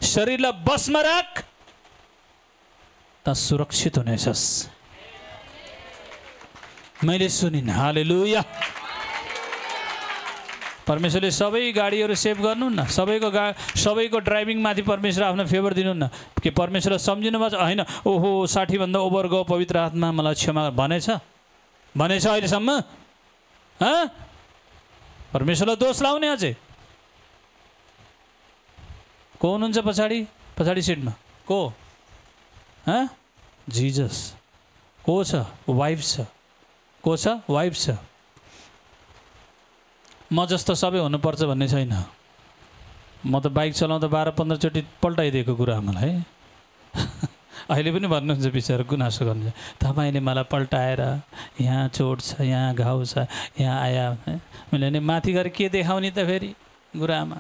शरीरलाई बसमा राख, त सुरक्षित हुनेछस्। मैले सुनिन। हालेलुया। परमेश्वरले सबै गाडीहरू सेभ गर्नु न, सबैको ड्राइभिङमाथि परमेश्वर आफ्नो फेभर दिनु न। के परमेश्वरलाई सम्झिनु भएको छ? होइन, ओहो 60 भन्दा ओभर गयो, पवित्र आत्मा मलाई क्षमा भनेछ अहिलेसम्म? परमेश्वरलाई दोष लाउने अझै? को हुनुहुन्छ पछाडि सिटमा? को? जिजस। को छ? वाइफ छ। को छ? वाइफ छ। म जस्तो सबै हुनुपर्छ भन्ने छैन। म त बाइक चलाउँदा 12-15 चोटि पल्टाइदिएको कुरा मलाई अहिले पनि भन्नुहुन्छ बिचरा, गुनासो गर्नुहुन्छ, तपाईँले मलाई पल्टाएर यहाँ चोट छ, यहाँ घाउ छ, यहाँ आया। मैले नि माथि गएर के देखाउने त? फेरि गुरुआमा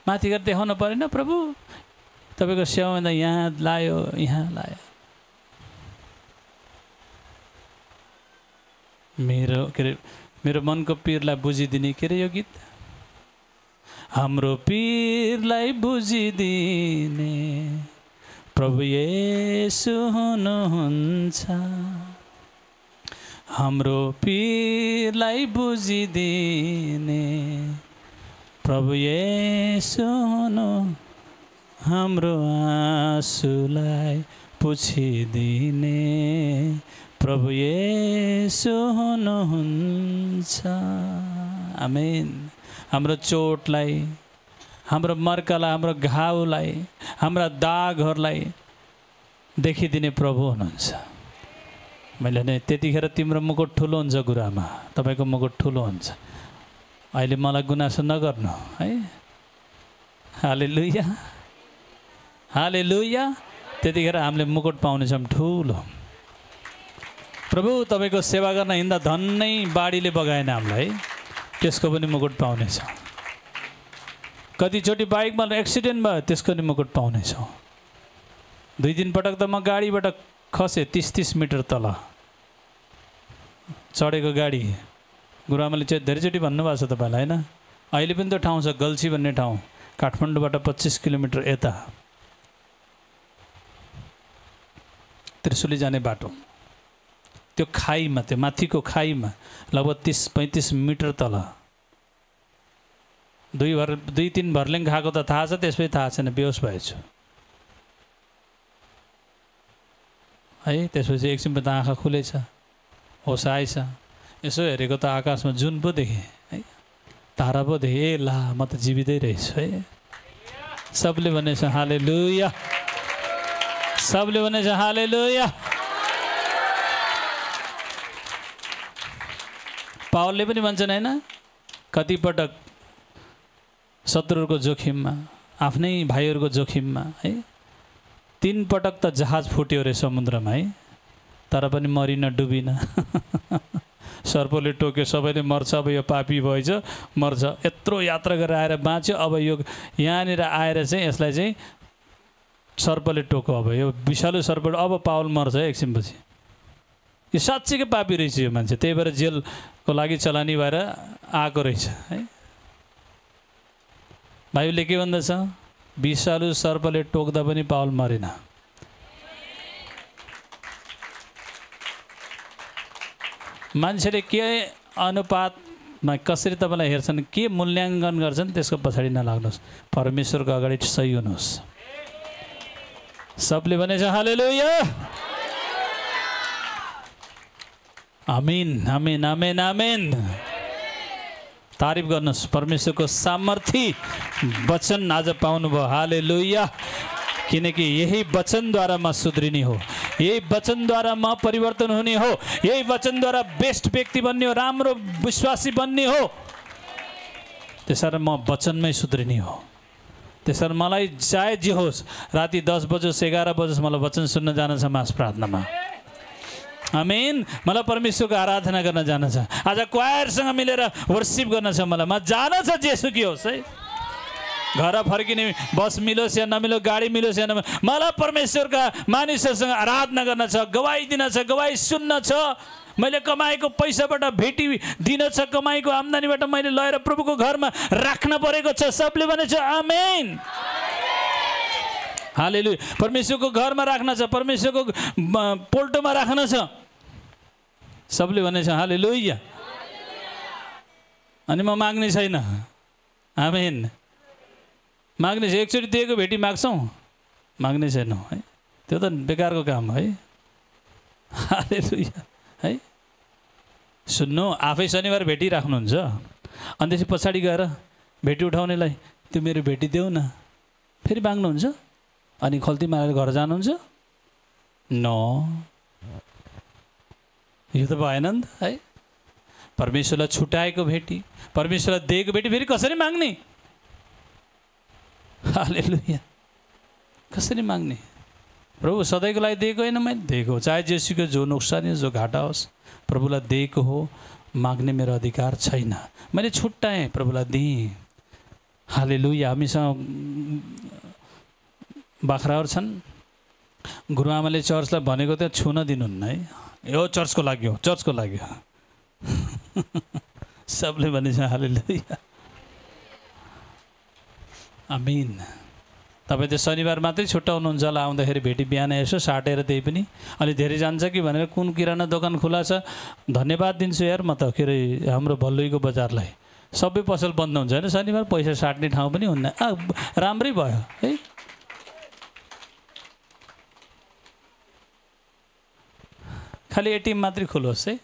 माथि गएर देखाउनु परेन? प्रभु तपाईँको सेवामा यहाँ लायो, यहाँ लायो। मेरो मनको पीरलाई बुझिदिने के अरे यो गीत? हाम्रो पीरलाई बुझिदिने प्रभु येशू हुनुहुन्छ। हाम्रो पीरलाई बुझिदिने प्रभु येशू हुनु, हाम्रो आँसुलाई पुछिदिने प्रभु येशू हुनुहुन्छ। आमेन। हाम्रो चोटलाई, हाम्रो मर्कालाई, हाम्रो घाउलाई, हाम्रा दागहरूलाई देखिदिने प्रभु हुनुहुन्छ। मैले नै त्यतिखेर तिम्रो मुकुट ठुलो हुन्छ गुरुआमा, तपाईँको मुकुट ठुलो हुन्छ। अहिले मलाई गुनासो नगर्नु है। हालेलुया, हालेलुया। त्यतिखेर हामीले मुकुट पाउनेछौँ ठुलो। प्रभु तपाईँको सेवा गर्न हिँड्दा धन्नै बाढीले बगाएन हामीलाई, त्यसको पनि मुकुट पाउनेछौँ। कतिचोटि बाइकमा एक्सिडेन्ट भयो, त्यसको पनि मुकुट पाउनेछौँ। 2-3 पटक त म गाडीबाट खसेँ 30-30 मिटर तल चढेको गाडी। गुरुआमाले चाहिँ धेरैचोटि भन्नुभएको छ तपाईँलाई होइन? अहिले पनि त्यो ठाउँ छ, गल्छी भन्ने ठाउँ, काठमाडौँबाट 25 किलोमिटर यता त्रिशुली जाने बाटो। त्यो खाईमा, त्यो माथिको खाईमा लगभग 30-35 मिटर तल 2-3 भर्लेङ खाएको त थाहा छ, त्यसपछि थाहा छैन, बेहोस भएछु है। त्यसपछि एकछिन त आँखा खुलेछ, होस आएछ, यसो हेरेको त आकाशमा जुन पो देखेँ है, तारा पो देखेँ। ए ला, म त जीवितै रहेछु है। सबले भनेछ हालेलुया, सबले भनेछ हालेलुया। पावलले पनि भन्छन् होइन, कतिपटक शत्रुहरूको जोखिममा, आफ्नै भाइहरूको जोखिममा है, 3 पटक त जहाज फुट्यो अरे समुद्रमा है, तर पनि मरिन, डुबिन। सर्पले टोक्यो, सबैले मर्छ, अब यो पापी भएछ, मर्छ। यत्रो यात्रा गरेर आएर बाँच्यो, अब यो यहाँनिर आएर चाहिँ यसलाई चाहिँ सर्पले टोक्यो। अब यो विषालु सर्पले, अब पावल मर्छ है एकछिनपछि। यो साँच्चीकै पापी रहेछ यो मान्छे, त्यही भएर जेलको लागि चलानी भएर आएको रहेछ है। बाइबलले के भन्दछ? विषालु सर्पले टोक्दा पनि पावल मरेन। मान्छेले के अनुपातमा कसरी तपाईँलाई हेर्छन्, के मूल्याङ्कन गर्छन्, त्यसको पछाडि नलाग्नुहोस्, परमेश्वरको अगाडि सही हुनुहोस्। सबले भनेछ हालेलुया, आमीन, आमीन, आमीन, आमीन। तारिफ गर्नुहोस्, परमेश्वरको सामर्थी वचन आज पाउनुभयो। हालेलुया। किनकि यही वचनद्वारा म सुध्रिने हो, यही वचनद्वारा म परिवर्तन हुने हो, यही वचनद्वारा बेस्ट व्यक्ति बन्ने हो, राम्रो विश्वासी बन्ने हो। त्यसरी म वचनमै सुध्रिने हो। त्यसरी मलाई चाहे जे होस्, राति 10 बजोस् 11 बजोस्, मलाई वचन सुन्न जान छ मास प्रार्थनामा। आमीन। मलाई परमेश्वरको आराधना गर्न जान छ, आज क्वायरसँग मिलेर वर्शिप गर्न छ, मलाई जान छ जेसुकै होस् है। घर फर्किने बस मिलोस् या नमिलो, गाडी मिलोस् या नमिलो, मलाई परमेश्वरका मानिसहरूसँग आराधना गर्न छ, गवाई दिन छ, गवाई सुन्न छ। मैले कमाएको पैसाबाट भेटी दिन छ, कमाएको आम्दानीबाट मैले लगेर प्रभुको घरमा राख्न परेको छ। सबले भनेछ आमेन। हालेलुया। परमेश्वरको घरमा राख्न छ, परमेश्वरको पोल्टोमा राख्न छ। सबले भनेछ हालेलुया। अनि म माग्ने छैन। आमेन। माग्ने छ, एकचोटि दिएको भेटी माग्छौँ, माग्ने छैनौँ है, त्यो त बेकारको काम है। हालेलुया है। सुन्नु, आफै शनिबार भेटी राख्नुहुन्छ अनि त्यसपछि पछाडि गएर भेटी उठाउनेलाई त्यो मेरो भेटी देऊ न फेरि माग्नुहुन्छ अनि खल्ती मारेर घर जानुहुन्छ? नो, यो त भएन नि त है। परमेश्वरलाई छुट्याएको भेटी, परमेश्वरलाई दिएको भेटी फेरि कसरी माग्ने? हालेलुया। कसरी माग्ने? प्रभु सधैँको लागि दिएको होइन, मैले दिएको, चाहे जेसुकै जो नोक्सान होस्, जो घाटा होस्, प्रभुलाई दिएको हो। माग्ने मेरो अधिकार छैन, मैले छुट्याएँ, प्रभुलाई दिएँ। हालेलुया। हामीसँग बाख्राहरू छन्, गुरुआमाले चर्चलाई भनेको त छुन दिनुहुन्न है, यो चर्चको लागि हो, चर्चको लागि हो। सबले भनेछ हालेलुया। आमीन। तपाईँ त शनिबार मात्रै छुट्याउनुहुन्छ होला, आउँदाखेरि भेटी बिहान यसो साटेर त्यही पनि अलि धेरै जान्छ कि भनेर कुन किराना दोकान खुला छ, धन्यवाद दिन्छु यार म त। के अरे हाम्रो भल्लुईको बजारलाई सबै पसल बन्द हुन्छ होइन शनिबार, पैसा साट्ने ठाउँ पनि हुन्न। राम्रै भयो है। खालि एटिएम मात्रै खोलोस् है,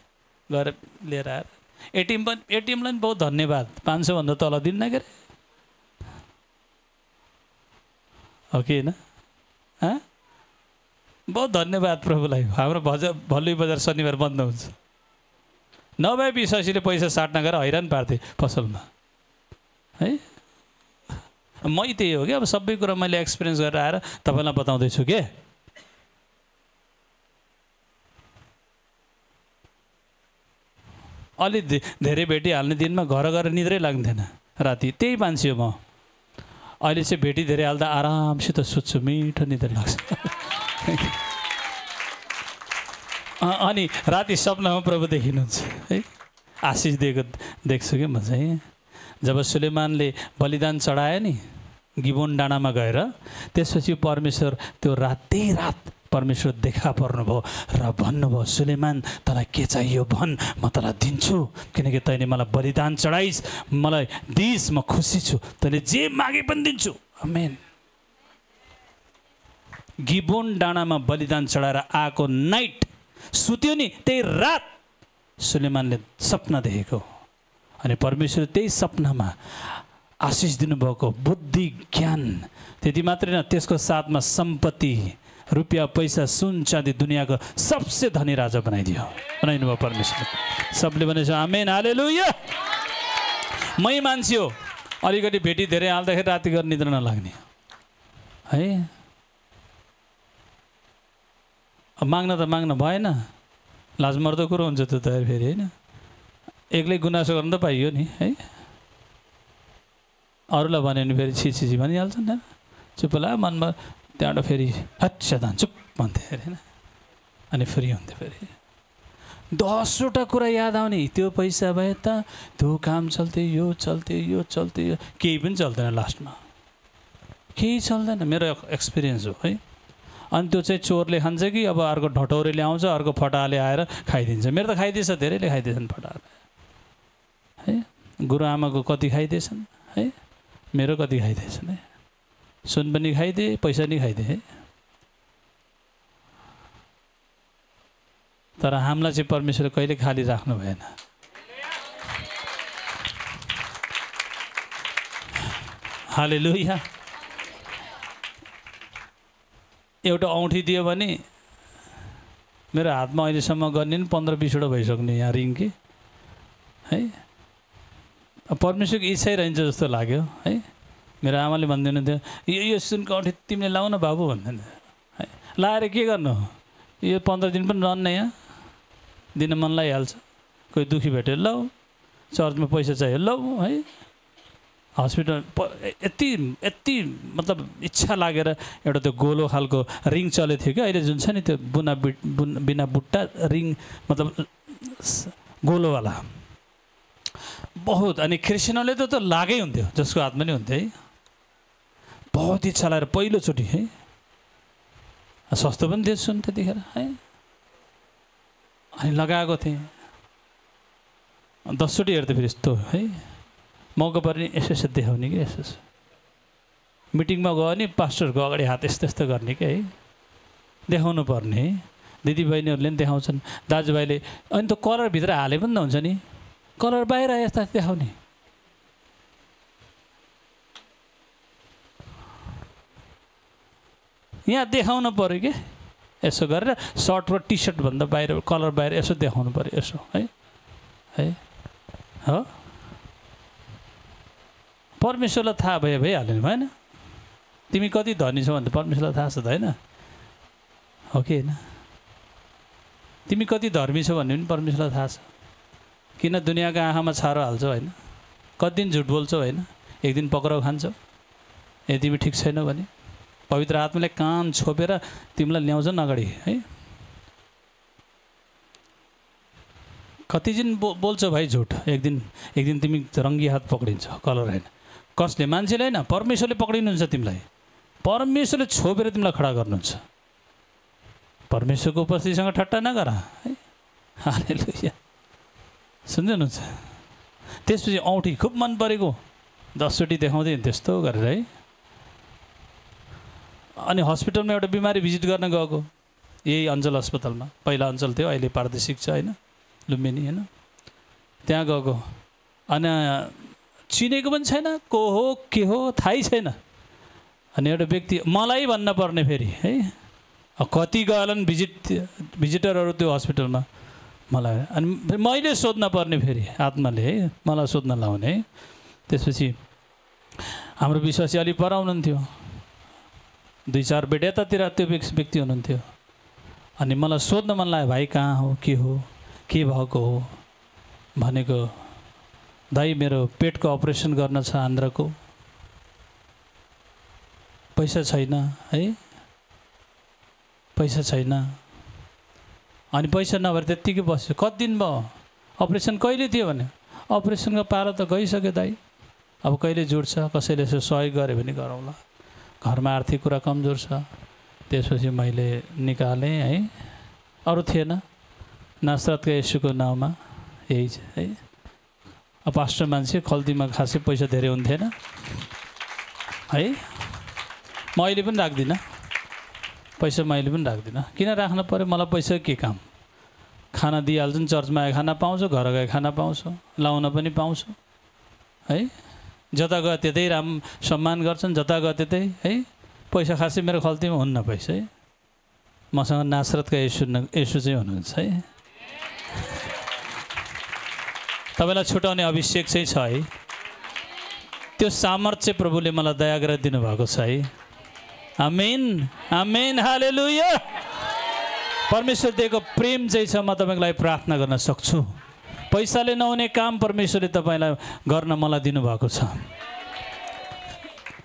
गएर लिएर आएर। एटिएमलाई पनि बहुत धन्यवाद, 500 भन्दा तल दिन्न के अरे, हो कि होइन? बहुत धन्यवाद प्रभुलाई। हाम्रो भल्लुई बजार शनिबार बन्द हुन्छ, नभए विश्वासीले पैसा साट्न गएर हैरान पार्थे पसलमा है। मै त्यही हो कि अब सबै कुरा मैले एक्सपिरियन्स गरेर आएर तपाईँलाई बताउँदैछु के। अलि धेरै भेटी हाल्ने दिनमा घर गएर निद्रै लाग्दैन राति, त्यही मान्छे हो म। अहिले चाहिँ भेटी धेरै हाल्दा आरामसित सुत्छु, मिठो निद्रा लाग्छ। अनि राति सपनामा प्रभु देखिनुहुन्छ है, आशिष दिएको देख्छु कि म चाहिँ। जब सुलेमानले बलिदान चढायो नि गिबोन डाँडामा गएर, त्यसपछि परमेश्वर त्यो त्यही रात परमेश्वर देखा पर्नुभयो र भन्नुभयो, सुलेमान तँलाई के चाहियो भन्, म तँलाई दिन्छु, किनकि तैँले मलाई बलिदान चढाइस्, मलाई दिइस्, म खुसी छु, तैँले जे मागे पनि दिन्छु। आमेन। गिबोन डाँडामा बलिदान चढाएर आएको नाइट सुत्यो नि, त्यही रात सुलेमानले सपना देखेको, अनि परमेश्वर त्यही सपनामा आशिष दिनुभएको, बुद्धि ज्ञान, त्यति मात्रै न त्यसको साथमा सम्पत्ति, रुपियाँ पैसा सुन चाँदी, दुनियाँको सबसे धनी राजा बनाइदिनुभयो परमेश्वर। सबले भनेछ आमेन हालेलुया। मै मान्छे हो, अलिकति भेटी धेरै हाल्दाखेरि राति गरेर निद्रा नलाग्ने है। अब माग्न त माग्न भएन, लाजमर्दो कुरो हुन्छ त्यो त फेरि होइन। एक्लै गुनासो गर्नु त पाइयो नि है, अरूलाई भन्यो भने फेरि छिछि भनिहाल्छन् होइन। चुप ला मनमा, त्यहाँबाट फेरि अच्छा धान चुप भन्थे अरे होइन, अनि फ्री हुन्थ्यो। फेरि 10वटा कुरा याद आउने, त्यो पैसा भए त त्यो काम चल्थ्यो, यो चल्थ्यो, यो चल्थ्यो, केही पनि चल्दैन लास्टमा, केही चल्दैन। मेरो एक्सपिरियन्स हो है। अनि त्यो चाहिँ चोरले खान्छ कि अब अर्को ढटौरेले आउँछ, अर्को फटाले आएर खाइदिन्छ। मेरो त खाइदिएछ, धेरैले खाइदिएछन् फटाले है। गुरुआमाको कति खाइदिएछन् है, मेरो कति खाइदिएछन् है। सुन पनि खाइदिए, पैसा नि खाइदिए है। तर हामीलाई चाहिँ परमेश्वरले कहिले खाली राख्नु भएन। हालेलुया। एउटा औँठी दियो भने मेरो हातमा अहिलेसम्म गर्ने नि 15-20वटा भइसक्ने यहाँ रिङ कि है। परमेश्वरको इच्छै रहन्छ जस्तो लाग्यो है। मेरो आमाले भन्दैन थियो यो सुनको औँठी तिमीले लाउ न बाबु भन्दैन है। लाएर के गर्नु, यो 15 दिन पनि रहन्न, यहाँ दिन मन लागिहाल्छ। कोही दुखी भेट्यो लौ, चर्चमा पैसा चाहियो लौ है, हस्पिटल यति मतलब इच्छा लागेर एउटा त्यो गोलो खालको रिङ चलेको थियो कि अहिले जुन छ नि त्यो बिना बुट्टा रिङ, मतलब गोलोवाला बहुत। अनि क्रिस्चियनले त लागै हुन्थ्यो, जसको हातमा नि हुन्थ्यो है। बहुत इच्छा लागेर पहिलोचोटि है सस्तो पनि थिएछु नि त्यतिखेर है। अनि लगाएको थिएँ 10चोटि हेर्दै फेरि यस्तो है मौका पर्ने यसो यसो देखाउने कि यसो मिटिङमा गयो नि पास्टरको अगाडि हात यस्तो यस्तो गर्ने कि है देखाउनु पर्ने है। दिदीबहिनीहरूले पनि देखाउँछन्, दाजुभाइले अनि त कलरभित्र हाले पनि त हुन्छ नि, कलर बाहिर यस्ता देखाउने। यहाँ देखाउनु पऱ्यो कि यसो गरेर सर्ट र टी सर्ट भन्दा बाहिर कलर बाहिर यसो देखाउनु पऱ्यो यसो है है हो। परमेश्वरलाई थाहा भइहाल्यो नि भएन। तिमी कति धनी छौ भने परमेश्वरलाई थाहा छ त होइन हो कि होइन। तिमी कति धर्मी छौ भन्ने पनि परमेश्वरलाई थाहा छ। किन दुनियाँको आँखामा छारो हाल्छौ होइन, कति दिन झुट बोल्छौ होइन, एक दिन पक्राउ खान्छौ। यदि तिमी ठिक छैनौ भने पवित्र आत्माले कान छोपेर तिमीलाई ल्याउँछन् अगाडि है। कति दिन बोल्छौ भाइ झुट, एक दिन तिमी रङ्गी हात पक्रिन्छौ, कलर होइन। कसले? मान्छेले होइन, परमेश्वरले पक्रिनुहुन्छ तिमीलाई। परमेश्वरले छोपेर तिमीलाई खडा गर्नुहुन्छ। परमेश्वरको उपस्थितिसँग ठट्टा नगर है। हालेलुया। सुन्दै हुनुहुन्छ। त्यसपछि औँठी खुब मन परेको 10चोटि देखाउँदै त्यस्तो गरेर है। अनि हस्पिटलमा एउटा बिमारी भिजिट गर्न गएको, यही अञ्चल अस्पतालमा, पहिला अञ्चल थियो अहिले प्रादेशिक छ होइन लुम्बिनी होइन। त्यहाँ गएको अनि चिनेको पनि छैन, को हो के हो थाहै छैन। अनि एउटा व्यक्ति मलाई भन्न पर्ने फेरि है, कति गएलान् भिजिटरहरू त्यो हस्पिटलमा मलाई। अनि मैले सोध्न पर्ने फेरि आत्माले है मलाई सोध्न लाउने है। त्यसपछि हाम्रो विश्वासी अलि पर हुनुहुन्थ्यो, 2-4 बेड यतातिर त्यो व्यक्ति हुनुहुन्थ्यो। अनि मलाई सोध्न मन लाग्यो, भाइ कहाँ हो के भएको हो भनेको। दाइ मेरो पेटको अपरेसन गर्न छ आन्द्राको, पैसा छैन है, पैसा छैन। अनि पैसा नभएर त्यत्तिकै बस्यो। कति दिन भयो? अपरेसन कहिले थियो भने अपरेसनको पालो त गइसक्यो दाइ, अब कहिले जुट्छ, कसैले यसो सहयोग गर्यो भने गरौँला, घरमा आर्थिक कुरा कमजोर छ। त्यसपछि मैले निकालेँ है, अरू थिएन, नासरतको येशूको नाउँमा यही है। अब पास्टर मान्छे खल्तीमा खासै पैसा धेरै हुन्थेन है। म अहिले पनि राख्दिनँ पैसा, मैले पनि राख्दिनँ। किन राख्नु पऱ्यो? मलाई पैसा के काम? खाना दिइहाल्छु नि, चर्चमा आए खाना पाउँछु, घर गए खाना पाउँछु, लाउन पनि पाउँछु है। जता गयो त्यतै सम्मान गर्छन्, जता गयो त्यतै है। पैसा खासै मेरो खल्तीमा हुन्न पैसा है। मसँग नासरतका येशू चाहिँ हुनुहुन्छ है। तपाईँलाई छुटाउने अभिषेक चाहिँ छ है। त्यो सामर्थ्य प्रभुले मलाई दया गरेर दिनुभएको छ है। आमेन आमेन हालेलुया। परमेश्वर दिएको प्रेम चाहिँ छ। म तपाईँको लागि प्रार्थना गर्न सक्छु। पैसाले नहुने काम परमेश्वरले तपाईँलाई गर्न मलाई दिनुभएको छ।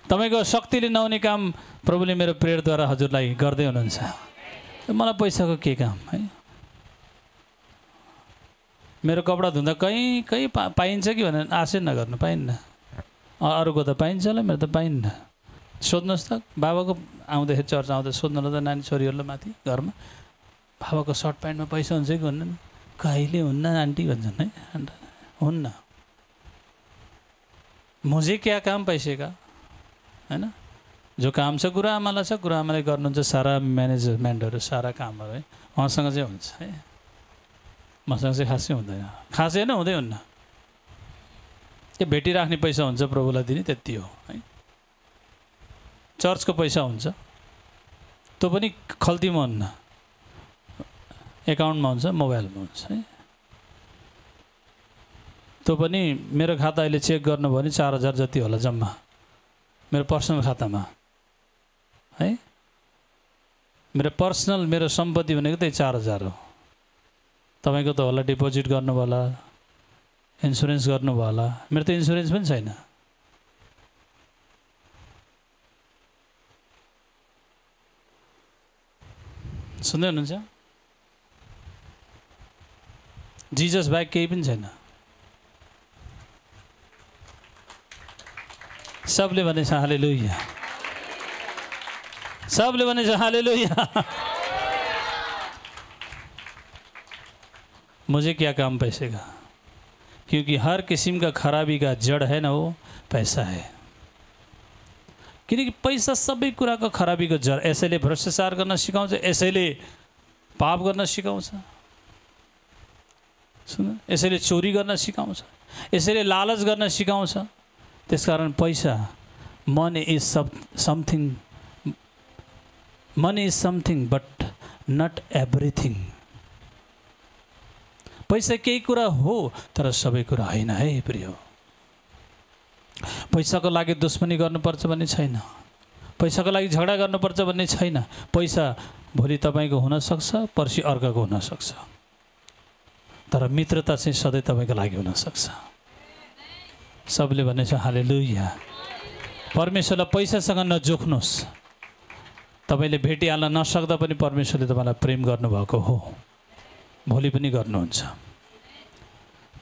तपाईँको शक्तिले नहुने काम प्रभुले मेरो प्रेयरद्वारा हजुरलाई गर्दै हुनुहुन्छ। मलाई पैसाको के काम है? मेरो कपडा धुँदा कहीँ पाइन्छ कि भनेर आशै नगर्नु, पाइन्न। अरूको त पाइन्छ होला, मेरो त पाइन्न। सोध्नुहोस् त, बाबाको आउँदाखेरि चर्च आउँदा सोध्नु त नानी छोरीहरूलाई माथि घरमा, बाबाको सर्ट प्यान्टमा पैसा हुन्छ कि हुन्न? कहिले हुन्न आन्टी भन्छन् है। हुन्न। मुझे क्या काम पैसे का हैन। जो काम छ गुरुआमालाई छ, गुरुआमाले गर्नुहुन्छ सारा म्यानेजमेन्टहरू, सारा कामहरू है। उहाँसँग चाहिँ हुन्छ है, मसँग चाहिँ खासै हुँदैन। खासै नै हुँदै हुन्न। त्यो भेटिराख्ने पैसा हुन्छ प्रभुलाई दिने, त्यति हो है। चर्चको पैसा हुन्छ, त्यो पनि खल्तीमा हुन्न, एकाउन्टमा हुन्छ, मोबाइलमा हुन्छ है। त्यो पनि मेरो खाता अहिले चेक गर्नुभयो भने 4000 जति होला जम्मा मेरो पर्सनल खातामा है। मेरो पर्सनल मेरो सम्पत्ति भनेको त्यही 4000 हो। तपाईँको त होला डिपोजिट गर्नुभयो होला, इन्सुरेन्स गर्नुभयो होला। मेरो त इन्सुरेन्स पनि छैन। सुन्दै हुनुहुन्छ? जिजस बाहेक केही पनि छैन। सबले भनेछ हालेलुया। सबले भनेछ हालेलुया। मुझे क्या काम पैसे का, क्योंकि हर किस्म का खराबी का जड़ है ना वो पैसा है। किनकि पैसा सबै कुराको खराबीको जड। यसैले भ्रष्टाचार गर्न सिकाउँछ, यसैले पाप गर्न सिकाउँछ, सुन, यसैले चोरी गर्न सिकाउँछ, यसैले लालच गर्न सिकाउँछ। त्यसकारण पैसा, money is something but not everything. पैसा केही कुरा हो तर सबै कुरा होइन है प्रिय। पैसाको लागि दुश्मनी गर्नुपर्छ भन्ने छैन, पैसाको लागि झगडा गर्नुपर्छ भन्ने छैन। पैसा भोलि तपाईँको हुनसक्छ, पर्सि अर्काको हुनसक्छ, तर मित्रता चाहिँ सधैँ तपाईँको लागि हुनसक्छ। सबले भनेछ हालेलुया। परमेश्वरलाई पैसासँग नजोख्नुहोस्। तपाईँले भेटिहाल्न नसक्दा पनि परमेश्वरले तपाईँलाई प्रेम गर्नुभएको हो, भोलि पनि गर्नुहुन्छ।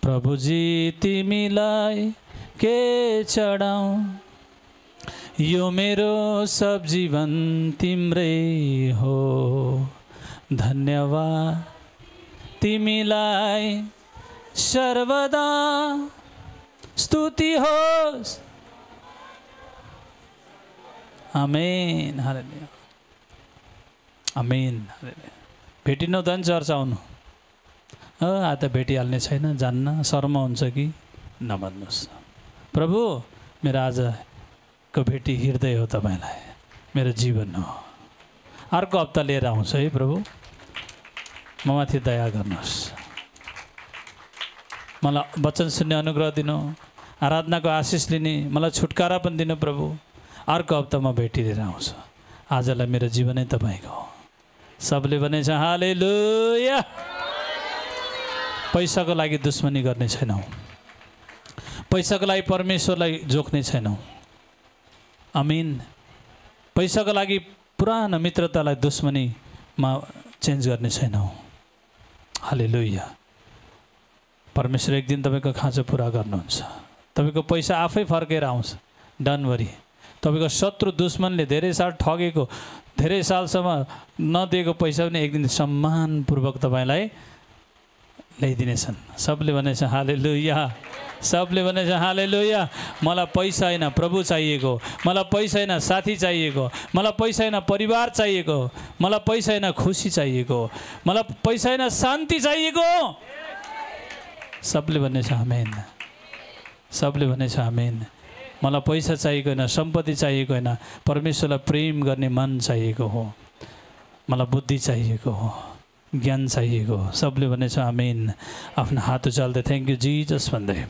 प्रभुजी तिमीलाई के चढाऊँ, यो मेरो सब जीवन तिम्रै हो। धन्यवाद तिमीलाई सर्वदा स्तुति होस्। आमेन, हालेलुया, आमेन, हालेलुया। भेटिनु त नि चर्च आउनु, आज त भेटिहाल्ने छैन, जान्न शर्म हुन्छ कि नभन्नुहोस्। प्रभु मेरो आजको भेटी हृदय हो, तपाईँलाई मेरो जीवन हो। अर्को हप्ता लिएर आउँछु है प्रभु, म माथि दया गर्नुहोस्। मलाई वचन सुन्ने अनुग्रह दिनु, आराधनाको आशिष लिने, मलाई छुटकारा पनि दिनु प्रभु। अर्को हप्ता म भेटी लिएर आउँछु। आजलाई मेरो जीवनै तपाईँको हो। सबले भनेछ हालेलुया। पैसाको लागि दुश्मनी गर्ने छैनौँ, पैसाको लागि परमेश्वरलाई जोख्ने छैनौँ। आमिन। पैसाको लागि पुरानो मित्रतालाई दुश्मनीमा चेन्ज गर्ने छैनौँ। हालेलुया। परमेश्वर एक दिन तपाईँको खाँचो पुरा गर्नुहुन्छ। तपाईँको पैसा आफै फर्केर आउँछ, डन वरी। तपाईँको शत्रु दुश्मनले धेरै साल ठगेको, धेरै सालसम्म नदिएको पैसा पनि एक दिन सम्मानपूर्वक तपाईँलाई ल्याइदिनेछन्। सबले भनेछ हालेलुया, सबले भनेछ हालेलुया। मलाई पैसा होइन प्रभु चाहिएको, मलाई पैसा होइन साथी चाहिएको, मलाई पैसा होइन परिवार चाहिएको, मलाई पैसा होइन खुसी चाहिएको, मलाई पैसा होइन शान्ति चाहिएको। सबले भनेछ आमेन, सबले भनेछ आमेन। मलाई पैसा चाहिएको होइन, सम्पत्ति चाहिएको होइन, परमेश्वरलाई प्रेम गर्ने मन चाहिएको हो, मलाई बुद्धि चाहिएको हो, ज्ञान चाहिएको हो। सबले भनेछ आमेन। आफ्नो हात उचाल्दै थ्याङ्क यू जिजस भन्दै